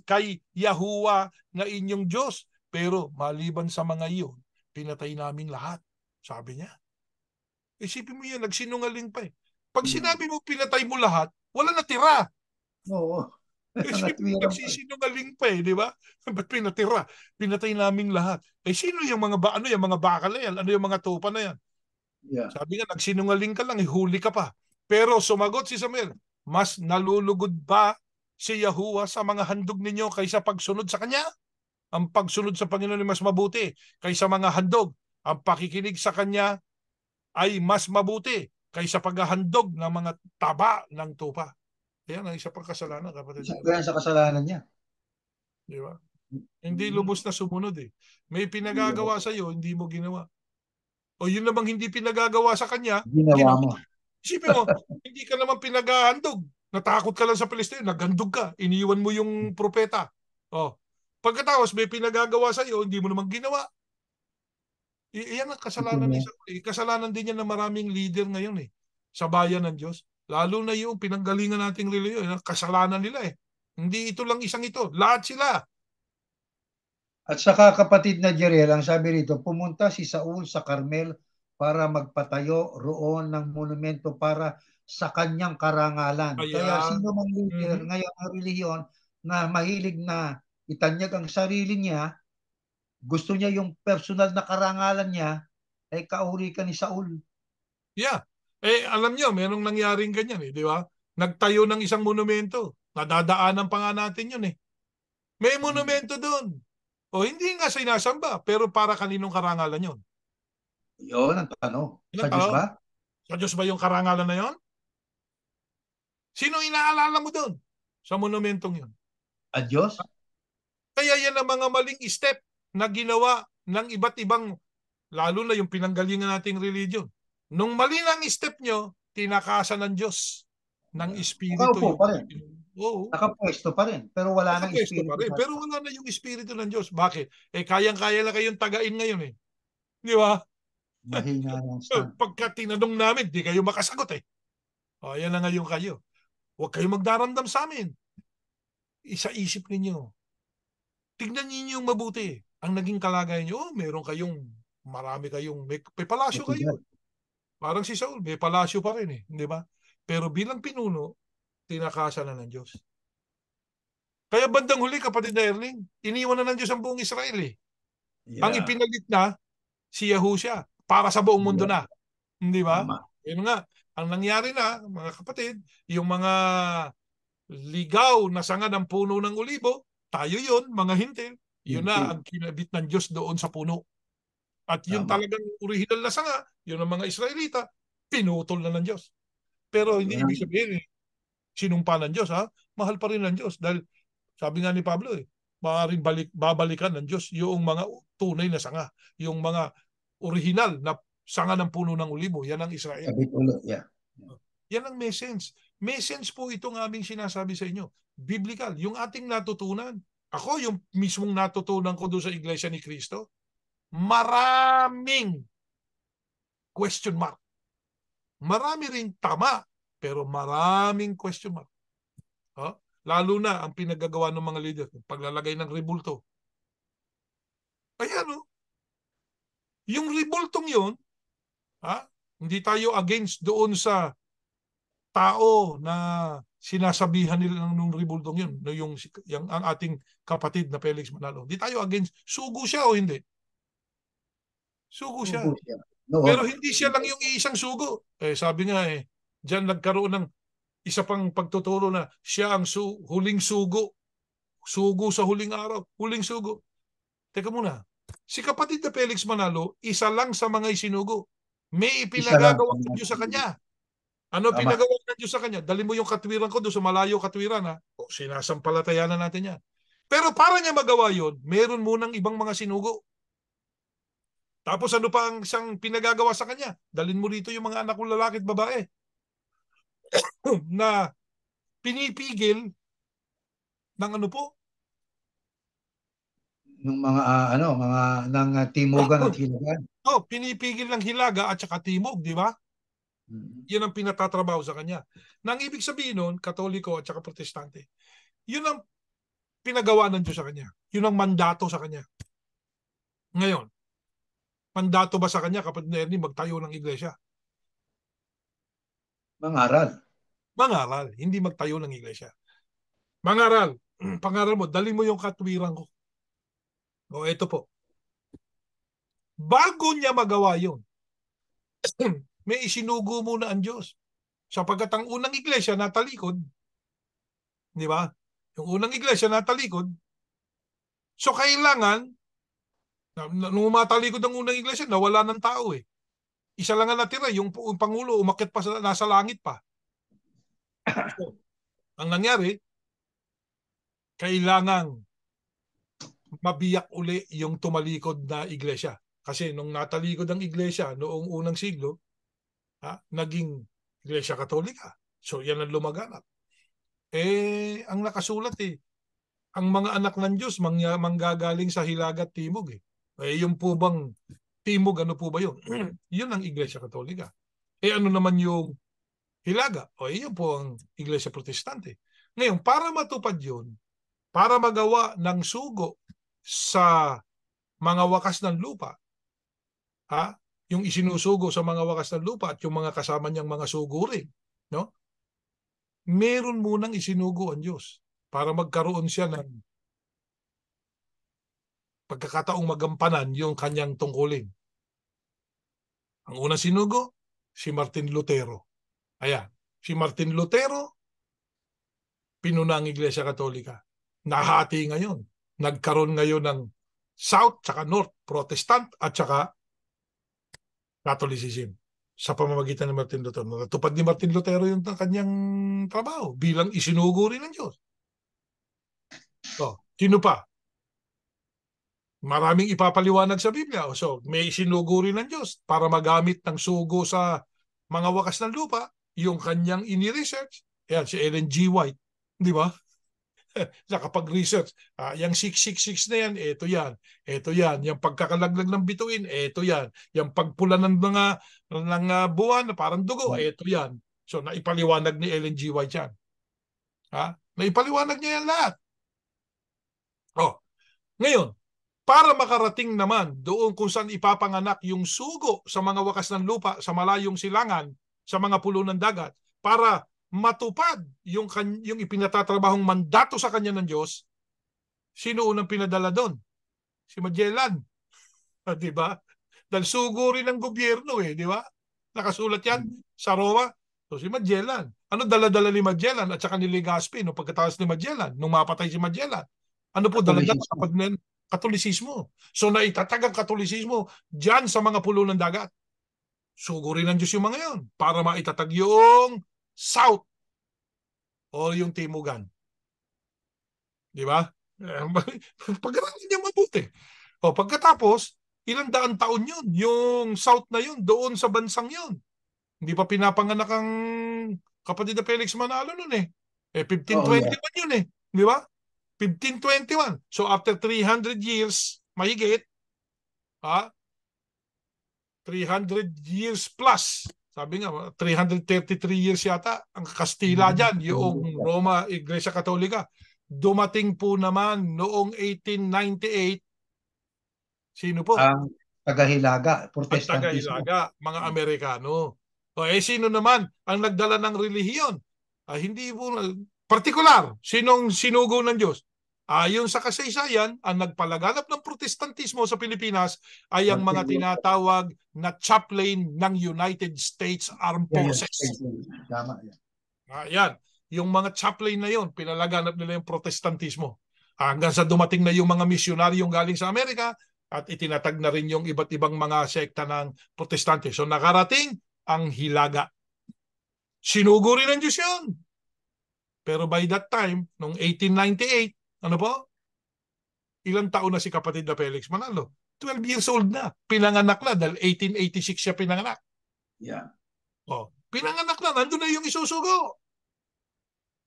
kay Yahuwah na inyong Diyos. Pero maliban sa mga iyon, pinatay namin lahat. Sabi niya. Isipin mo yan, nagsinungaling pa eh. Pag sinabi mo pinatay mo lahat, wala natira.
Oo.
Isipin mo
Nangatwiran pa.
nagsisinungaling pa eh, di ba? Ba't pinatira? Pinatay naming lahat. Sino yung ano yung mga bakal na yan? Ano yung mga tupa na yan?
Yeah.
Sabi nga, nagsinungaling ka lang, huli ka pa. Pero sumagot si Samuel, mas nalulugod ba si Yahuwah sa mga handog ninyo kaysa pagsunod sa Kanya? Ang pagsunod sa Panginoon ay mas mabuti kaysa mga handog. Ang pakikinig sa Kanya ay mas mabuti kaysa paghahandog ng mga taba ng tupa. Yan ang isa pang kasalanan, kapatid.
Isa pa yan sa kasalanan niya.
Di ba? Hindi lubos na sumunod eh. May pinagagawa
Yeah.
sa iyo, hindi mo ginawa. O yun namang hindi pinagagawa sa kanya,
Ginawa
ginawa.
mo.
Isipin mo, hindi ka naman pinaghahandog. Natakot ka lang sa Palestine, naghandog ka, iniwan mo yung propeta. Oh. Pagkatapos may pinagagawa sa iyo, hindi mo naman ginawa. Iyan ang
Ito
kasalanan ni
mo.
Saul. Kasalanan din yan ng maraming leader ngayon eh. Sa bayan ng Diyos. Lalo na yung pinanggalingan nating reliyon. Kasalanan nila eh. Hindi ito lang isang ito. Lahat sila.
At saka kapatid na Jeriel, ang sabi rito, pumunta si Saul sa Carmel para magpatayo roon ng monumento para sa kanyang karangalan. Kaya
Ayan.
sino mang leader
Mhm.
ngayon ng relihiyon na mahilig na itanyag ang sarili niya, gusto niya yung personal na karangalan niya, ay kauri ka ni Saul.
Yeah. Alam nyo, merong nangyaring ganyan eh, di ba? Nagtayo ng isang monumento. Nadadaanan pa nga natin yun eh. May monumento doon. O hindi nga sinasamba, pero para kaninong karangalan yun?
Yun ang tanong.
Yun
Sa
ang
Diyos
tanong.
ba?
Sa Diyos ba yung karangalan na yun? Sino inaalala mo doon sa monumentong yun?
At Diyos?
Kaya yan ang mga maling step na ginawa ng iba't ibang, lalo na yung pinanggalingan nating religion. Nung mali ng step nyo, tinakasan ng Diyos, ng Espiritu.
Nakaupo
Yung,
pa rin.
oo,
Nakapwesto pa rin. Pero wala nang
nakapwesto pa
Espiritu
rin. Pero
Santo.
wala na yung Espiritu ng Diyos. Bakit? Kayang-kaya na kayong tagain ngayon eh. Di ba?
Mahina ng stand.
Pagka tinanong namin, di kayo makasagot eh. O, yan na ngayon kayo. Huwag kayong magdaramdam sa amin. Isa-isip ninyo. Tignan ninyo yung mabuti. Ang naging kalagayan nyo, meron kayong, marami kayong, may palasyo kayo. Parang si Saul, may palasyo pa rin eh. Di ba? Pero bilang pinuno, tinakasan na ng Diyos. Kaya bandang huli, kapatid na Erling, iniwan na ng Diyos ang buong Israel eh.
Yeah.
Ang ipinalit na, si Yahusha, para sa buong mundo na. Hindi ba?
Tama.
Yun nga, ang nangyari na, mga kapatid, yung mga ligaw na sanga ng puno ng olibo, tayo yun, mga hintil, yun na ang kinabit ng Diyos doon sa puno. At yun
Tama.
talagang original na sanga, yun ang mga Israelita, pinutol na ng Diyos. Pero hindi ibig sabihin, sinumpa ng Diyos, ha? Mahal pa rin ng Diyos. Dahil, sabi nga ni Pablo, maaaring babalikan ng Diyos yung mga tunay na sanga, yung mga original na sanga ng puno ng olibo. Yan ang Israel.
Sabit ulo, yeah.
Yan ang message. Message po itong aming sinasabi sa inyo. Biblical. Yung ating natutunan. Ako, yung mismong natutunan ko doon sa Iglesia ni Cristo, maraming question mark. Marami rin tama, pero maraming question mark. Lalo na ang pinagagawa ng mga leader, paglalagay ng rebulto. Ayan, yung rebultong yun, hindi tayo against doon sa tao na sinasabihan nila ng rebultong yun, yung ang ating kapatid na Felix Manalo. Hindi tayo against. Sugo siya o hindi? Sugo siya. Pero hindi siya lang yung iisang sugo. Sabi nga diyan nagkaroon ng isa pang pagtuturo na siya ang huling sugo. Sugo sa huling araw. Huling sugo. Teka muna. Si kapatid na Felix Manalo, isa lang sa mga isinugo. May ipinagagawa ng Diyos sa kanya. Ano pinagawa ng Diyos sa kanya? Dali mo yung katwiran ko doon sa malayo katwiran, ha? Sinasampalatayanan natin yan. Pero para niya magawa yun, meron munang ibang mga sinugo. Tapos ano pa ang isang pinagagawa sa kanya? Dalin mo rito yung mga anak kong lalaki at babae na pinipigil ng ano po?
Ng mga mga ng timugan at hilagan.
Pinipigil ng hilaga at saka timog, di ba? Yun ang pinatatrabaho sa kanya. Nang ibig sabihin nun, Katoliko at saka Protestante, yun ang pinagawa ng Diyos sa kanya. Yun ang mandato sa kanya. Ngayon, mandato ba sa kanya kapag magtayo ng iglesia?
Mangaral.
Mangaral, hindi magtayo ng iglesia. Mangaral. Pangaral mo, dali mo yung katwiran ko. Ito po. Bago niya magawa yun, may isinugo muna ang Diyos. Sapagkat ang unang iglesia natalikod, di ba? Yung unang iglesia natalikod, so kailangan, nung matalikod ang unang iglesia, nawala ng tao eh. Isa lang ang natira, yung Pangulo, umakyat pa nasa langit pa. So, ang nangyari, kailangan mabiyak uli yung tumalikod na iglesia. Kasi nung natalikod ang iglesia noong unang siglo, naging iglesia katolika. So yan ang lumaganap. Ang nakasulat ang mga anak ng Diyos manggagaling sa hilaga at timog yung po bang timog, ano po ba yun? Yun ang iglesia katolika. Ano naman yung hilaga? Yun po ang iglesia protestante. Ngayon, para matupad yun, para magawa ng sugo sa mga wakas ng lupa, yung isinusugo sa mga wakas ng lupa at yung mga kasama niyang mga sugo rin, no? Meron munang isinugo ang Diyos para magkaroon siya ng pagkakataong magampanan yung kanyang tungkulin. Ang unang sinugo, si Martin Lutero. Ayan, si Martin Lutero, pinuna ang Iglesia Katolika. Nahati ngayon. Nagkaroon ngayon ng South, tsaka North, Protestant, at tsaka Catholicism. sa pamamagitan ni Martin Lutero. Natupad ni Martin Lutero yung kanyang trabaho bilang isinugo rin ng Diyos. So, sino pa? Maraming ipapaliwanag sa Biblia. So, may isinugo rin ng Diyos para magamit ng sugo sa mga wakas ng lupa, yung kanyang ini-research. Yan, si Ellen G. White. Di ba? Nakapag-research. Yung 666 na yan, eto yan. Eto yan. Yung pagkakalaglag ng bituin, eto yan. Yung pagpula ng mga buwan na parang dugo, eto yan. So, naipaliwanag ni Ellen G. White yan. Naipaliwanag niya yan lahat. Oh, ngayon, para makarating naman doon kung saan ipapanganak yung sugo sa mga wakas ng lupa, sa malayong silangan, sa mga pulo ng dagat, para matupad yung ipinatatrabahong mandato sa kanya ng Diyos, sino unang pinadala doon? Si Magellan. Di ba? Dahil sugo rin ng gobyerno di ba? Nakasulat yan sa Roma. So si Magellan. Ano dala-dala ni Magellan at saka ni Legazpi no pagkatapos ni Magellan, nung mapatay si Magellan? Ano po dala-dala? Katolisismo. So naitatag ang Katolisismo dyan sa mga pulo ng dagat. Sugo rin ng Diyos yung mga yon para maitatag yung South o yung Timugan. Di ba? Pag-aralan niya mabuti. O pagkatapos, ilang daan taon yun. Yung South na yun, doon sa bansang yun. Hindi pa pinapanganak ang kapatid na Felix Manalo nun 1521 yun Di ba? 1521. So after 300 years, mahigit, 300 years plus, sabi nga, 333 years yata, ang Kastila dyan, yung Roma, Iglesia Katolika. Dumating po naman noong 1898, sino po?
Ang tagahilaga, Protestantismo.
Ang tagahilaga, mga Amerikano. Sino naman ang nagdala ng relihiyon? Hindi po, partikular, sinong sinugo ng Diyos? Ayon sa kasaysayan, ang nagpalaganap ng Protestantismo sa Pilipinas ay ang mga tinatawag na chaplain ng United States Armed Forces.
Tama yan.
Yan. Yung mga chaplain na yon, pinalaganap nila yung Protestantismo. Hanggang sa dumating na yung mga misyonaryong galing sa Amerika at itinatag na rin yung iba't ibang mga sekta ng Protestante. So nakarating ang Hilaga. Sinugo rin ng Diyos yun. Pero by that time, noong 1898, ano po? Ilang taon na si kapatid na Felix Manalo? 12 years old na. Pinanganak na dahil 1886 siya pinanganak.
Yeah.
Pinanganak na. Nandun na yung isusugo.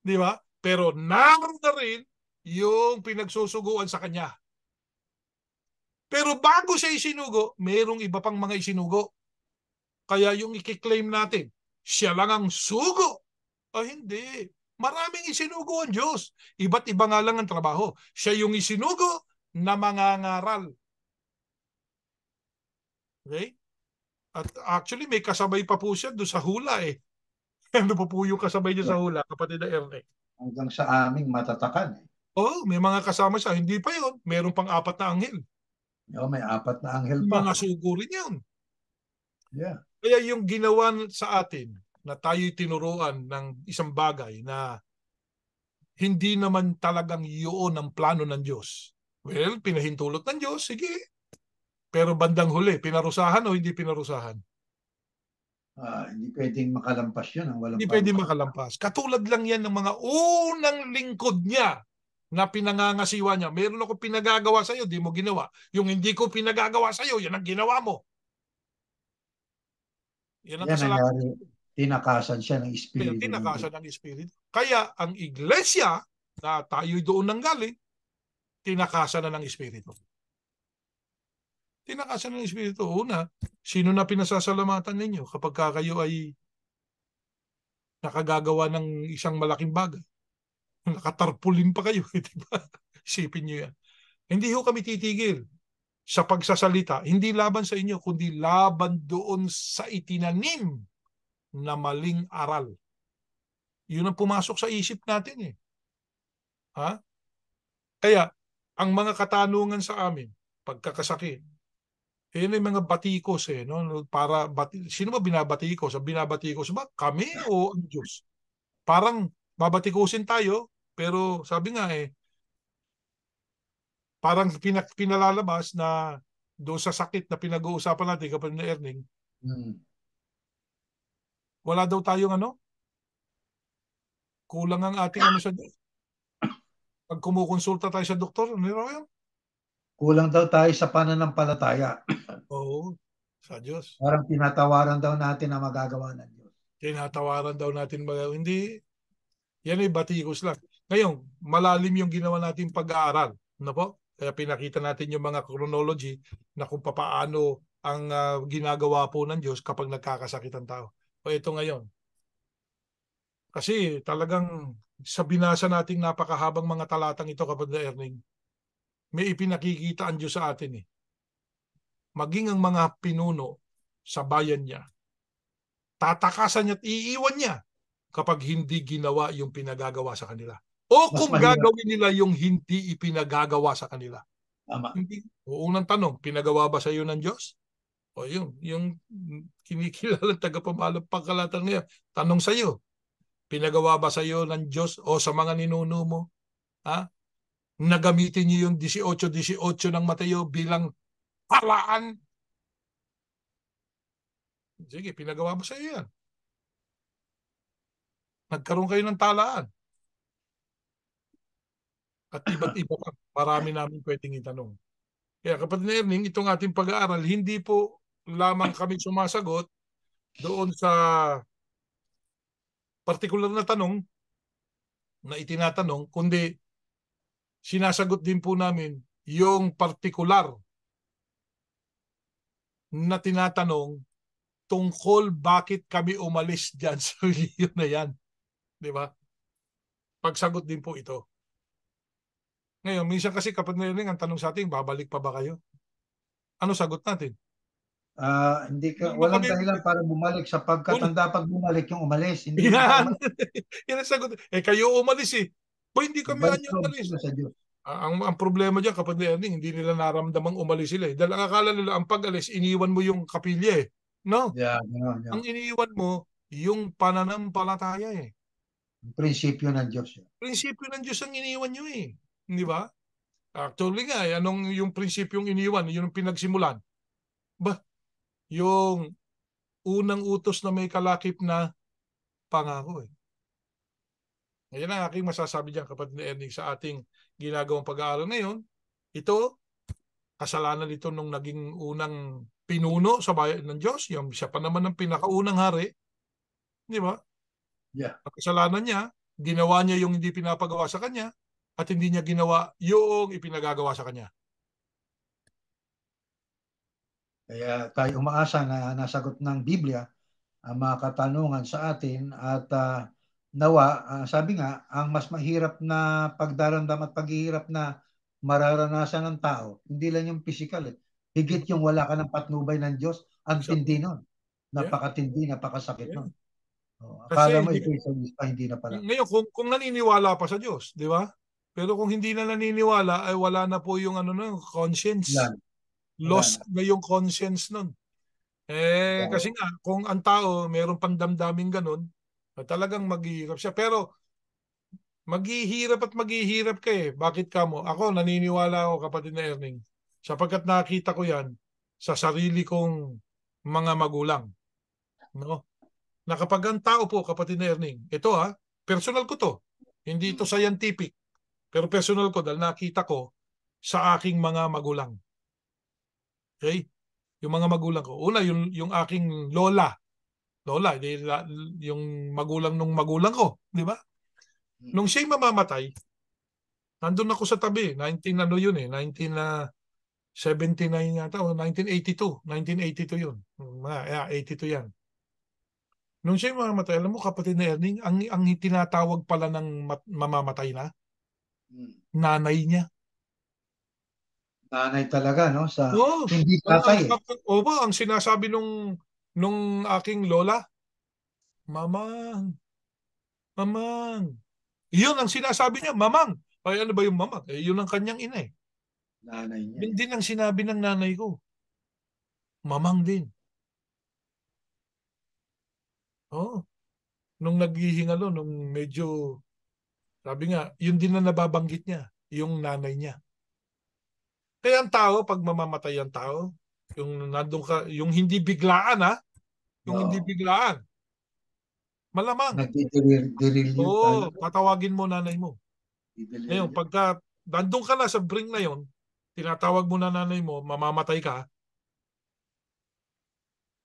Di ba? Pero naroon na rin yung pinagsusuguan sa kanya. Pero bago siya isinugo, mayroong iba pang mga isinugo. Kaya yung i-claim natin, siya lang ang sugo. Hindi. Maraming isinugo ang Diyos. Iba't iba nga lang ang trabaho. Siya yung isinugo na mangangaral. Okay? At actually, may kasabay pa po siya doon sa hula Ano po yung kasabay niya sa hula, kapatid na Erne?
Hanggang sa aming matatakan
may mga kasama siya. Hindi pa yun. Meron pang 4 na anghel.
May 4 na anghel pa.
Mga sugo rin yun.
Yeah.
Kaya yung ginawa sa atin, na tayo'y tinuruan ng isang bagay na hindi naman talagang yun ang plano ng Diyos. Well, pinahintulot ng Diyos, sige. Pero bandang huli, pinarusahan o hindi pinarusahan?
Hindi pwedeng makalampas yun.
Hindi pwedeng makalampas. Katulad lang yan ng mga unang lingkod niya na pinangangasiwa niya. Meron ako pinagagawa sa'yo, di mo ginawa. Yung hindi ko pinagagawa sa'yo, yan ang ginawa mo. Yan ang kasalanan.
Tinakasan siya ng Espiritu.
Tinakasan ng Espiritu. Kaya ang iglesia, na tayo doon nang galing, tinakasan na ng Espiritu. Tinakasan ng Espiritu. Una, sino na pinasasalamatan ninyo kapag kayo ay nakagagawa ng isang malaking bagay? Nakatarpulin pa kayo. Diba? Isipin nyo yan. Hindi ho kami titigil sa pagsasalita. Hindi laban sa inyo, kundi laban doon sa itinanim na maling aral. Yun ang pumasok sa isip natin Kaya, ang mga katanungan sa amin, pagkakasakit, yun ay mga batikos no? Sino ba binabatikos? Ang binabatikos ba? Kami o ang Diyos? Parang babatikusin tayo, pero sabi nga parang pinalalabas na doon sa sakit na pinag-uusapan natin kapag na Erning, Wala daw tayong ano, kulang ang ating ano sa Diyos. Pag kumukonsulta tayo sa doktor, ano raw yun?
Kulang daw tayo sa pananampalataya.
Oo, sa Diyos.
Parang tinatawaran daw natin ang magagawa ng Diyos.
Tinatawaran daw natin hindi, yan ay batikos lang. Ngayon, malalim yung ginawa natin pag-aaral. Ano po? Kaya pinakita natin yung mga chronology na kung paano ang ginagawa po ng Diyos kapag nagkakasakit ang tao. O ito ngayon. Kasi talagang sa binasa nating napakahabang mga talatang ito, Kapatid Erning, may ipinakikita ang Diyos sa atin eh. Maging ang mga pinuno sa bayan niya, tatakasan niya at iiwan niya kapag hindi ginawa yung pinagagawa sa kanila. O
Mas
kung
mahirap.
gagawin nila yung hindi ipinagagawa sa kanila.
Tama.
Hindi. O unang tanong, pinagawa ba sa iyo ng Diyos? O yun, yung kinikilalang tagapamahalang pangkalatan ngayon, tanong sa iyo, pinagawa ba sa iyo ng Diyos o sa mga ninuno mo? Ha? Nagamitin niyo yung 18-18 ng Mateo bilang paraan? Sige, pinagawa mo sa iyo yan. Nagkaroon kayo ng talaan. At iba't iba pa. Marami namin pwedeng itanong. Kaya kapatid na Erning, itong ating pag-aaral, hindi po lamang kami sumasagot doon sa partikular na tanong na itinatanong, kundi sinasagot din po namin yung partikular na tinatanong tungkol bakit kami umalis dyan sa reliyon na yan. Di ba? Pagsagot din po ito. Ngayon, minsan kasi kapatid na Erning, ang tanong sa atin, babalik pa ba kayo? Ano sagot natin?
Hindi
Hindi
ka,
naman
walang
kami
dahilan para bumalik sapagkat ang dapat bumalik yung umalis, hindi yung
yan.
nakaumalis.
Yan ang sagot. Eh kayo umalis eh. O hindi kami
Magbalik
anya
loob
umalis.
sila sa Diyos.
Ang problema diyan kapag Erning, hindi nila naramdamang umalis sila eh. Dahil ang akala nila ang pag-alis, iniwan mo yung kapilya eh. No.
Yeah, gano'n,
Ang
yeah.
iniwan mo, yung pananampalataya eh.
Ang prinsipyo ng Diyos. Yun.
Prinsipyo ng Diyos ang iniwan nyo eh. Di ba? Actually nga, eh, anong yung prinsipyong iniwan, yun ang pinagsimulan. Ba, yung unang utos na may kalakip na pangako eh. Ngayon ang aking masasabi diyan kapatid na Erning sa ating ginagawang pag-aaral ngayon. Ito, kasalanan ito nung naging unang pinuno sa bayan ng Diyos. Yung siya pa naman ang pinakaunang hari. Di ba?
Yeah.
Ang kasalanan niya, ginawa niya yung hindi pinapagawa sa kanya at hindi niya ginawa yung ipinagagawa sa kanya.
Kaya tayo umaasa na nasagot ng Biblia ang mga katanungan sa atin at nawa, sabi nga, ang mas mahirap na pagdaramdam at paghihirap na mararanasan ng tao, hindi lang yung physical eh. Higit yung wala ka ng patnubay ng Diyos, ang
Exactly.
tindi nun.
Yeah.
Napakatindi, napakasakit
Yeah.
nun. Akala
Kasi
mo ito sa pa, hindi na pala.
ngayon kung naniniwala pa sa Diyos, di ba? Pero kung hindi na naniniwala ay wala na po yung ano no, conscience.
Yan, wala na.
Lost na yung conscience nun. Eh kasi nga kung ang tao mayroong pandamdaming ganun, talagang maghihirap siya. Pero maghihirap ka eh. Bakit ka mo? Ako naniniwala ako kapatid na Erning. Sapagkat nakita ko yan sa sarili kong mga magulang. No? Na kapag ang tao po kapatid na Erning, ito ha, personal ko to. Hindi ito scientific. Pero personal ko dahil nakita ko sa aking mga magulang. Okay? Yung mga magulang ko. Una, yung aking lola. Lola, yung magulang nung magulang ko. Di ba? Nung siya'y mamamatay, nandun ako sa tabi. 19 ano yun eh. 1979 yata o 1982. 1982 yun. Yeah, 82 yan. Nung siya'y mamamatay, alam mo kapatid na Erning, ang tinatawag pala ng mamamatay na, nanay niya.
Nanay talaga, no? Sa,
Oo.
hindi
Ang,
tatay eh.
opo, ang sinasabi nung aking lola, Mamang, Mamang. Yun ang sinasabi niya, Mamang. Ay ano ba yung Mamang? Eh, yun ang kanyang ina eh.
Nanay niya.
Yun din ang sinabi ng nanay ko. Mamang din. Oo. Nung naghihingalo, nung medyo, sabi nga, yun din na nababanggit niya, yung nanay niya. Kaya ang tao, pag mamamatay ang tao, yung nandun ka, yung hindi biglaan ha, yung hindi
Oo.
biglaan. Malamang.
Nagdidirilyo
Oo,
talaga.
tatawagin mo nanay mo. Ngayon,
Dideliryo.
pagka nandun ka na sa brink na yon, tinatawag mo na nanay mo, mamamatay ka,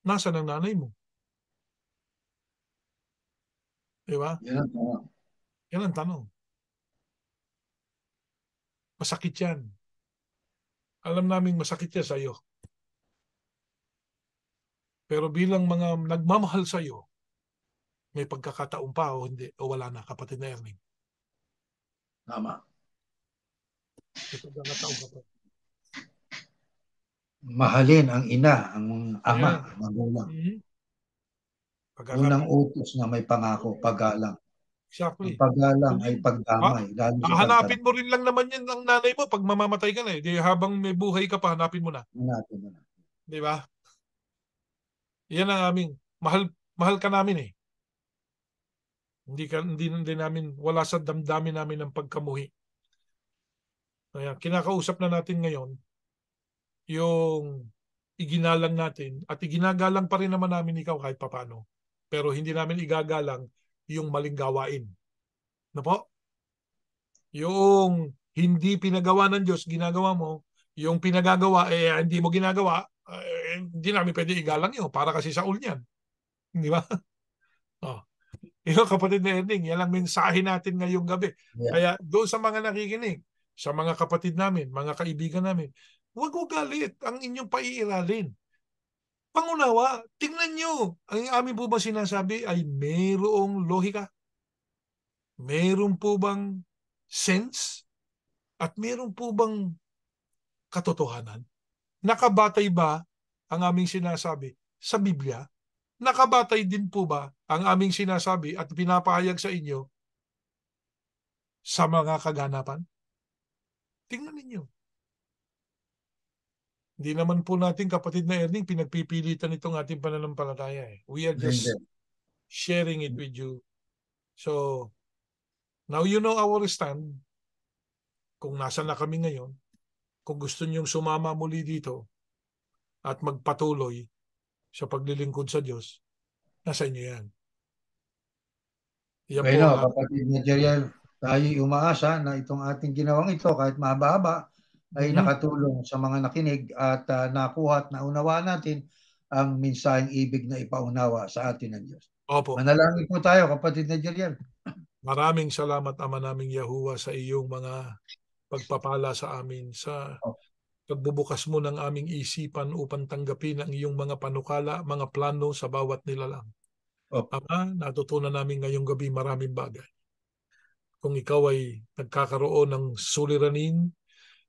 nasa ng nanay mo? Di ba?
Yan ang tama.
Yan ang tanong. Masakit yan. Alam namin masakit yan sa'yo. Pero bilang mga nagmamahal sa'yo, may pagkakataon pa o hindi, o wala na, kapatid na Erning.
Tama.
May pagkakataon ka pa.
Mahalin ang ina, ang ama,
Ayan.
magulang.
Mhm.
Unang
Pagkakataon.
utos na may pangako, paggalang. Ang
Exactly.
paggalang
Yun
ay
yun.
pagdamay, lalo sa
Hahanapin mo
pagtarantado.
rin lang naman yan ng nanay mo pag mamamatay ka na eh. Di habang may buhay ka pa, hanapin mo na.
Natin na.
Di ba? Yan ang aming mahal mahal ka namin eh. Hindi namin wala sa damdamin namin ng pagkamuhi. Kaya kinakausap na natin ngayon yung iginalang natin at iginagalang pa rin naman namin ikaw kahit papano. Pero hindi namin igagalang yung maling gawain. Ano po? Yung hindi pinagawa ng Diyos, ginagawa mo, yung pinagagawa, hindi mo ginagawa, hindi namin pwede igalang yun. Para kasi sa niyan. Di ba? Oh. Yung kapatid na Erning, yan ang mensahe natin ngayong gabi.
Yeah.
Kaya doon sa mga nakikinig, sa mga kapatid namin, mga kaibigan namin, huwag galit ang inyong paiiralin. Pangunawa, tingnan nyo. Ang amin po ba sinasabi ay mayroong lohika? Mayroon po bang sense? At mayroon po bang katotohanan? Nakabatay ba ang aming sinasabi sa Biblia? Nakabatay din po ba ang aming sinasabi at pinapahayag sa inyo sa mga kaganapan? Tingnan ninyo. Hindi naman po natin, kapatid na Erning, pinagpipilitan itong ating pananampalataya eh. We are
Hindi.
just sharing it with you. So, now you know our stand. Kung nasa na kami ngayon, kung gusto niyong sumama muli dito at magpatuloy sa paglilingkod sa Diyos, nasa inyo yan. Yan po
Bueno,
ang
kapatid na Jeriel, tayo'y umaasa na itong ating ginawang ito, kahit mahaba-haba, ay
Mhm.
nakatulong sa mga nakinig at nakuha at naunawa natin ang mensaheng ibig na ipaunawa sa atin ng Diyos.
Opo.
Manalangin po tayo, kapatid na Jeriel.
Maraming salamat, Ama naming Yahuwah, sa iyong mga pagpapala sa amin, sa
Oh,
pagbubukas mo ng aming isipan upang tanggapin ang iyong mga panukala, mga plano sa bawat nilalang.
oh,
Ama, natutunan namin ngayong gabi maraming bagay. Kung ikaw ay nagkakaroon ng suliranin,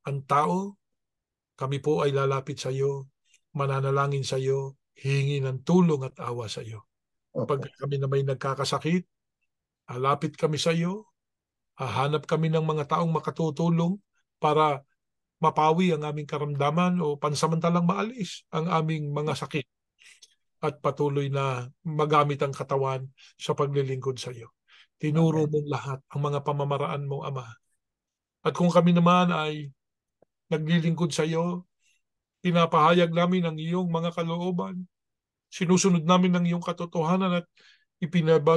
ang tao, kami po ay lalapit sa iyo, mananalangin sa iyo, hihingi ng tulong at awa sa iyo. Pag
opo,
kami na may nagkakasakit, halapit kami sa iyo, hahanap kami ng mga taong makatutulong para mapawi ang aming karamdaman o pansamantalang maalis ang aming mga sakit at patuloy na magamit ang katawan sa paglilingkod sa iyo. Tinuro
amen.
mong lahat ang mga pamamaraan mo, Ama. At kung kami naman ay naglilingkod sa iyo, pinapahayag namin ang iyong mga kalooban, sinusunod namin ang iyong katotohanan at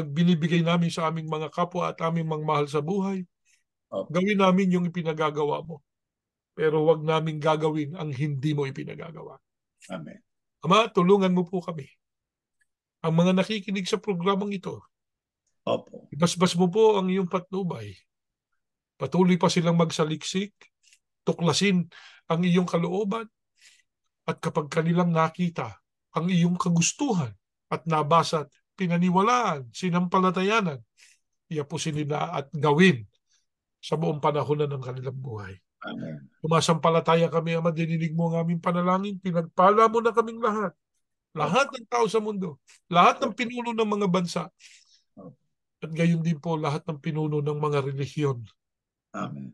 binibigay namin sa aming mga kapwa at aming mga mahal sa buhay.
Opo,
Gawin namin yung ipinagagawa mo. Pero wag namin gagawin ang hindi mo ipinagagawa.
amen.
Ama, tulungan mo po kami. Ang mga nakikinig sa programang ito,
Opo,
ibasbas mo po ang iyong patnubay. Patuloy pa silang magsaliksik, tuklasin ang iyong kalooban, at kapag kanilang nakita ang iyong kagustuhan at nabasa at pinaniwalaan, sinampalatayanan, iapusin nila at gawin sa buong panahon na ng kanilang buhay.
amen.
Sumasampalataya kami, Ama, dininig mo ang aming panalangin, pinagpala mo na kaming lahat.
Opo,
Lahat ng tao sa mundo, lahat ng
opo,
pinuno ng mga bansa,
opo,
at gayon din po lahat ng pinuno ng mga relihiyon.
amen.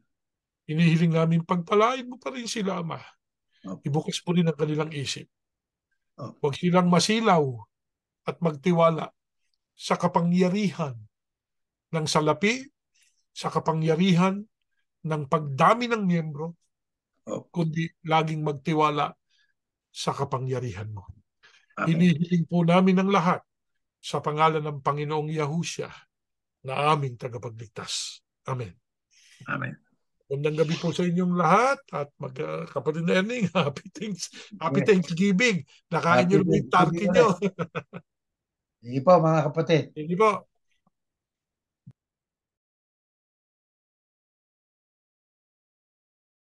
Inihiling namin pagpalain mo pa rin sila, Ama.
Opo,
Ibukas mo rin ang kanilang isip.
opo,
Huwag silang masilaw at magtiwala sa kapangyarihan ng salapi, sa kapangyarihan ng pagdami ng miyembro,
opo,
kundi laging magtiwala sa kapangyarihan mo.
amen.
Hinihiling po namin ang lahat sa pangalan ng Panginoong Yahushua na aming tagapagligtas. Amen.
Amen.
Magandang gabi po sa inyong lahat at kapatid na Erning, happy
Yes.
Thanksgiving. Nakain
Happy
niyo na yung
Thanksgiving
turkey
ulit.
niyo.
Sige po mga kapatid.
Hindi po.